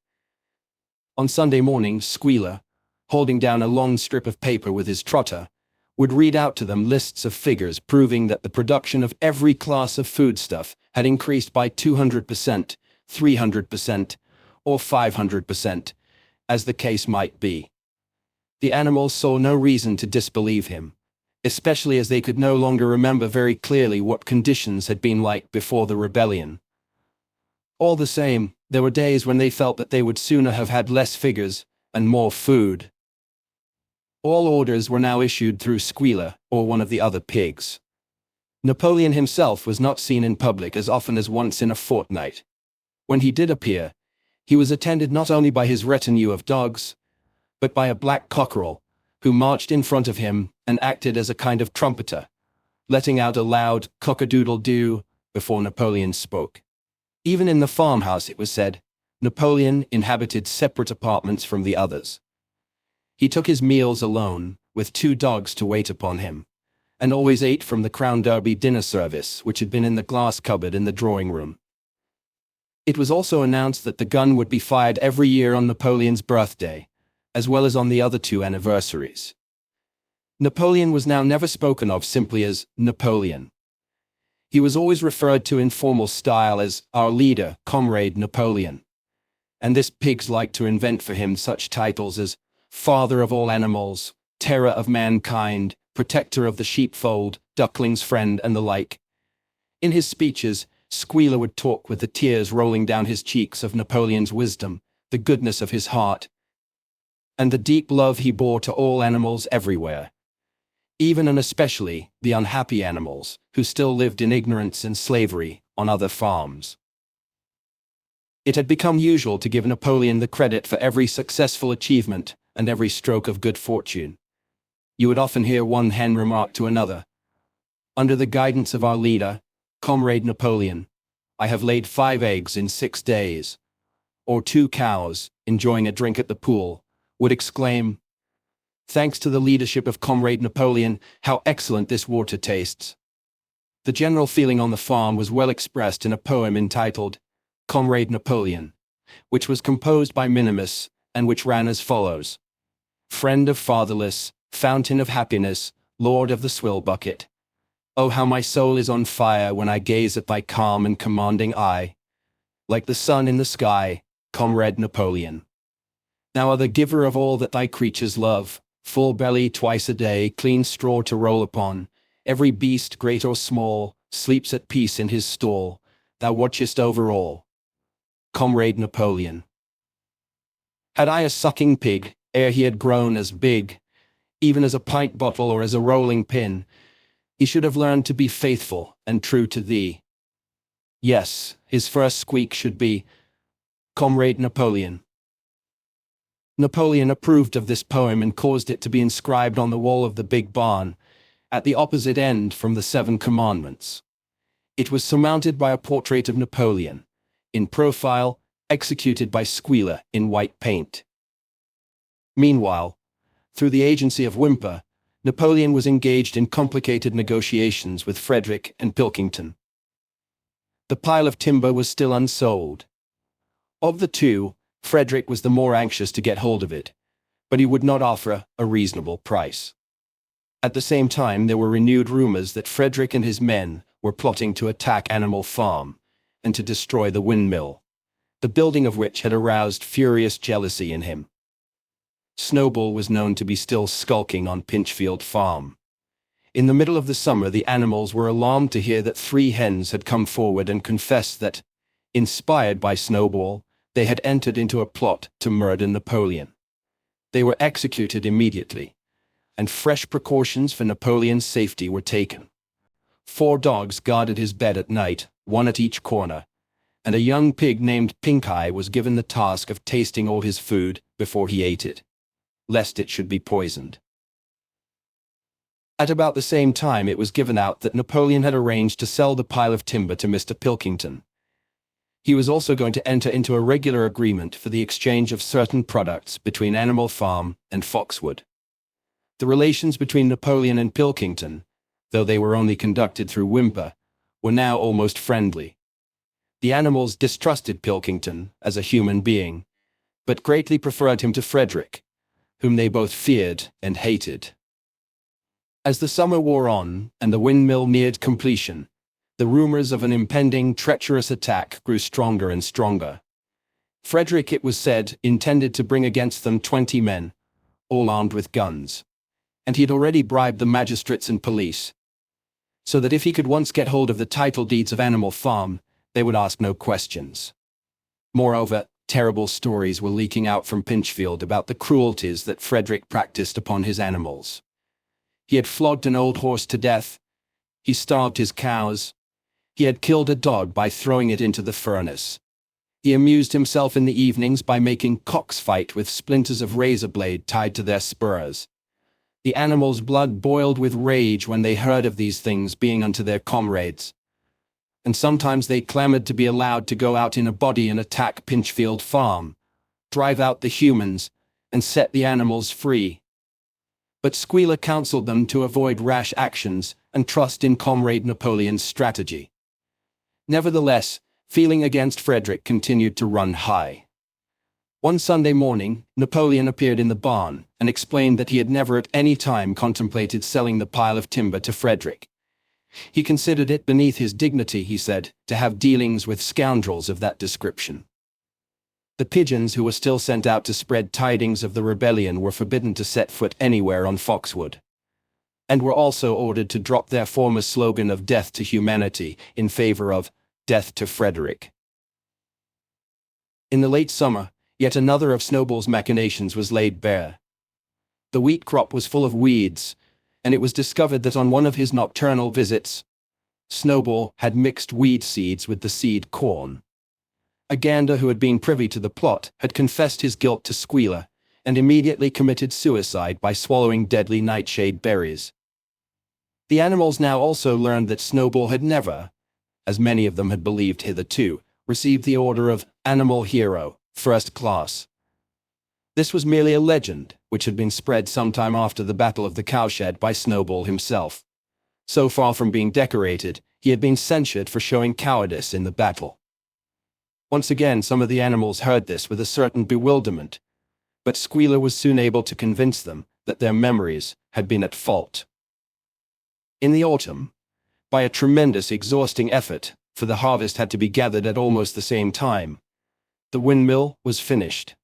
On Sunday morning, Squealer, holding down a long strip of paper with his trotter, would read out to them lists of figures proving that the production of every class of foodstuff had increased by 200%, 300%, or 500%, as the case might be. The animals saw no reason to disbelieve him, especially as they could no longer remember very clearly what conditions had been like before the rebellion. All the same, there were days when they felt that they would sooner have had less figures and more food. All orders were now issued through Squealer or one of the other pigs. Napoleon himself was not seen in public as often as once in a fortnight. When he did appear, he was attended not only by his retinue of dogs, but by a black cockerel, who marched in front of him and acted as a kind of trumpeter, letting out a loud cock-a-doodle-doo before Napoleon spoke. Even in the farmhouse, it was said, Napoleon inhabited separate apartments from the others. He took his meals alone, with 2 dogs to wait upon him, and always ate from the Crown Derby dinner service which had been in the glass cupboard in the drawing room. It was also announced that the gun would be fired every year on Napoleon's birthday, as well as on the other 2 anniversaries. Napoleon was now never spoken of simply as Napoleon. He was always referred to in formal style as our leader, Comrade Napoleon. And this pigs liked to invent for him such titles as Father of all animals, Terror of mankind, Protector of the sheepfold, Duckling's friend, and the like. In his speeches, Squealer would talk with the tears rolling down his cheeks of Napoleon's wisdom, the goodness of his heart, and the deep love he bore to all animals everywhere, even and especially the unhappy animals who still lived in ignorance and slavery on other farms. It had become usual to give Napoleon the credit for every successful achievement and every stroke of good fortune. You would often hear one hen remark to another, "Under the guidance of our leader, Comrade Napoleon, I have laid 5 eggs in 6 days." Or 2 cows, enjoying a drink at the pool, would exclaim, "Thanks to the leadership of Comrade Napoleon, how excellent this water tastes." The general feeling on the farm was well expressed in a poem entitled Comrade Napoleon, which was composed by Minimus, and which ran as follows. Friend of fatherless, fountain of happiness, lord of the swill bucket. Oh, how my soul is on fire when I gaze at thy calm and commanding eye. Like the sun in the sky, Comrade Napoleon. Thou art the giver of all that thy creatures love, full belly twice a day, clean straw to roll upon. Every beast, great or small, sleeps at peace in his stall. Thou watchest over all. Comrade Napoleon. Had I a sucking pig, ere he had grown as big, even as a pint bottle or as a rolling pin, he should have learned to be faithful and true to thee. Yes, his first squeak should be, Comrade Napoleon. Napoleon approved of this poem and caused it to be inscribed on the wall of the big barn, at the opposite end from the 7 commandments. It was surmounted by a portrait of Napoleon, in profile, executed by Squealer in white paint. Meanwhile, through the agency of Whymper, Napoleon was engaged in complicated negotiations with Frederick and Pilkington. The pile of timber was still unsold. Of the 2, Frederick was the more anxious to get hold of it, but he would not offer a reasonable price. At the same time, there were renewed rumors that Frederick and his men were plotting to attack Animal Farm and to destroy the windmill, the building of which had aroused furious jealousy in him. Snowball was known to be still skulking on Pinchfield Farm. In the middle of the summer, the animals were alarmed to hear that 3 hens had come forward and confessed that, inspired by Snowball, they had entered into a plot to murder Napoleon. They were executed immediately. and fresh precautions for Napoleon's safety were taken. 4 dogs guarded his bed at night, 1 at each corner, and a young pig named Pink Eye was given the task of tasting all his food before he ate it, lest it should be poisoned. At about the same time it was given out that Napoleon had arranged to sell the pile of timber to Mr. Pilkington. He was also going to enter into a regular agreement for the exchange of certain products between Animal Farm and Foxwood. The relations between Napoleon and Pilkington, though they were only conducted through Whymper, were now almost friendly. The animals distrusted Pilkington as a human being, but greatly preferred him to Frederick, whom they both feared and hated. As the summer wore on and the windmill neared completion, the rumors of an impending treacherous attack grew stronger and stronger. Frederick, it was said, intended to bring against them 20 men, all armed with guns, and he had already bribed the magistrates and police, so that if he could once get hold of the title deeds of Animal Farm, they would ask no questions. Moreover, terrible stories were leaking out from Pinchfield about the cruelties that Frederick practiced upon his animals. He had flogged an old horse to death, he starved his cows, he had killed a dog by throwing it into the furnace. He amused himself in the evenings by making cocks fight with splinters of razor blade tied to their spurs. The animals' blood boiled with rage when they heard of these things being unto their comrades, and sometimes they clamored to be allowed to go out in a body and attack Pinchfield Farm, drive out the humans, and set the animals free. But Squealer counseled them to avoid rash actions and trust in Comrade Napoleon's strategy. Nevertheless, feeling against Frederick continued to run high. One Sunday morning, Napoleon appeared in the barn and explained that he had never at any time contemplated selling the pile of timber to Frederick. He considered it beneath his dignity, he said, to have dealings with scoundrels of that description. The pigeons who were still sent out to spread tidings of the rebellion were forbidden to set foot anywhere on Foxwood, and were also ordered to drop their former slogan of death to humanity in favor of death to Frederick. In the late summer, yet another of Snowball's machinations was laid bare. The wheat crop was full of weeds, and it was discovered that on one of his nocturnal visits, Snowball had mixed weed seeds with the seed corn. A gander who had been privy to the plot had confessed his guilt to Squealer, and immediately committed suicide by swallowing deadly nightshade berries. The animals now also learned that Snowball had never, as many of them had believed hitherto, received the order of Animal Hero, First Class. This was merely a legend, which had been spread sometime after the Battle of the Cowshed by Snowball himself. So far from being decorated, he had been censured for showing cowardice in the battle. Once again some of the animals heard this with a certain bewilderment, but Squealer was soon able to convince them that their memories had been at fault. In the autumn, by a tremendous exhausting effort, for the harvest had to be gathered at almost the same time, the windmill was finished.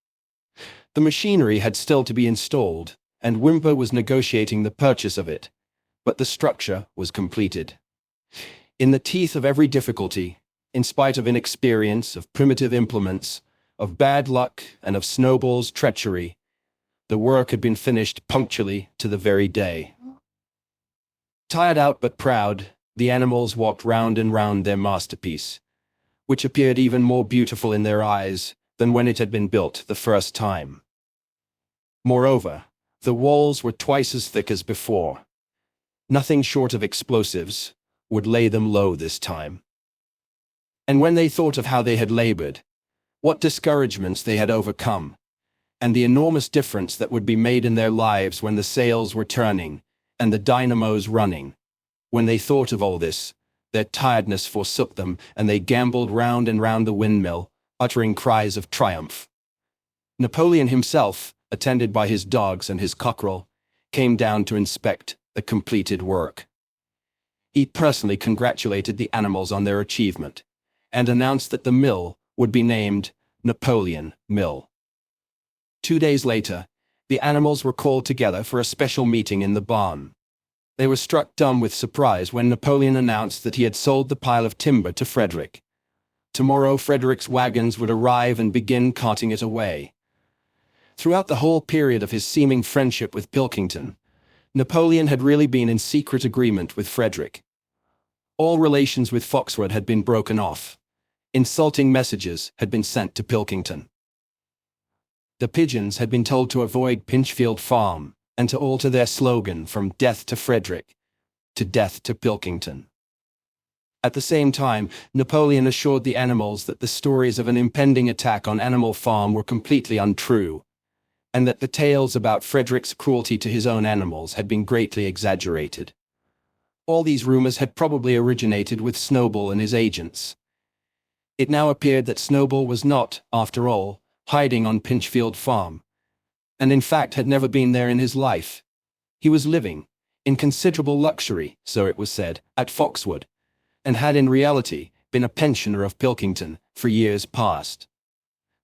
The machinery had still to be installed, and Whymper was negotiating the purchase of it, but the structure was completed. In the teeth of every difficulty, in spite of inexperience, of primitive implements, of bad luck, and of Snowball's treachery, the work had been finished punctually to the very day. Tired out but proud, the animals walked round and round their masterpiece, which appeared even more beautiful in their eyes than when it had been built the first time. Moreover, the walls were twice as thick as before. Nothing short of explosives would lay them low this time. And when they thought of how they had labored, what discouragements they had overcome, and the enormous difference that would be made in their lives when the sails were turning and the dynamos running, when they thought of all this, their tiredness forsook them, and they gamboled round and round the windmill, uttering cries of triumph. Napoleon himself, attended by his dogs and his cockerel, came down to inspect the completed work. He personally congratulated the animals on their achievement, and announced that the mill would be named Napoleon Mill. 2 days later, the animals were called together for a special meeting in the barn. They were struck dumb with surprise when Napoleon announced that he had sold the pile of timber to Frederick. Tomorrow Frederick's wagons would arrive and begin carting it away. Throughout the whole period of his seeming friendship with Pilkington, Napoleon had really been in secret agreement with Frederick. All relations with Foxwood had been broken off. Insulting messages had been sent to Pilkington. The pigeons had been told to avoid Pinchfield Farm, and to alter their slogan from "Death to Frederick" to "Death to Pilkington." At the same time, Napoleon assured the animals that the stories of an impending attack on Animal Farm were completely untrue, and that the tales about Frederick's cruelty to his own animals had been greatly exaggerated. All these rumors had probably originated with Snowball and his agents. It now appeared that Snowball was not, after all, hiding on Pinchfield Farm, and in fact had never been there in his life. He was living, in considerable luxury, so it was said, at Foxwood, and had in reality been a pensioner of Pilkington for years past.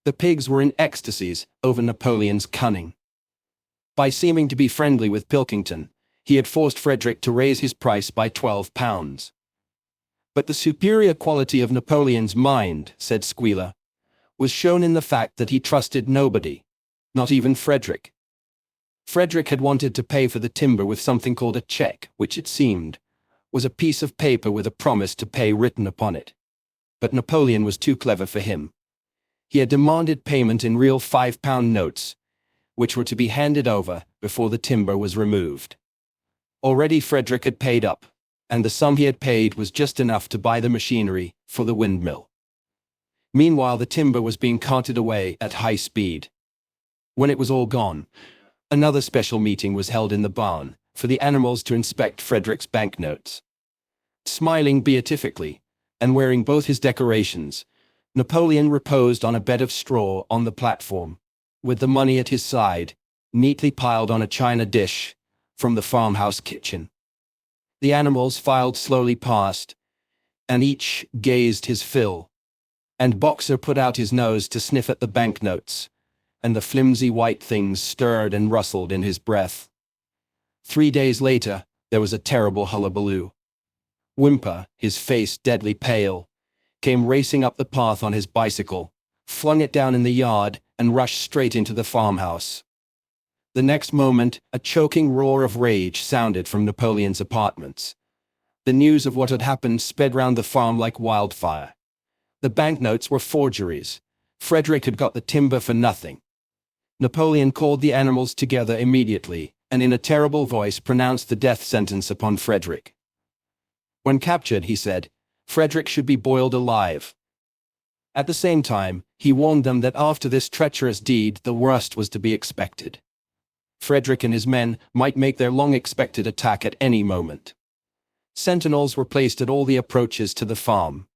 The pigs were in ecstasies over Napoleon's cunning. By seeming to be friendly with Pilkington, he had forced Frederick to raise his price by £12. But the superior quality of Napoleon's mind, said Squealer, was shown in the fact that he trusted nobody, not even Frederick. Frederick had wanted to pay for the timber with something called a check, which it seemed was a piece of paper with a promise to pay written upon it. But Napoleon was too clever for him. He had demanded payment in real £5 notes, which were to be handed over before the timber was removed. Already Frederick had paid up, and the sum he had paid was just enough to buy the machinery for the windmill. Meanwhile, the timber was being carted away at high speed. When it was all gone, another special meeting was held in the barn for the animals to inspect Frederick's banknotes. Smiling beatifically, and wearing both his decorations, Napoleon reposed on a bed of straw on the platform, with the money at his side, neatly piled on a china dish from the farmhouse kitchen. The animals filed slowly past, and each gazed his fill, and Boxer put out his nose to sniff at the banknotes, and the flimsy white things stirred and rustled in his breath. 3 days later, there was a terrible hullabaloo. Whymper, his face deadly pale, came racing up the path on his bicycle, flung it down in the yard, and rushed straight into the farmhouse. The next moment, a choking roar of rage sounded from Napoleon's apartments. The news of what had happened sped round the farm like wildfire. The banknotes were forgeries. Frederick had got the timber for nothing. Napoleon called the animals together immediately, and in a terrible voice pronounced the death sentence upon Frederick. When captured, he said, Frederick should be boiled alive. At the same time, he warned them that after this treacherous deed the worst was to be expected. Frederick and his men might make their long-expected attack at any moment. Sentinels were placed at all the approaches to the farm.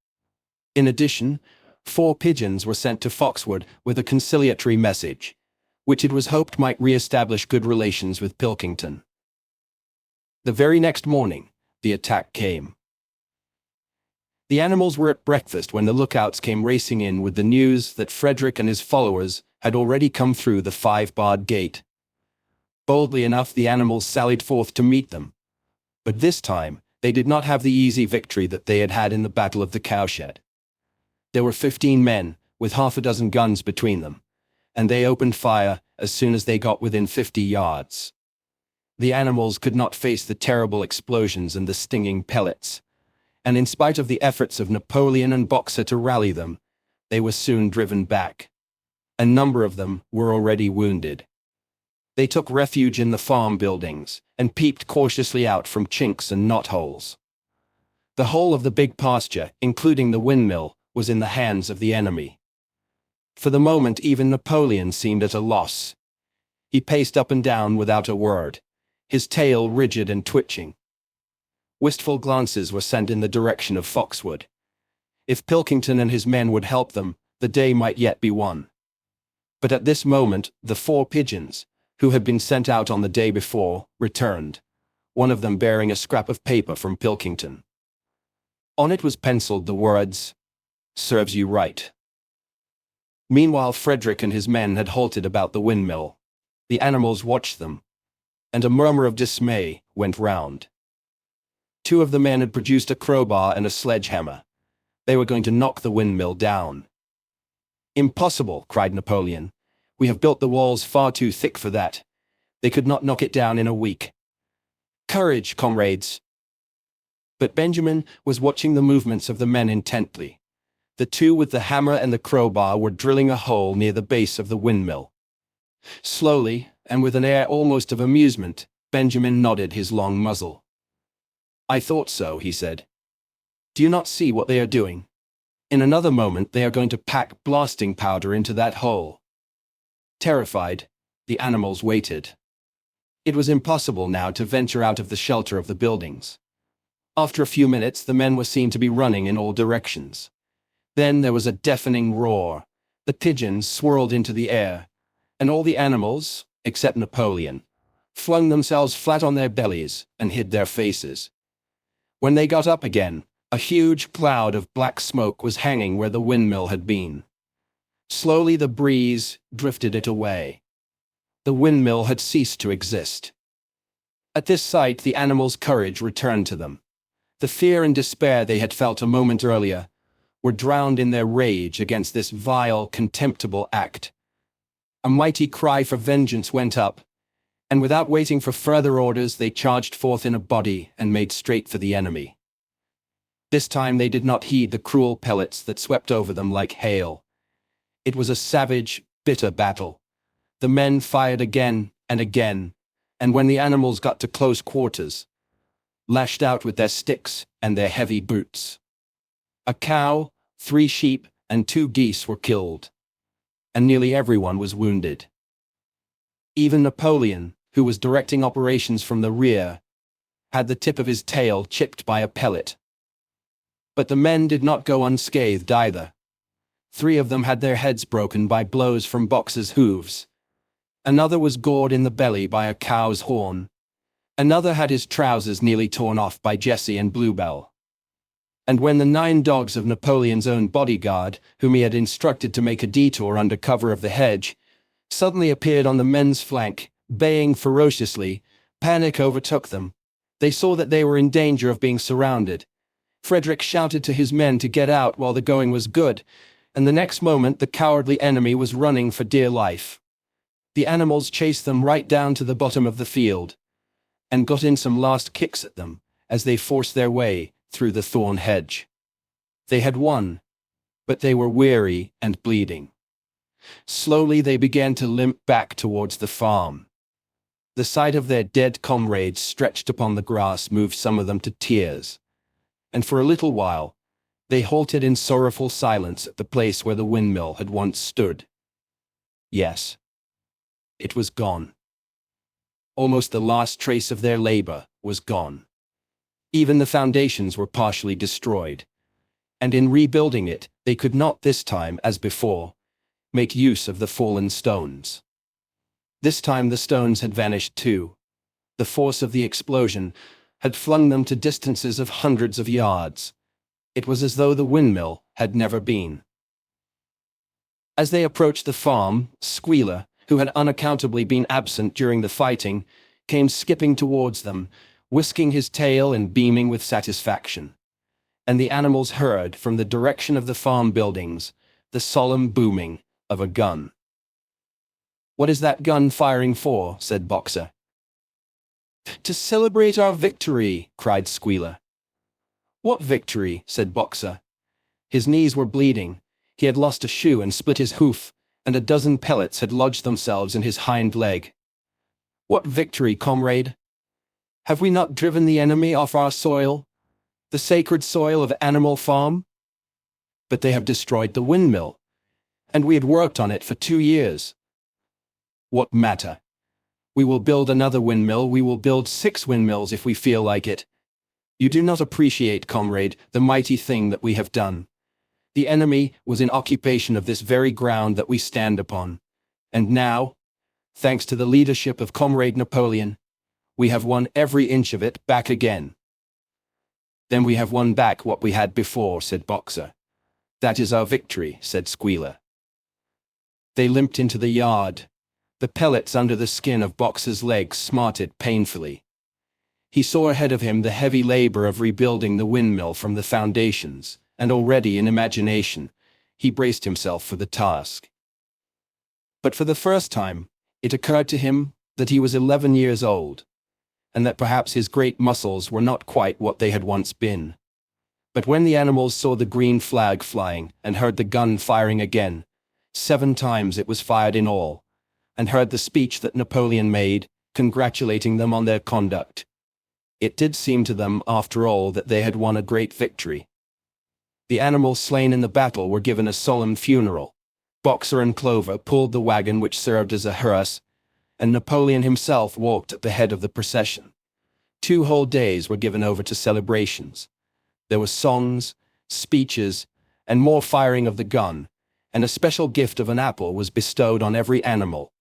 In addition, 4 pigeons were sent to Foxwood with a conciliatory message, which it was hoped might re-establish good relations with Pilkington. The very next morning, the attack came. The animals were at breakfast when the lookouts came racing in with the news that Frederick and his followers had already come through the 5-barred gate. Boldly enough, the animals sallied forth to meet them. But this time, they did not have the easy victory that they had had in the Battle of the Cowshed. There were 15 men, with half a dozen guns between them, and they opened fire as soon as they got within 50 yards. The animals could not face the terrible explosions and the stinging pellets, and in spite of the efforts of Napoleon and Boxer to rally them, they were soon driven back. A number of them were already wounded. They took refuge in the farm buildings, and peeped cautiously out from chinks and knotholes. The whole of the big pasture, including the windmill, was in the hands of the enemy. For the moment even Napoleon seemed at a loss. He paced up and down without a word, his tail rigid and twitching. Wistful glances were sent in the direction of Foxwood. If Pilkington and his men would help them, the day might yet be won. But at this moment, the 4 pigeons, who had been sent out on the day before, returned, one of them bearing a scrap of paper from Pilkington. On it was penciled the words, "Serves you right." Meanwhile, Frederick and his men had halted about the windmill. The animals watched them, and a murmur of dismay went round. 2 of the men had produced a crowbar and a sledgehammer. They were going to knock the windmill down. "Impossible," cried Napoleon. "We have built the walls far too thick for that. They could not knock it down in a week." Courage, comrades! But Benjamin was watching the movements of the men intently. The two with the hammer and the crowbar were drilling a hole near the base of the windmill. Slowly, and with an air almost of amusement, Benjamin nodded his long muzzle. "I thought so," he said. "Do you not see what they are doing? In another moment they are going to pack blasting powder into that hole." Terrified, the animals waited. It was impossible now to venture out of the shelter of the buildings. After a few minutes the men were seen to be running in all directions. Then there was a deafening roar. The pigeons swirled into the air, and all the animals, except Napoleon, flung themselves flat on their bellies and hid their faces. When they got up again, a huge cloud of black smoke was hanging where the windmill had been. Slowly the breeze drifted it away. The windmill had ceased to exist. At this sight the animals' courage returned to them. The fear and despair they had felt a moment earlier were drowned in their rage against this vile, contemptible act. A mighty cry for vengeance went up, and without waiting for further orders they charged forth in a body and made straight for the enemy. This time they did not heed the cruel pellets that swept over them like hail. It was a savage, bitter battle. The men fired again and again, and when the animals got to close quarters, lashed out with their sticks and their heavy boots. A cow, 3 sheep, and 2 geese were killed, and nearly everyone was wounded. Even Napoleon, who was directing operations from the rear, had the tip of his tail chipped by a pellet. But the men did not go unscathed either. 3 of them had their heads broken by blows from Boxer's hooves. Another was gored in the belly by a cow's horn. Another had his trousers nearly torn off by Jessie and Bluebell. And when the 9 dogs of Napoleon's own bodyguard, whom he had instructed to make a detour under cover of the hedge, suddenly appeared on the men's flank, baying ferociously, panic overtook them. They saw that they were in danger of being surrounded. Frederick shouted to his men to get out while the going was good, and the next moment the cowardly enemy was running for dear life. The animals chased them right down to the bottom of the field, and got in some last kicks at them as they forced their way through the thorn hedge. They had won, but they were weary and bleeding. Slowly they began to limp back towards the farm. The sight of their dead comrades stretched upon the grass moved some of them to tears, and for a little while they halted in sorrowful silence at the place where the windmill had once stood. Yes, it was gone. Almost the last trace of their labor was gone. Even the foundations were partially destroyed, and in rebuilding it, they could not this time, as before, make use of the fallen stones. This time the stones had vanished too. The force of the explosion had flung them to distances of hundreds of yards. It was as though the windmill had never been. As they approached the farm, Squealer, who had unaccountably been absent during the fighting, came skipping towards them, whisking his tail and beaming with satisfaction. And the animals heard, from the direction of the farm buildings, the solemn booming of a gun. "What is that gun firing for?" said Boxer. "To celebrate our victory," cried Squealer. "What victory?" said Boxer. His knees were bleeding, he had lost a shoe and split his hoof, and a dozen pellets had lodged themselves in his hind leg. "What victory, comrade? Have we not driven the enemy off our soil, the sacred soil of Animal Farm? But they have destroyed the windmill, and we had worked on it for 2 years. What matter? We will build another windmill, we will build 6 windmills if we feel like it. You do not appreciate, comrade, the mighty thing that we have done. The enemy was in occupation of this very ground that we stand upon, and now, thanks to the leadership of Comrade Napoleon, we have won every inch of it back again." "Then we have won back what we had before," said Boxer. "That is our victory," said Squealer. They limped into the yard. The pellets under the skin of Boxer's legs smarted painfully. He saw ahead of him the heavy labor of rebuilding the windmill from the foundations, and already in imagination, he braced himself for the task. But for the first time, it occurred to him that he was 11 years old, and that perhaps his great muscles were not quite what they had once been. But when the animals saw the green flag flying and heard the gun firing again, 7 times it was fired in all, and heard the speech that Napoleon made, congratulating them on their conduct, it did seem to them, after all, that they had won a great victory. The animals slain in the battle were given a solemn funeral. Boxer and Clover pulled the wagon which served as a hearse, and Napoleon himself walked at the head of the procession. 2 whole days were given over to celebrations. There were songs, speeches, and more firing of the gun, and a special gift of an apple was bestowed on every animal,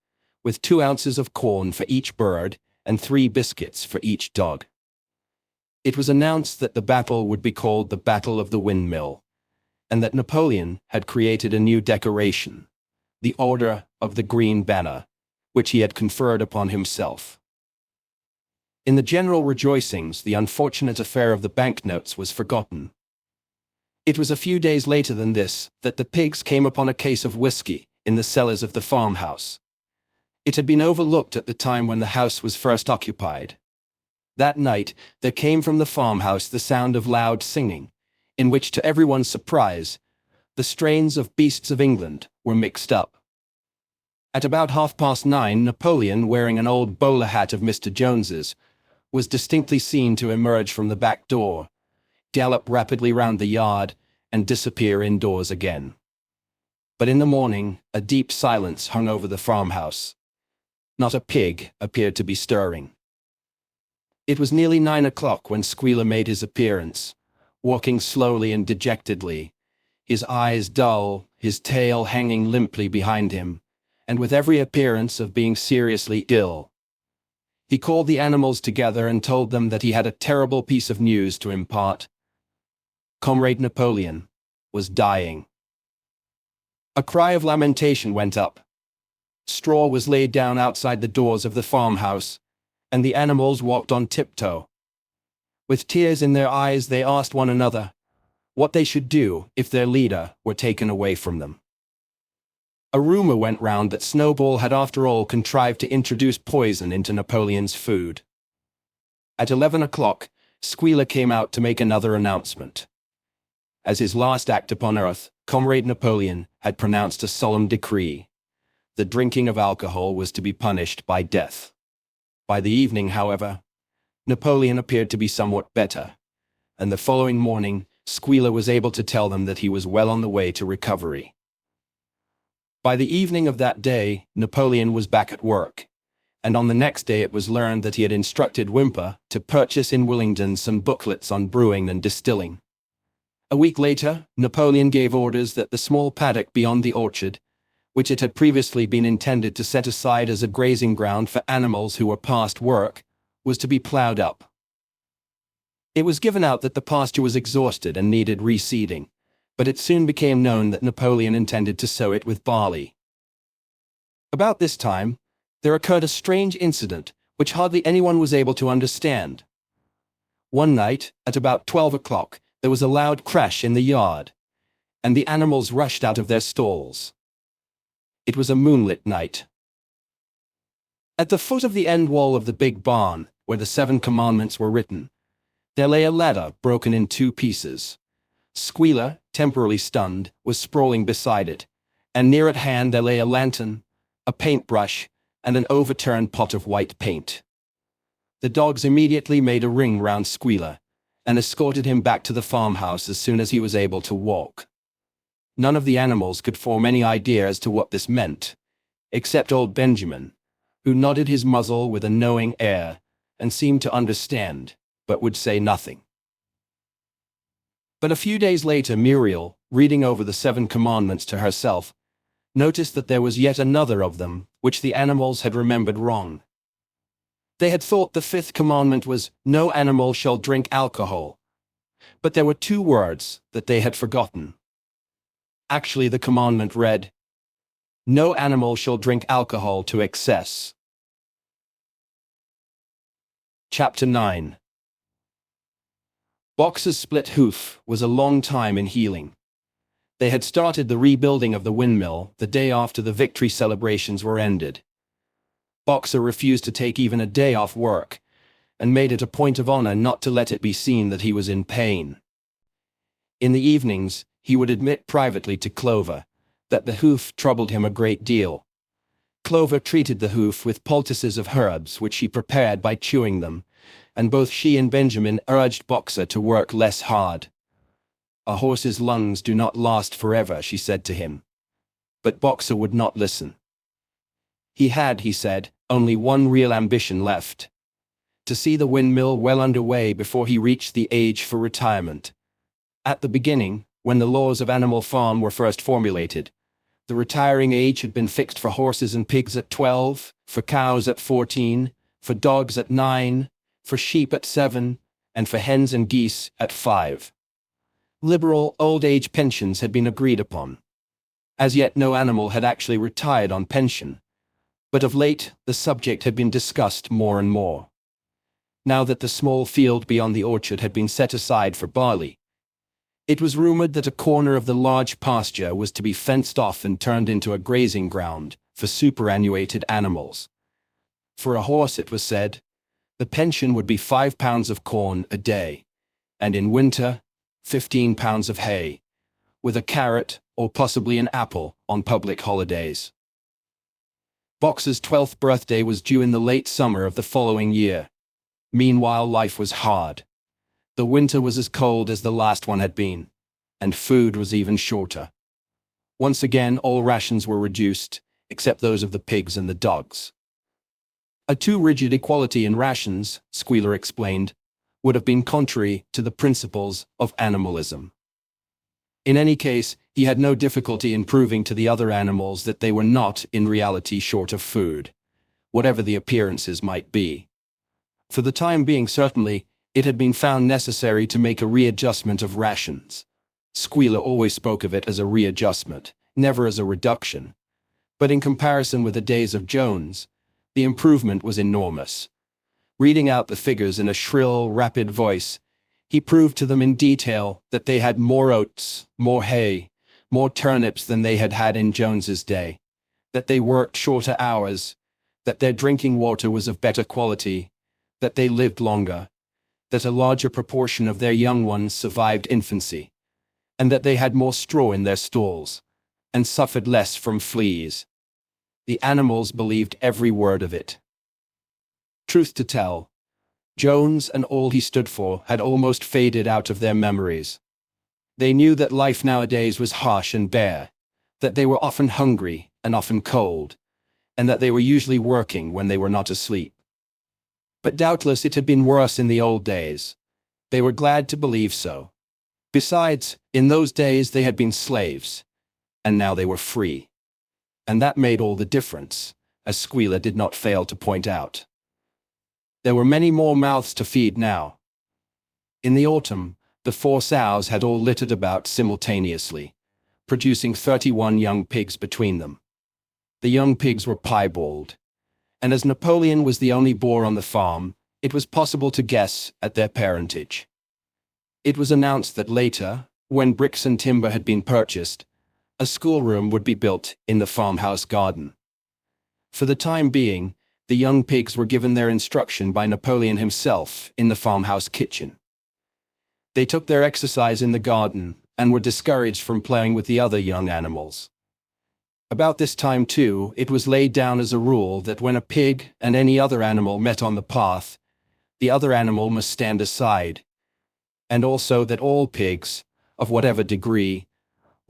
with 2 ounces of corn for each bird and 3 biscuits for each dog. It was announced that the battle would be called the Battle of the Windmill, and that Napoleon had created a new decoration, the Order of the Green Banner, which he had conferred upon himself. In the general rejoicings, the unfortunate affair of the banknotes was forgotten. It was a few days later than this that the pigs came upon a case of whiskey in the cellars of the farmhouse. It had been overlooked at the time when the house was first occupied. That night, there came from the farmhouse the sound of loud singing, in which, to everyone's surprise, the strains of Beasts of England were mixed up. At about 9:30, Napoleon, wearing an old bowler hat of Mr. Jones's, was distinctly seen to emerge from the back door, gallop rapidly round the yard, and disappear indoors again. But in the morning, a deep silence hung over the farmhouse. Not a pig appeared to be stirring. It was nearly 9 o'clock when Squealer made his appearance, walking slowly and dejectedly, his eyes dull, his tail hanging limply behind him, and with every appearance of being seriously ill. He called the animals together and told them that he had a terrible piece of news to impart. Comrade Napoleon was dying. A cry of lamentation went up. Straw was laid down outside the doors of the farmhouse, and the animals walked on tiptoe. With tears in their eyes, they asked one another what they should do if their leader were taken away from them. A rumor went round that Snowball had after all contrived to introduce poison into Napoleon's food. At 11 o'clock, Squealer came out to make another announcement. As his last act upon earth, Comrade Napoleon had pronounced a solemn decree. The drinking of alcohol was to be punished by death. By the evening, however, Napoleon appeared to be somewhat better, and the following morning, Squealer was able to tell them that he was well on the way to recovery. By the evening of that day, Napoleon was back at work, and on the next day it was learned that he had instructed Whymper to purchase in Willingdon some booklets on brewing and distilling. A week later, Napoleon gave orders that the small paddock beyond the orchard, which it had previously been intended to set aside as a grazing ground for animals who were past work, was to be ploughed up. It was given out that the pasture was exhausted and needed reseeding, but it soon became known that Napoleon intended to sow it with barley. About this time, there occurred a strange incident which hardly anyone was able to understand. One night, at about 12 o'clock, there was a loud crash in the yard, and the animals rushed out of their stalls. It was a moonlit night. At the foot of the end wall of the big barn, where the 7 commandments were written, there lay a ladder broken in 2 pieces. Squealer, temporarily stunned, was sprawling beside it, and near at hand there lay a lantern, a paintbrush, and an overturned pot of white paint. The dogs immediately made a ring round Squealer, and escorted him back to the farmhouse as soon as he was able to walk. None of the animals could form any idea as to what this meant, except old Benjamin, who nodded his muzzle with a knowing air, and seemed to understand, but would say nothing. But a few days later, Muriel, reading over the 7 commandments to herself, noticed that there was yet another of them, which the animals had remembered wrong. They had thought the 5th commandment was, "No animal shall drink alcohol." But there were 2 words that they had forgotten. Actually, the commandment read, "No animal shall drink alcohol to excess." Chapter 9. Boxer's split hoof was a long time in healing. They had started the rebuilding of the windmill the day after the victory celebrations were ended. Boxer refused to take even a day off work, and made it a point of honor not to let it be seen that he was in pain. In the evenings, he would admit privately to Clover that the hoof troubled him a great deal. Clover treated the hoof with poultices of herbs which she prepared by chewing them, and both she and Benjamin urged Boxer to work less hard. "A horse's lungs do not last forever," she said to him. But Boxer would not listen. He had, he said, only one real ambition left: to see the windmill well underway before he reached the age for retirement. At the beginning, when the laws of Animal Farm were first formulated, the retiring age had been fixed for horses and pigs at 12, for cows at 14, for dogs at 9, for sheep at 7, and for hens and geese at 5. Liberal old age pensions had been agreed upon. As yet no animal had actually retired on pension, but of late the subject had been discussed more and more. Now that the small field beyond the orchard had been set aside for barley, it was rumored that a corner of the large pasture was to be fenced off and turned into a grazing ground for superannuated animals. For a horse, it was said, the pension would be 5 pounds of corn a day, and in winter, 15 pounds of hay, with a carrot or possibly an apple on public holidays. Boxer's 12th birthday was due in the late summer of the following year. Meanwhile, life was hard. The winter was as cold as the last one had been, and food was even shorter. Once again, all rations were reduced, except those of the pigs and the dogs. A too rigid equality in rations, Squealer explained, would have been contrary to the principles of animalism. In any case, he had no difficulty in proving to the other animals that they were not, in reality, short of food, whatever the appearances might be. For the time being, certainly, it had been found necessary to make a readjustment of rations. Squealer always spoke of it as a readjustment, never as a reduction. But in comparison with the days of Jones, the improvement was enormous. Reading out the figures in a shrill, rapid voice, he proved to them in detail that they had more oats, more hay, more turnips than they had had in Jones's day, that they worked shorter hours, that their drinking water was of better quality, that they lived longer, that a larger proportion of their young ones survived infancy, and that they had more straw in their stalls, and suffered less from fleas. The animals believed every word of it. Truth to tell, Jones and all he stood for had almost faded out of their memories. They knew that life nowadays was harsh and bare, that they were often hungry and often cold, and that they were usually working when they were not asleep. But doubtless it had been worse in the old days. They were glad to believe so. Besides, in those days they had been slaves, and now they were free. And that made all the difference, as Squealer did not fail to point out. There were many more mouths to feed now. In the autumn, the 4 sows had all littered about simultaneously, producing 31 young pigs between them. The young pigs were piebald, and as Napoleon was the only boar on the farm, it was possible to guess at their parentage. It was announced that later, when bricks and timber had been purchased, a schoolroom would be built in the farmhouse garden. For the time being, the young pigs were given their instruction by Napoleon himself in the farmhouse kitchen. They took their exercise in the garden and were discouraged from playing with the other young animals. About this time, too, it was laid down as a rule that when a pig and any other animal met on the path, the other animal must stand aside, and also that all pigs, of whatever degree,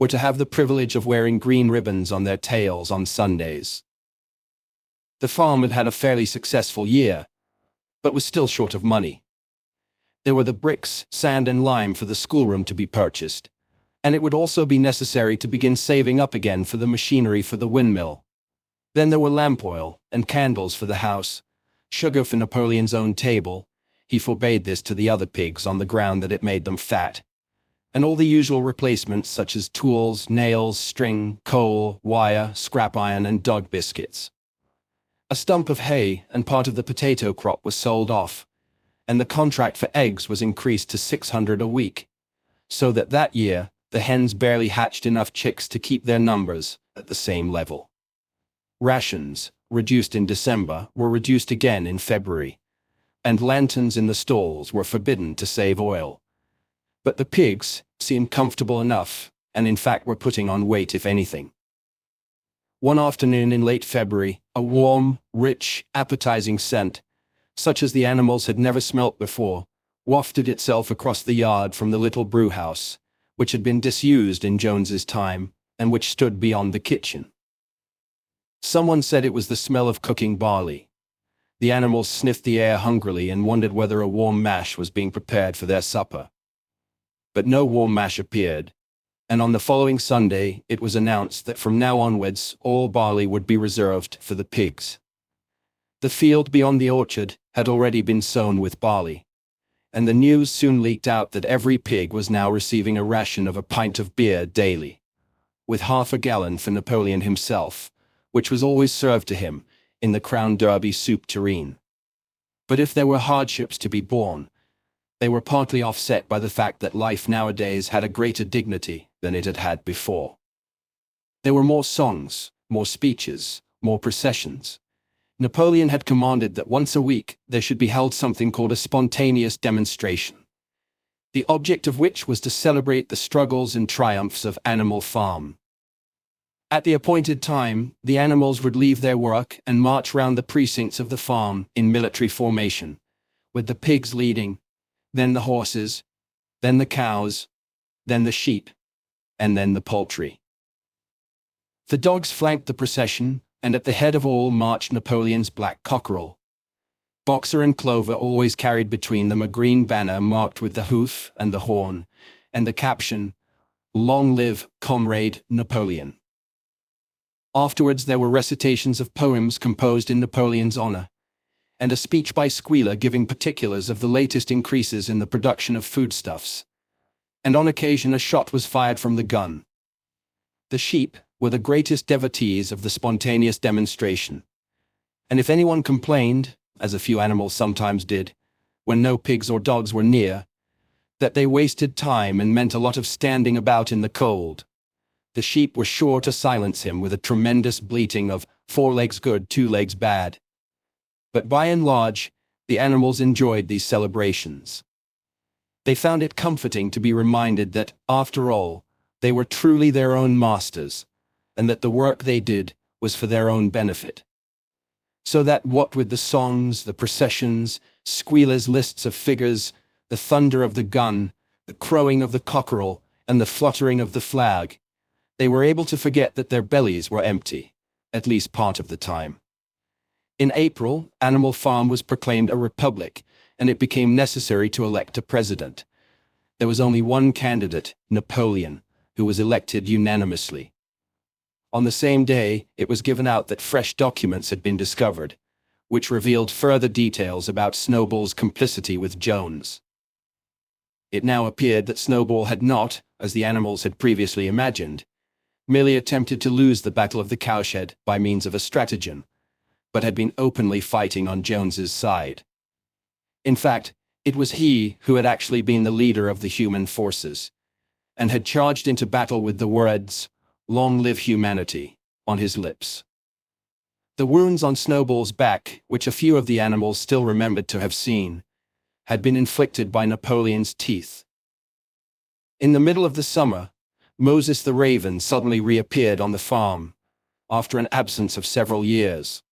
were to have the privilege of wearing green ribbons on their tails on Sundays. The farm had had a fairly successful year, but was still short of money. There were the bricks, sand and lime for the schoolroom to be purchased, and it would also be necessary to begin saving up again for the machinery for the windmill. Then there were lamp oil and candles for the house, sugar for Napoleon's own table — he forbade this to the other pigs on the ground that it made them fat — and all the usual replacements such as tools, nails, string, coal, wire, scrap iron, and dog biscuits. A stump of hay and part of the potato crop was sold off, and the contract for eggs was increased to 600 a week, so that year the hens barely hatched enough chicks to keep their numbers at the same level. Rations, reduced in December, were reduced again in February, and lanterns in the stalls were forbidden to save oil. But the pigs seemed comfortable enough, and in fact were putting on weight if anything. One afternoon in late February, a warm, rich, appetizing scent, such as the animals had never smelt before, wafted itself across the yard from the little brewhouse, which had been disused in Jones's time, and which stood beyond the kitchen. Someone said it was the smell of cooking barley. The animals sniffed the air hungrily and wondered whether a warm mash was being prepared for their supper. But no warm mash appeared, and on the following Sunday it was announced that from now onwards all barley would be reserved for the pigs. The field beyond the orchard had already been sown with barley, and the news soon leaked out that every pig was now receiving a ration of a pint of beer daily, with half a gallon for Napoleon himself, which was always served to him in the Crown Derby soup tureen. But if there were hardships to be borne, they were partly offset by the fact that life nowadays had a greater dignity than it had had before. There were more songs, more speeches, more processions. Napoleon had commanded that once a week there should be held something called a spontaneous demonstration, the object of which was to celebrate the struggles and triumphs of Animal Farm. At the appointed time, the animals would leave their work and march round the precincts of the farm in military formation, with the pigs leading, then the horses, then the cows, then the sheep, and then the poultry. The dogs flanked the procession, and at the head of all marched Napoleon's black cockerel. Boxer and Clover always carried between them a green banner marked with the hoof and the horn, and the caption, "Long live Comrade Napoleon." Afterwards there were recitations of poems composed in Napoleon's honor, and a speech by Squealer giving particulars of the latest increases in the production of foodstuffs. And on occasion a shot was fired from the gun. The sheep were the greatest devotees of the spontaneous demonstration, and if anyone complained, as a few animals sometimes did, when no pigs or dogs were near, that they wasted time and meant a lot of standing about in the cold, the sheep were sure to silence him with a tremendous bleating of 4 legs good, 2 legs bad. But by and large, the animals enjoyed these celebrations. They found it comforting to be reminded that, after all, they were truly their own masters, and that the work they did was for their own benefit. So that what with the songs, the processions, Squealer's lists of figures, the thunder of the gun, the crowing of the cockerel, and the fluttering of the flag, they were able to forget that their bellies were empty, at least part of the time. In April, Animal Farm was proclaimed a republic, and it became necessary to elect a president. There was only one candidate, Napoleon, who was elected unanimously. On the same day, it was given out that fresh documents had been discovered, which revealed further details about Snowball's complicity with Jones. It now appeared that Snowball had not, as the animals had previously imagined, merely attempted to lose the Battle of the Cowshed by means of a stratagem, but had been openly fighting on Jones's side. In fact, it was he who had actually been the leader of the human forces, and had charged into battle with the words, "Long live humanity," on his lips. The wounds on Snowball's back, which a few of the animals still remembered to have seen, had been inflicted by Napoleon's teeth. In the middle of the summer, Moses the raven suddenly reappeared on the farm, after an absence of several years.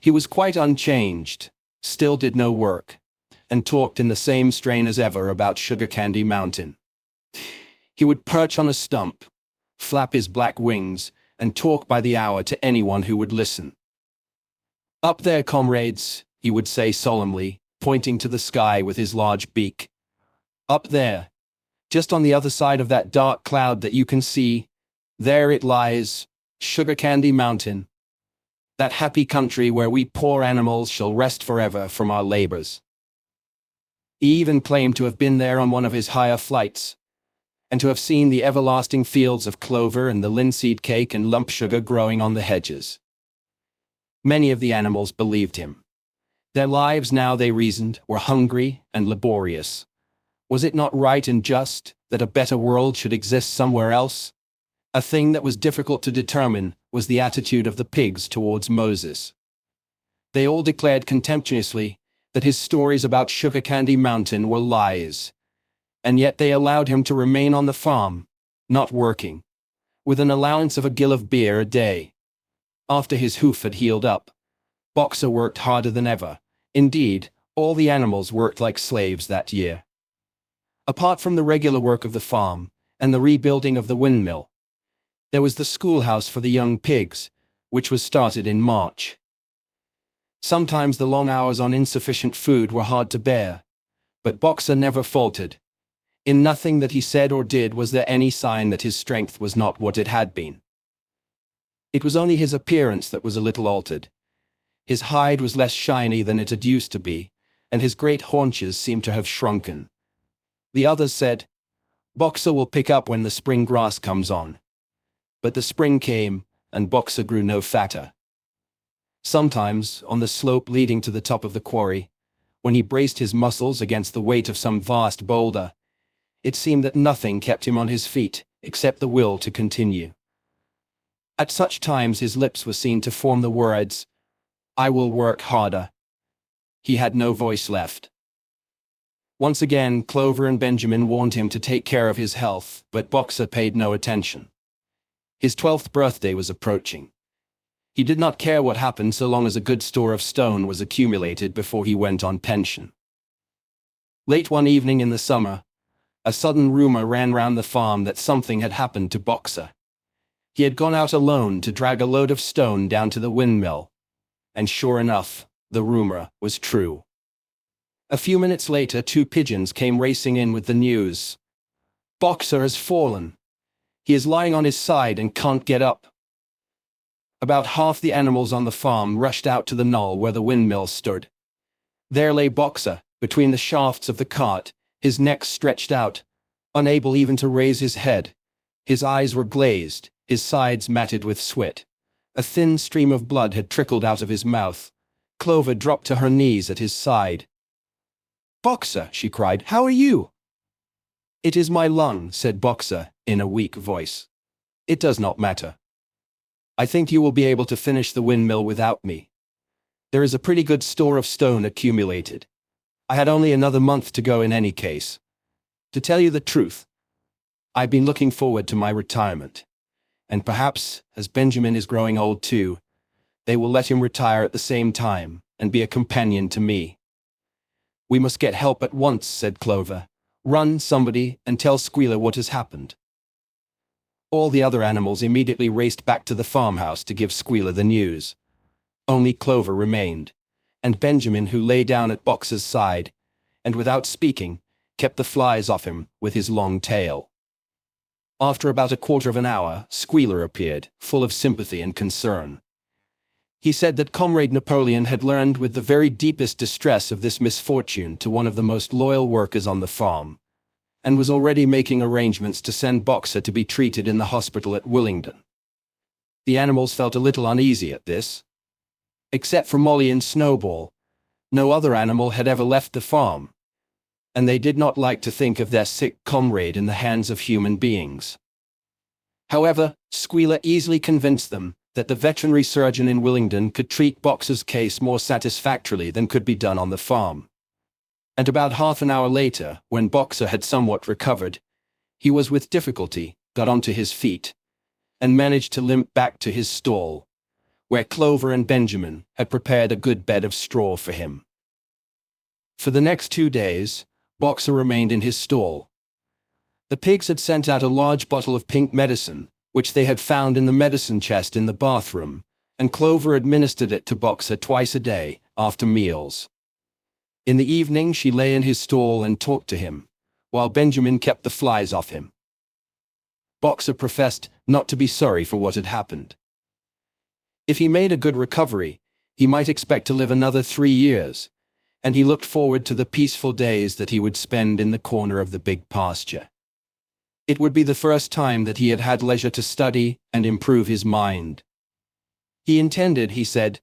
He was quite unchanged, still did no work, and talked in the same strain as ever about Sugar Candy Mountain. He would perch on a stump, flap his black wings, and talk by the hour to anyone who would listen. "Up there, comrades," he would say solemnly, pointing to the sky with his large beak. "Up there, just on the other side of that dark cloud that you can see, there it lies, Sugar Candy Mountain. That happy country where we poor animals shall rest forever from our labors." He even claimed to have been there on one of his higher flights, and to have seen the everlasting fields of clover and the linseed cake and lump sugar growing on the hedges. Many of the animals believed him. Their lives now, they reasoned, were hungry and laborious. Was it not right and just that a better world should exist somewhere else? A thing that was difficult to determine was the attitude of the pigs towards Moses. They all declared contemptuously that his stories about Sugar Candy Mountain were lies. And yet they allowed him to remain on the farm, not working, with an allowance of a gill of beer a day. After his hoof had healed up, Boxer worked harder than ever. Indeed, all the animals worked like slaves that year. Apart from the regular work of the farm, and the rebuilding of the windmill, there was the schoolhouse for the young pigs, which was started in March. Sometimes the long hours on insufficient food were hard to bear, but Boxer never faltered. In nothing that he said or did was there any sign that his strength was not what it had been. It was only his appearance that was a little altered. His hide was less shiny than it had used to be, and his great haunches seemed to have shrunken. The others said, "Boxer will pick up when the spring grass comes on." But the spring came, and Boxer grew no fatter. Sometimes, on the slope leading to the top of the quarry, when he braced his muscles against the weight of some vast boulder, it seemed that nothing kept him on his feet, except the will to continue. At such times his lips were seen to form the words, "I will work harder." He had no voice left. Once again, Clover and Benjamin warned him to take care of his health, but Boxer paid no attention. His 12th birthday was approaching. He did not care what happened so long as a good store of stone was accumulated before he went on pension. Late one evening in the summer, a sudden rumor ran round the farm that something had happened to Boxer. He had gone out alone to drag a load of stone down to the windmill. And sure enough, the rumor was true. A few minutes later, 2 pigeons came racing in with the news. "Boxer has fallen. He is lying on his side and can't get up." About half the animals on the farm rushed out to the knoll where the windmill stood. There lay Boxer, between the shafts of the cart, his neck stretched out, unable even to raise his head. His eyes were glazed, his sides matted with sweat. A thin stream of blood had trickled out of his mouth. Clover dropped to her knees at his side. "Boxer," she cried, "how are you?" "It is my lung," said Boxer, in a weak voice. "It does not matter. I think you will be able to finish the windmill without me. There is a pretty good store of stone accumulated. I had only another month to go in any case. To tell you the truth, I've been looking forward to my retirement. And perhaps, as Benjamin is growing old too, they will let him retire at the same time, and be a companion to me." "We must get help at once," said Clover. "Run, somebody, and tell Squealer what has happened." All the other animals immediately raced back to the farmhouse to give Squealer the news. Only Clover remained, and Benjamin, who lay down at Boxer's side, and without speaking, kept the flies off him with his long tail. After about a quarter of an hour, Squealer appeared, full of sympathy and concern. He said that Comrade Napoleon had learned with the very deepest distress of this misfortune to one of the most loyal workers on the farm, and was already making arrangements to send Boxer to be treated in the hospital at Willingdon. The animals felt a little uneasy at this. Except for Molly and Snowball, no other animal had ever left the farm, and they did not like to think of their sick comrade in the hands of human beings. However, Squealer easily convinced them that the veterinary surgeon in Willingdon could treat Boxer's case more satisfactorily than could be done on the farm. And about half an hour later, when Boxer had somewhat recovered, he was with difficulty got onto his feet, and managed to limp back to his stall, where Clover and Benjamin had prepared a good bed of straw for him. For the next 2 days, Boxer remained in his stall. The pigs had sent out a large bottle of pink medicine, which they had found in the medicine chest in the bathroom, and Clover administered it to Boxer twice a day, after meals. In the evening she lay in his stall and talked to him, while Benjamin kept the flies off him. Boxer professed not to be sorry for what had happened. If he made a good recovery, he might expect to live another 3 years, and he looked forward to the peaceful days that he would spend in the corner of the big pasture. It would be the first time that he had had leisure to study and improve his mind. He intended, he said,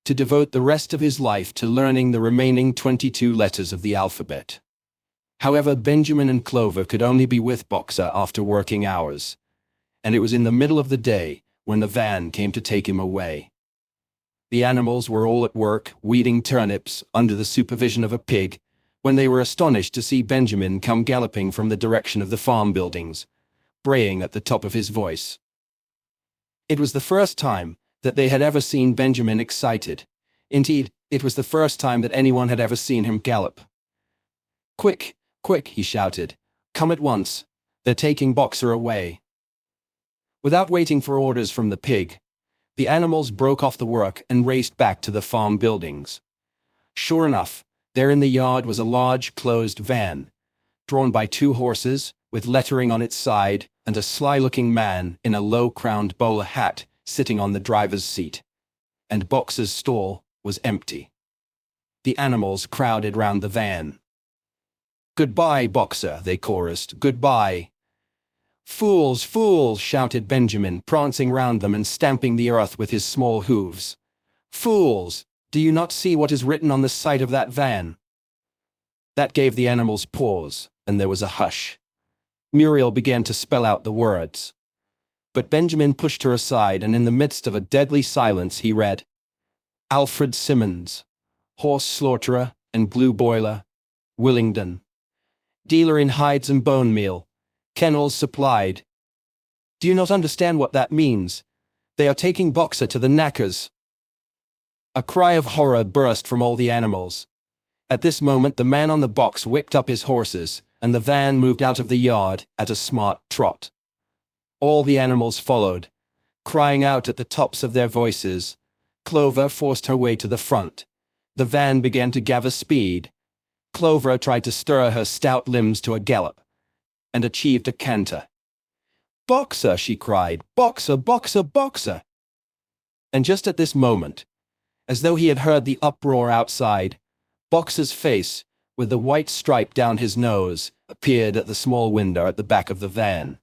to devote the rest of his life to learning the remaining 22 letters of the alphabet. However, Benjamin and Clover could only be with Boxer after working hours, and it was in the middle of the day when the van came to take him away. The animals were all at work, weeding turnips, under the supervision of a pig, when they were astonished to see Benjamin come galloping from the direction of the farm buildings, braying at the top of his voice. It was the first time that they had ever seen Benjamin excited. Indeed, it was the first time that anyone had ever seen him gallop. "Quick, quick," he shouted. "Come at once. They're taking Boxer away." Without waiting for orders from the pig, the animals broke off the work and raced back to the farm buildings. Sure enough, there in the yard was a large, closed van, drawn by 2 horses, with lettering on its side, and a sly-looking man in a low-crowned bowler hat sitting on the driver's seat. And Boxer's stall was empty. The animals crowded round the van. "Goodbye, Boxer," they chorused. "Goodbye." "Fools, fools," shouted Benjamin, prancing round them and stamping the earth with his small hooves. "Fools, do you not see what is written on the side of that van?" That gave the animals pause, and there was a hush. Muriel began to spell out the words. But Benjamin pushed her aside, and in the midst of a deadly silence he read, "Alfred Simmons, horse slaughterer and glue boiler, Willingdon. Dealer in hides and bone meal, kennels supplied." "Do you not understand what that means? They are taking Boxer to the knackers." A cry of horror burst from all the animals. At this moment the man on the box whipped up his horses, and the van moved out of the yard at a smart trot. All the animals followed, crying out at the tops of their voices. Clover forced her way to the front. The van began to gather speed. Clover tried to stir her stout limbs to a gallop, and achieved a canter. "Boxer!" she cried. "Boxer! Boxer! Boxer!" And just at this moment, as though he had heard the uproar outside, Boxer's face, with the white stripe down his nose, appeared at the small window at the back of the van.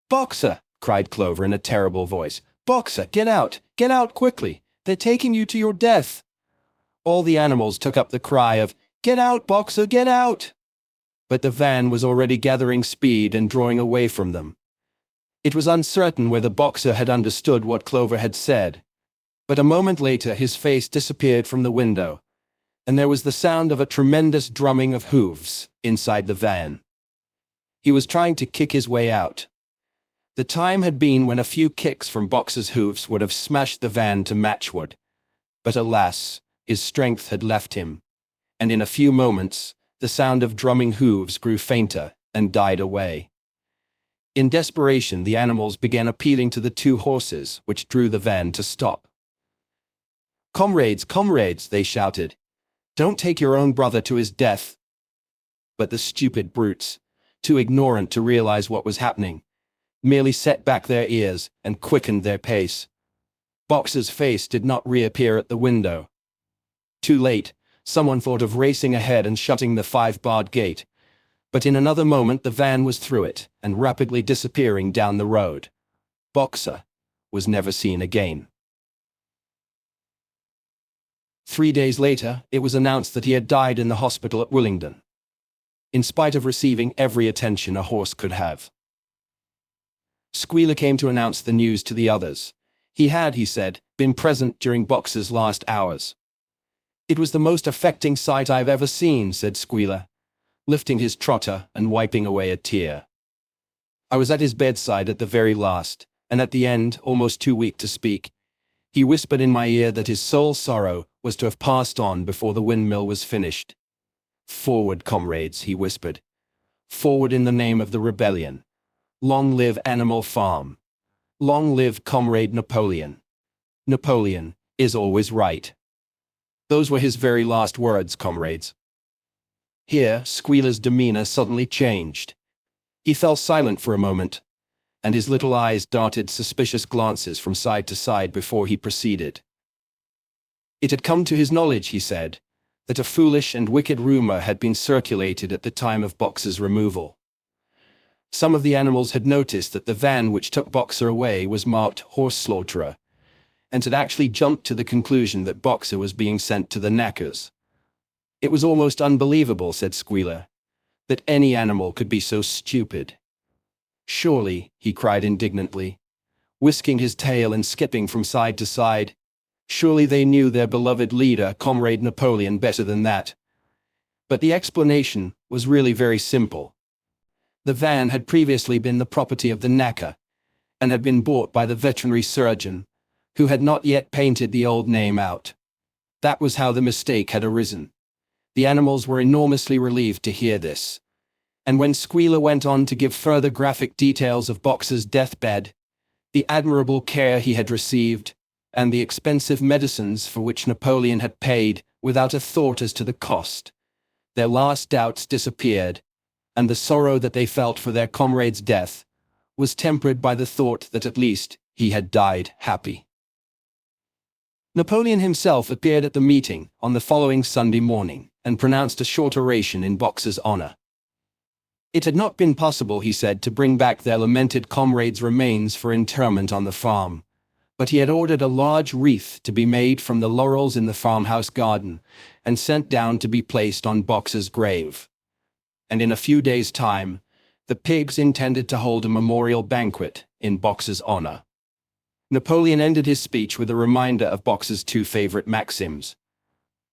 "Boxer!" cried Clover in a terrible voice. "Boxer, get out! Get out quickly! They're taking you to your death!" All the animals took up the cry of, "Get out, Boxer, get out!" But the van was already gathering speed and drawing away from them. It was uncertain whether Boxer had understood what Clover had said, but a moment later his face disappeared from the window, and there was the sound of a tremendous drumming of hooves inside the van. He was trying to kick his way out. The time had been when a few kicks from Boxer's hooves would have smashed the van to matchwood. But alas, his strength had left him, and in a few moments, the sound of drumming hooves grew fainter and died away. In desperation, the animals began appealing to the 2 horses, which drew the van to stop. "Comrades, comrades," they shouted, "don't take your own brother to his death." But the stupid brutes, too ignorant to realize what was happening, merely set back their ears and quickened their pace. Boxer's face did not reappear at the window. Too late, someone thought of racing ahead and shutting the 5-barred gate, but in another moment the van was through it and rapidly disappearing down the road. Boxer was never seen again. 3 days later, it was announced that he had died in the hospital at Willingdon, in spite of receiving every attention a horse could have. Squealer came to announce the news to the others. He had, he said, been present during Boxer's last hours. "It was the most affecting sight I've ever seen," said Squealer, lifting his trotter and wiping away a tear. "I was at his bedside at the very last, and at the end, almost too weak to speak. He whispered in my ear that his sole sorrow was to have passed on before the windmill was finished. 'Forward, comrades,' he whispered. 'Forward in the name of the rebellion. Long live Animal Farm. Long live Comrade Napoleon. Napoleon is always right.' Those were his very last words, comrades." Here, Squealer's demeanor suddenly changed. He fell silent for a moment, and his little eyes darted suspicious glances from side to side before he proceeded. It had come to his knowledge, he said, that a foolish and wicked rumor had been circulated at the time of Boxer's removal. Some of the animals had noticed that the van which took Boxer away was marked horse slaughterer, and had actually jumped to the conclusion that Boxer was being sent to the knackers. It was almost unbelievable, said Squealer, that any animal could be so stupid. "Surely," he cried indignantly, whisking his tail and skipping from side to side, Surely they knew their beloved leader, Comrade Napoleon, better than that. But the explanation was really very simple. The van had previously been the property of the knacker, and had been bought by the veterinary surgeon, who had not yet painted the old name out. That was how the mistake had arisen. The animals were enormously relieved to hear this. And when Squealer went on to give further graphic details of Boxer's deathbed, the admirable care he had received, and the expensive medicines for which Napoleon had paid without a thought as to the cost, their last doubts disappeared, and the sorrow that they felt for their comrade's death was tempered by the thought that at least he had died happy. Napoleon himself appeared at the meeting on the following Sunday morning and pronounced a short oration in Boxer's honor. It had not been possible, he said, to bring back their lamented comrade's remains for interment on the farm, but he had ordered a large wreath to be made from the laurels in the farmhouse garden and sent down to be placed on Boxer's grave. And in a few days' time, the pigs intended to hold a memorial banquet in Boxer's honor. Napoleon ended his speech with a reminder of Boxer's two favorite maxims.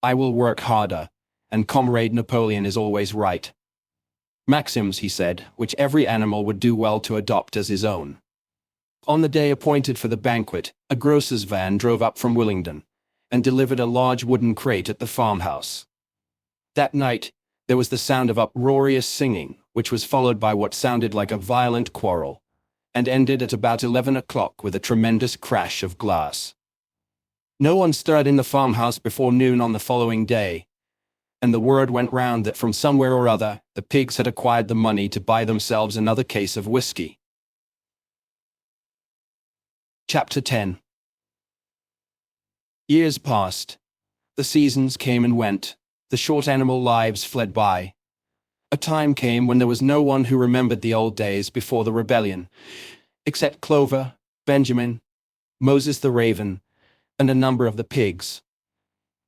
I will work harder, and Comrade Napoleon is always right. Maxims, he said, which every animal would do well to adopt as his own. On the day appointed for the banquet, a grocer's van drove up from Willingdon, and delivered a large wooden crate at the farmhouse. That night, there was the sound of uproarious singing, which was followed by what sounded like a violent quarrel, and ended at about 11 o'clock with a tremendous crash of glass. No one stirred in the farmhouse before noon on the following day, and the word went round that from somewhere or other, the pigs had acquired the money to buy themselves another case of whiskey. Chapter 10. Years passed. The seasons came and went. The short animal lives fled by. A time came when there was no one who remembered the old days before the rebellion, except Clover, Benjamin, Moses the raven, and a number of the pigs.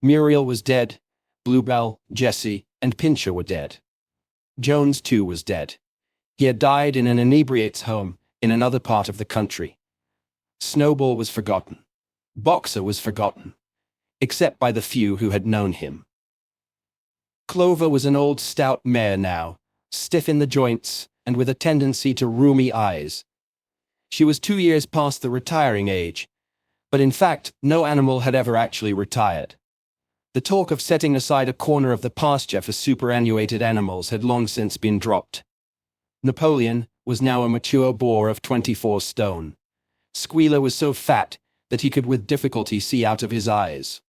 Muriel was dead, Bluebell, Jessie, and Pincher were dead. Jones, too, was dead. He had died in an inebriate's home in another part of the country. Snowball was forgotten. Boxer was forgotten, except by the few who had known him. Clover was an old stout mare now, stiff in the joints and with a tendency to rheumy eyes. She was 2 years past the retiring age, but in fact no animal had ever actually retired. The talk of setting aside a corner of the pasture for superannuated animals had long since been dropped. Napoleon was now a mature boar of 24 stone. Squealer was so fat that he could with difficulty see out of his eyes.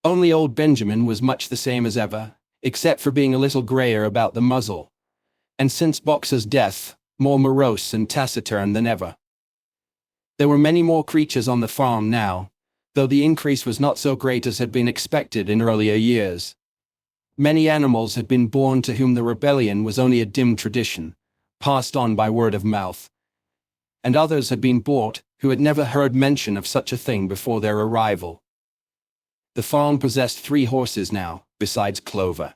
Only old Benjamin was much the same as ever, except for being a little grayer about the muzzle, and since Boxer's death, more morose and taciturn than ever. There were many more creatures on the farm now, though the increase was not so great as had been expected in earlier years. Many animals had been born to whom the rebellion was only a dim tradition, passed on by word of mouth, and others had been bought who had never heard mention of such a thing before their arrival. The farm possessed 3 horses now, besides Clover.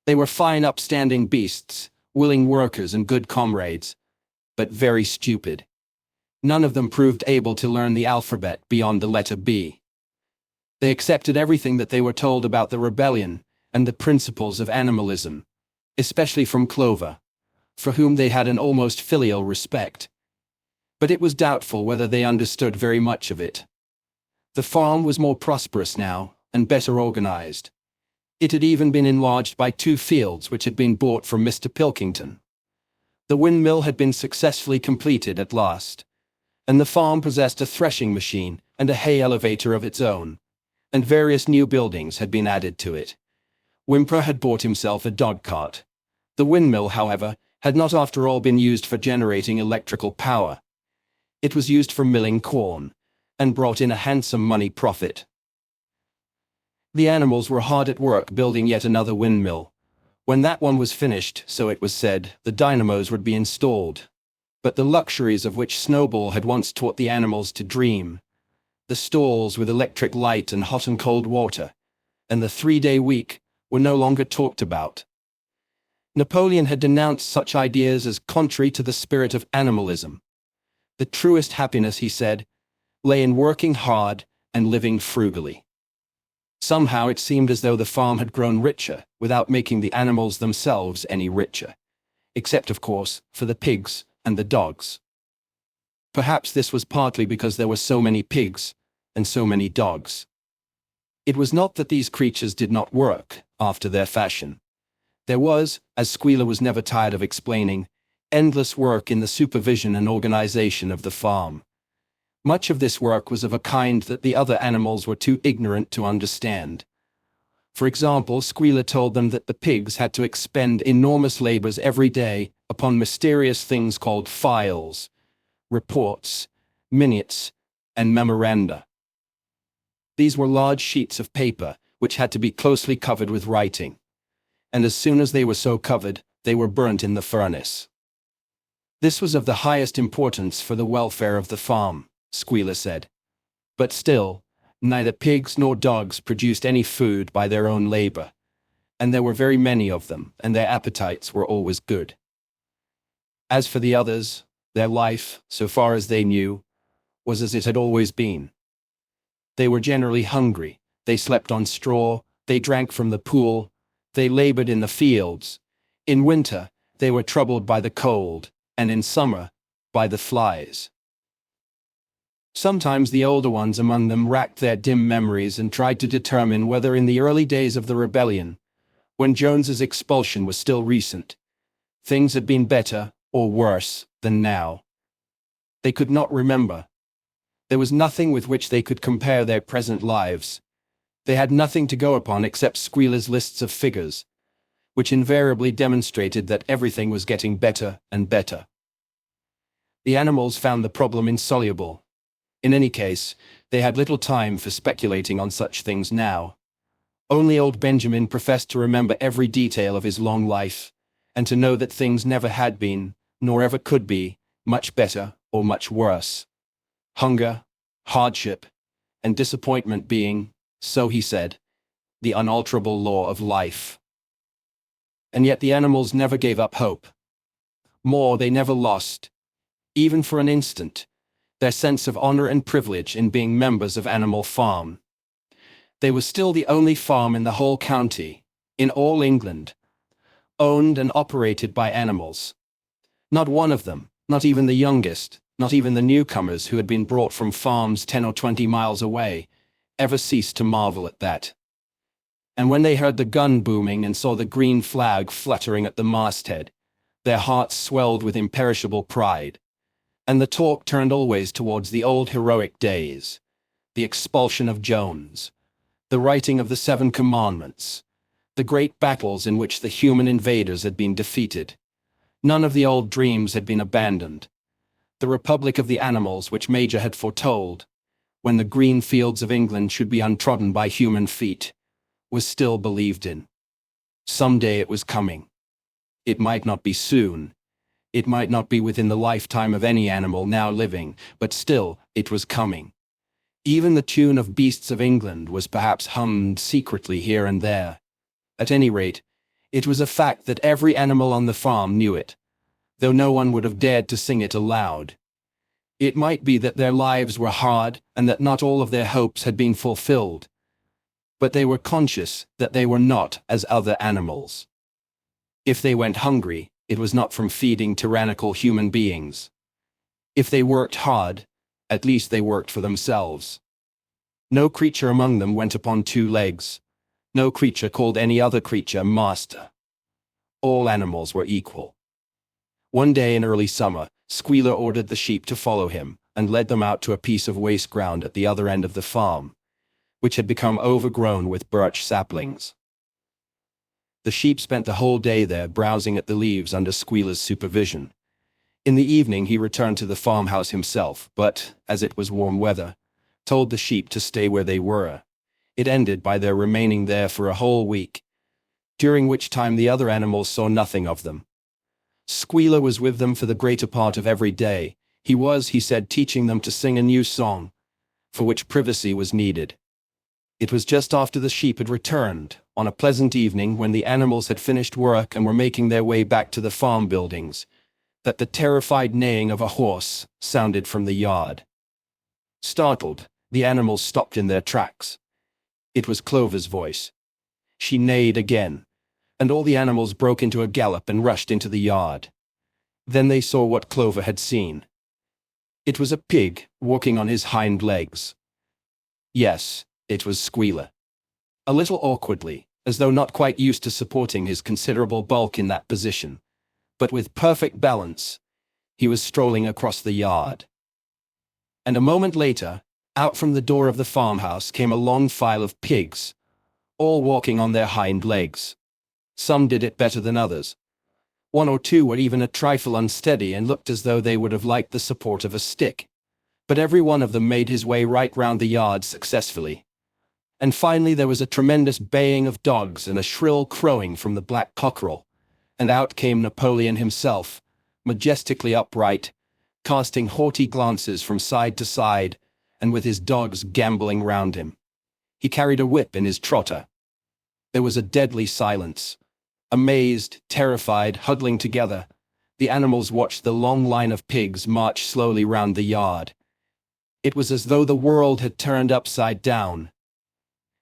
They were fine upstanding beasts, willing workers and good comrades, but very stupid. None of them proved able to learn the alphabet beyond the letter B. They accepted everything that they were told about the rebellion and the principles of animalism, especially from Clover, for whom they had an almost filial respect. But it was doubtful whether they understood very much of it. The farm was more prosperous now, and better organized. It had even been enlarged by 2 fields which had been bought from Mr. Pilkington. The windmill had been successfully completed at last, and the farm possessed a threshing machine and a hay elevator of its own, and various new buildings had been added to it. Whymper had bought himself a dog-cart. The windmill, however, had not after all been used for generating electrical power. It was used for milling corn, and brought in a handsome money profit. The animals were hard at work building yet another windmill. When that one was finished, so it was said, the dynamos would be installed. But the luxuries of which Snowball had once taught the animals to dream, the stalls with electric light and hot and cold water, and the 3-day week, were no longer talked about. Napoleon had denounced such ideas as contrary to the spirit of animalism. The truest happiness, he said, lay in working hard and living frugally. Somehow it seemed as though the farm had grown richer, without making the animals themselves any richer. Except, of course, for the pigs and the dogs. Perhaps this was partly because there were so many pigs and so many dogs. It was not that these creatures did not work, after their fashion. There was, as Squealer was never tired of explaining, endless work in the supervision and organization of the farm. Much of this work was of a kind that the other animals were too ignorant to understand. For example, Squealer told them that the pigs had to expend enormous labors every day upon mysterious things called files, reports, minutes, and memoranda. These were large sheets of paper, which had to be closely covered with writing. And as soon as they were so covered, they were burnt in the furnace. This was of the highest importance for the welfare of the farm, Squealer said. But still, neither pigs nor dogs produced any food by their own labor, and there were very many of them, and their appetites were always good. As for the others, their life, so far as they knew, was as it had always been. They were generally hungry, they slept on straw, they drank from the pool, they labored in the fields. In winter, they were troubled by the cold, and in summer, by the flies. Sometimes the older ones among them racked their dim memories and tried to determine whether in the early days of the rebellion, when Jones's expulsion was still recent, things had been better or worse than now. They could not remember. There was nothing with which they could compare their present lives. They had nothing to go upon except Squealer's lists of figures, which invariably demonstrated that everything was getting better and better. The animals found the problem insoluble. In any case, they had little time for speculating on such things now. Only old Benjamin professed to remember every detail of his long life, and to know that things never had been, nor ever could be, much better or much worse. Hunger, hardship, and disappointment being, so he said, the unalterable law of life. And yet the animals never gave up hope. More, they never lost, even for an instant, their sense of honor and privilege in being members of Animal Farm. They were still the only farm in the whole county, in all England, owned and operated by animals. Not one of them, not even the youngest, not even the newcomers who had been brought from farms 10 or 20 miles away, ever ceased to marvel at that. And when they heard the gun booming and saw the green flag fluttering at the masthead, their hearts swelled with imperishable pride. And the talk turned always towards the old heroic days, the expulsion of Jones, the writing of the 7 Commandments, the great battles in which the human invaders had been defeated. None of the old dreams had been abandoned. The Republic of the Animals which Major had foretold, when the green fields of England should be untrodden by human feet, was still believed in. Some day it was coming. It might not be soon. It might not be within the lifetime of any animal now living, but still, it was coming. Even the tune of Beasts of England was perhaps hummed secretly here and there. At any rate, it was a fact that every animal on the farm knew it, though no one would have dared to sing it aloud. It might be that their lives were hard and that not all of their hopes had been fulfilled, but they were conscious that they were not as other animals. If they went hungry, it was not from feeding tyrannical human beings. If they worked hard, at least they worked for themselves. No creature among them went upon 2 legs. No creature called any other creature master. All animals were equal. One day in early summer, Squealer ordered the sheep to follow him, and led them out to a piece of waste ground at the other end of the farm, which had become overgrown with birch saplings. The sheep spent the whole day there browsing at the leaves under Squealer's supervision. In the evening he returned to the farmhouse himself, but, as it was warm weather, told the sheep to stay where they were. It ended by their remaining there for a whole week, during which time the other animals saw nothing of them. Squealer was with them for the greater part of every day. He was, he said, teaching them to sing a new song, for which privacy was needed. It was just after the sheep had returned, on a pleasant evening when the animals had finished work and were making their way back to the farm buildings, that the terrified neighing of a horse sounded from the yard. Startled, The animals stopped in their tracks. It was Clover's voice. She neighed again, and all the animals broke into a gallop and rushed into the yard. Then they saw what Clover had seen. It was a pig, walking on his hind legs. Yes, it was Squealer. A little awkwardly, as though not quite used to supporting his considerable bulk in that position, but with perfect balance, he was strolling across the yard. And a moment later, out from the door of the farmhouse came a long file of pigs, all walking on their hind legs. Some did it better than others. One or two were even a trifle unsteady and looked as though they would have liked the support of a stick. But every one of them made his way right round the yard successfully. And finally there was a tremendous baying of dogs and a shrill crowing from the black cockerel, and out came Napoleon himself, majestically upright, casting haughty glances from side to side, and with his dogs gambolling round him. He carried a whip in his trotter. There was a deadly silence. Amazed, terrified, huddling together, the animals watched the long line of pigs march slowly round the yard. It was as though the world had turned upside down.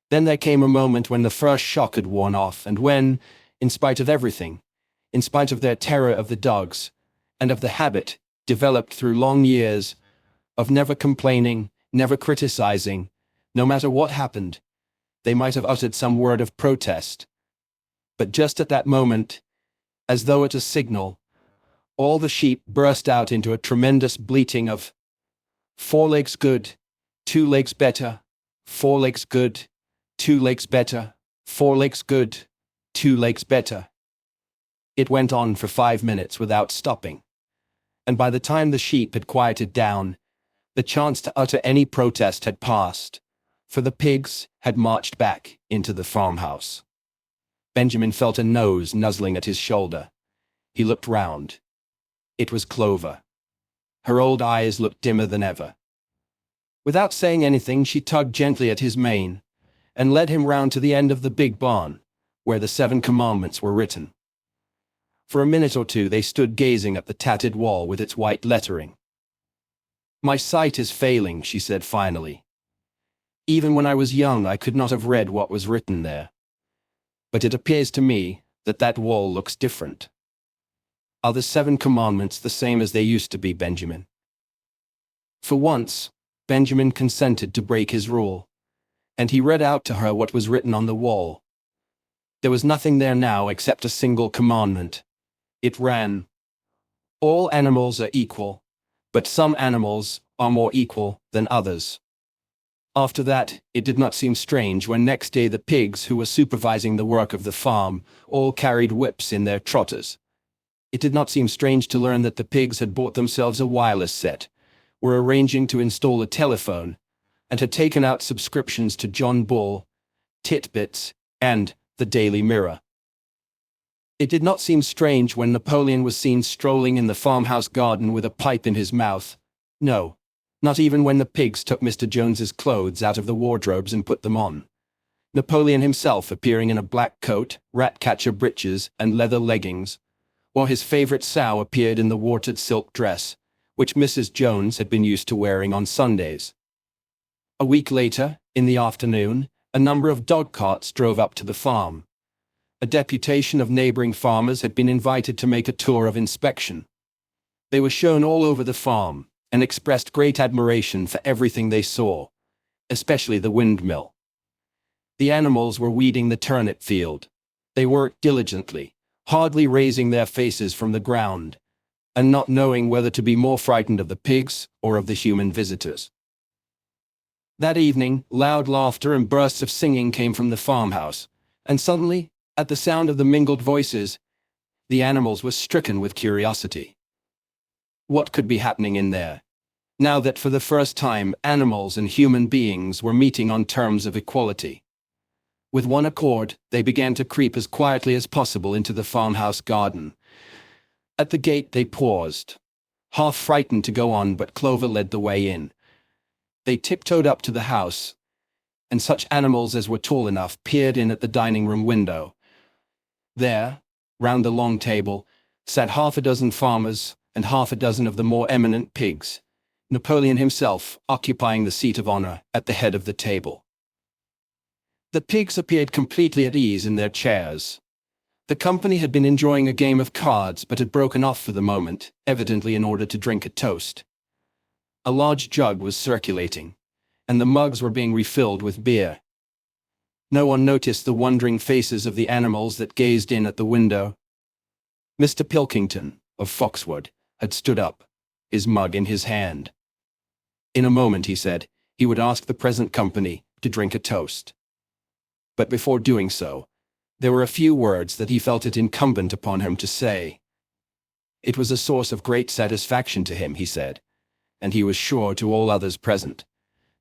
Then there came a moment when the first shock had worn off, and when, in spite of everything, in spite of their terror of the dogs, and of the habit, developed through long years, of never complaining, never criticizing, no matter what happened, they might have uttered some word of protest. But just at that moment, as though at a signal, all the sheep burst out into a tremendous bleating of 4 legs good, 2 legs better, 4 legs good, 2 legs better, 4 legs good, 2 legs better. It went on for 5 minutes without stopping, and by the time the sheep had quieted down, the chance to utter any protest had passed, for the pigs had marched back into the farmhouse. Benjamin felt a nose nuzzling at his shoulder. He looked round. It was Clover. Her old eyes looked dimmer than ever. Without saying anything, she tugged gently at his mane, and led him round to the end of the big barn, where the 7 commandments were written. For a minute or two they stood gazing at the tattered wall with its white lettering. "My sight is failing," she said finally. "Even when I was young I could not have read what was written there. But it appears to me that that wall looks different. Are the 7 commandments the same as they used to be, Benjamin?" For once, Benjamin consented to break his rule, and he read out to her what was written on the wall. There was nothing there now except a single commandment. It ran, "All animals are equal, but some animals are more equal than others." After that, it did not seem strange when next day the pigs who were supervising the work of the farm all carried whips in their trotters. It did not seem strange to learn that the pigs had bought themselves a wireless set, were arranging to install a telephone, and had taken out subscriptions to John Bull, Titbits, and the Daily Mirror. It did not seem strange when Napoleon was seen strolling in the farmhouse garden with a pipe in his mouth. No, not even when the pigs took Mr. Jones's clothes out of the wardrobes and put them on. Napoleon himself appearing in a black coat, rat-catcher breeches, and leather leggings, while his favorite sow appeared in the watered silk dress, which Mrs. Jones had been used to wearing on Sundays. A week later, in the afternoon, a number of dog carts drove up to the farm. A deputation of neighboring farmers had been invited to make a tour of inspection. They were shown all over the farm, and expressed great admiration for everything they saw, especially the windmill. The animals were weeding the turnip field. They worked diligently, hardly raising their faces from the ground, and not knowing whether to be more frightened of the pigs or of the human visitors. That evening, loud laughter and bursts of singing came from the farmhouse, and suddenly, at the sound of the mingled voices, the animals were stricken with curiosity. What could be happening in there, now that for the first time animals and human beings were meeting on terms of equality? With one accord, they began to creep as quietly as possible into the farmhouse garden. At the gate they paused, half frightened to go on, but Clover led the way in. They tiptoed up to the house, and such animals as were tall enough peered in at the dining room window. There, round the long table, sat half a dozen farmers and half a dozen of the more eminent pigs, Napoleon himself occupying the seat of honor at the head of the table. The pigs appeared completely at ease in their chairs. The company had been enjoying a game of cards but had broken off for the moment, evidently in order to drink a toast. A large jug was circulating, and the mugs were being refilled with beer. No one noticed the wondering faces of the animals that gazed in at the window. Mr. Pilkington, of Foxwood, had stood up, his mug in his hand. In a moment, he said, he would ask the present company to drink a toast. But before doing so, there were a few words that he felt it incumbent upon him to say. It was a source of great satisfaction to him, he said, and he was sure to all others present,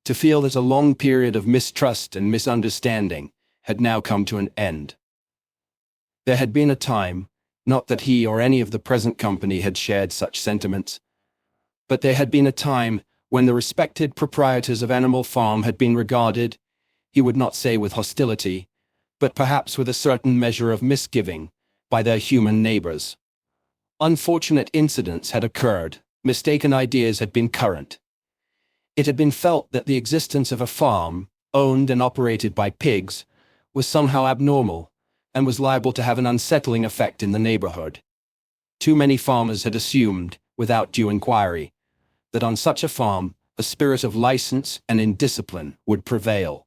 to feel that a long period of mistrust and misunderstanding had now come to an end. There had been a time, not that he or any of the present company had shared such sentiments, but there had been a time when the respected proprietors of Animal Farm had been regarded, he would not say with hostility, but perhaps with a certain measure of misgiving, by their human neighbors. Unfortunate incidents had occurred, mistaken ideas had been current. It had been felt that the existence of a farm, owned and operated by pigs, was somehow abnormal, and was liable to have an unsettling effect in the neighborhood. Too many farmers had assumed, without due inquiry, that on such a farm, a spirit of license and indiscipline would prevail.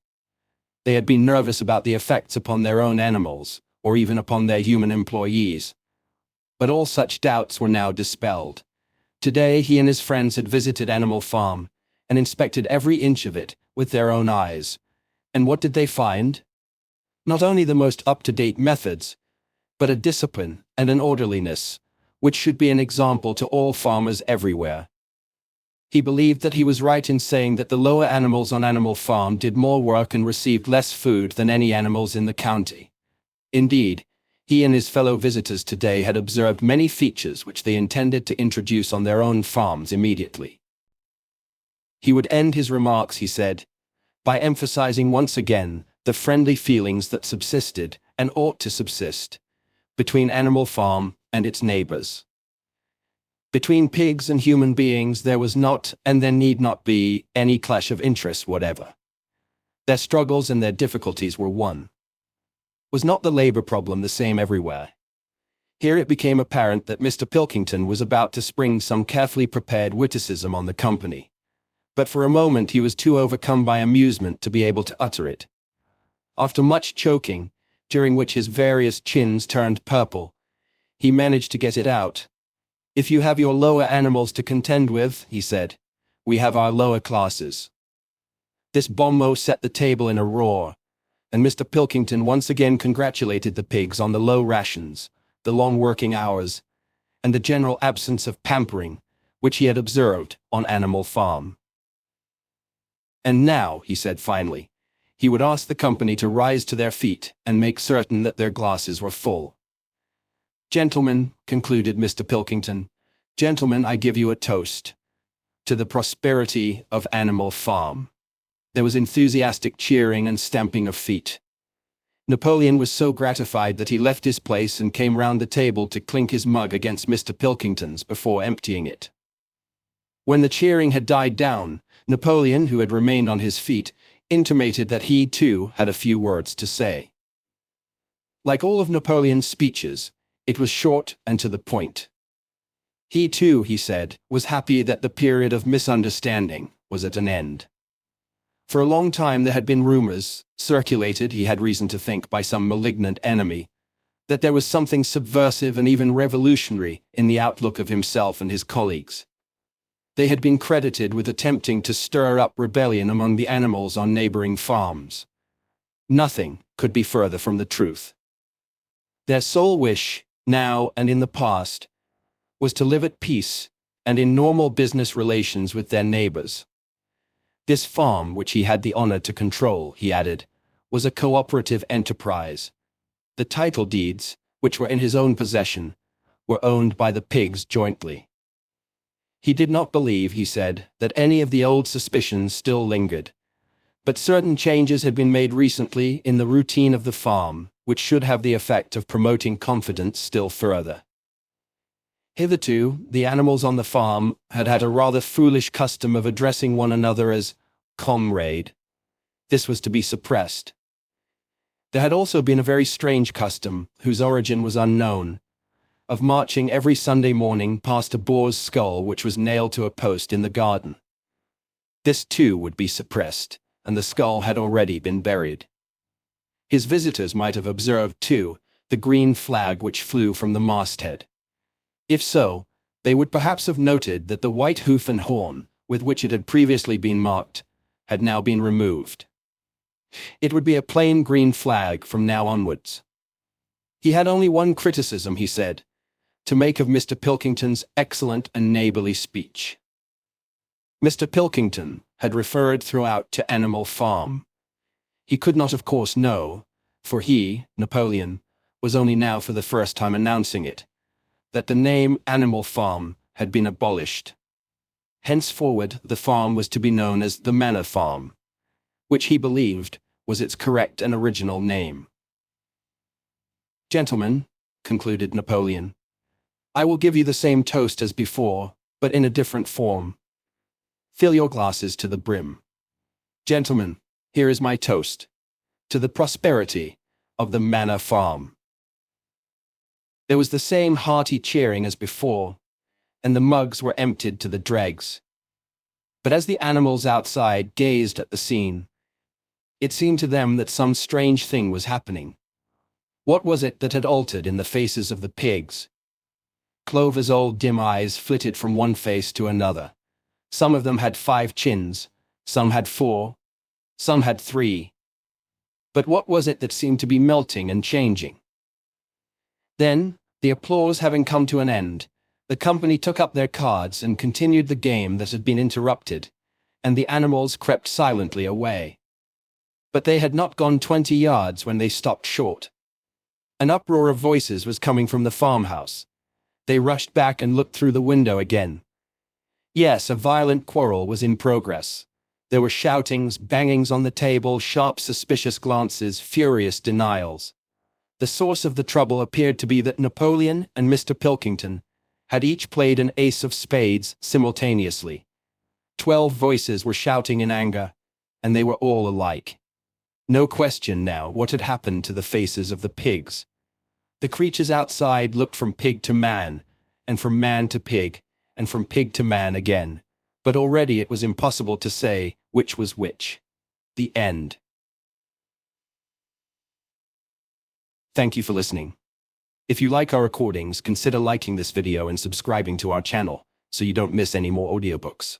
They had been nervous about the effects upon their own animals, or even upon their human employees. But all such doubts were now dispelled. Today he and his friends had visited Animal Farm, and inspected every inch of it with their own eyes. And what did they find? Not only the most up-to-date methods, but a discipline and an orderliness, which should be an example to all farmers everywhere. He believed that he was right in saying that the lower animals on Animal Farm did more work and received less food than any animals in the county. Indeed, he and his fellow visitors today had observed many features which they intended to introduce on their own farms immediately. He would end his remarks, he said, by emphasizing once again the friendly feelings that subsisted, and ought to subsist, between Animal Farm and its neighbors. Between pigs and human beings there was not, and there need not be, any clash of interests whatever. Their struggles and their difficulties were one. Was not the labor problem the same everywhere? Here it became apparent that Mr. Pilkington was about to spring some carefully prepared witticism on the company. But for a moment he was too overcome by amusement to be able to utter it. After much choking, during which his various chins turned purple, he managed to get it out. "If you have your lower animals to contend with," he said, "we have our lower classes." This bon mot set the table in a roar, and Mr. Pilkington once again congratulated the pigs on the low rations, the long working hours, and the general absence of pampering, which he had observed on Animal Farm. And now, he said finally, he would ask the company to rise to their feet and make certain that their glasses were full. "Gentlemen," concluded Mr. Pilkington, "gentlemen, I give you a toast to the prosperity of Animal Farm." There was enthusiastic cheering and stamping of feet. Napoleon was so gratified that he left his place and came round the table to clink his mug against Mr. Pilkington's before emptying it. When the cheering had died down, Napoleon, who had remained on his feet, intimated that he, too, had a few words to say. Like all of Napoleon's speeches, it was short and to the point. He too, he said, was happy that the period of misunderstanding was at an end. For a long time there had been rumors, circulated, he had reason to think, by some malignant enemy, that there was something subversive and even revolutionary in the outlook of himself and his colleagues. They had been credited with attempting to stir up rebellion among the animals on neighboring farms. Nothing could be further from the truth. Their sole wish, now and in the past, was to live at peace and in normal business relations with their neighbors. This farm, which he had the honor to control, he added, was a cooperative enterprise. The title deeds, which were in his own possession, were owned by the pigs jointly. He did not believe, he said, that any of the old suspicions still lingered. But certain changes had been made recently in the routine of the farm, which should have the effect of promoting confidence still further. Hitherto, the animals on the farm had had a rather foolish custom of addressing one another as comrade. This was to be suppressed. There had also been a very strange custom, whose origin was unknown, of marching every Sunday morning past a boar's skull which was nailed to a post in the garden. This too would be suppressed, and the skull had already been buried. His visitors might have observed, too, the green flag which flew from the masthead. If so, they would perhaps have noted that the white hoof and horn, with which it had previously been marked, had now been removed. It would be a plain green flag from now onwards. He had only one criticism, he said, to make of Mr. Pilkington's excellent and neighborly speech. Mr. Pilkington had referred throughout to Animal Farm. He could not, of course, know, for he, Napoleon, was only now for the first time announcing it, that the name Animal Farm had been abolished. Henceforward, the farm was to be known as the Manor Farm, which he believed was its correct and original name. Gentlemen, concluded Napoleon, I will give you the same toast as before, but in a different form. Fill your glasses to the brim. Gentlemen, here is my toast, to the prosperity of the Manor Farm. There was the same hearty cheering as before, and the mugs were emptied to the dregs. But as the animals outside gazed at the scene, it seemed to them that some strange thing was happening. What was it that had altered in the faces of the pigs? Clover's old dim eyes flitted from one face to another. Some of them had 5 chins, some had 4, some had 3. But what was it that seemed to be melting and changing? Then, the applause having come to an end, the company took up their cards and continued the game that had been interrupted, and the animals crept silently away. But they had not gone 20 yards when they stopped short. An uproar of voices was coming from the farmhouse. They rushed back and looked through the window again. Yes, a violent quarrel was in progress. There were shoutings, bangings on the table, sharp suspicious glances, furious denials. The source of the trouble appeared to be that Napoleon and Mr. Pilkington had each played an ace of spades simultaneously. 12 voices were shouting in anger, and they were all alike. No question now what had happened to the faces of the pigs. The creatures outside looked from pig to man, and from man to pig, and from pig to man again, but already it was impossible to say which was which. The end. Thank you for listening. If you like our recordings, consider liking this video and subscribing to our channel, so you don't miss any more audiobooks.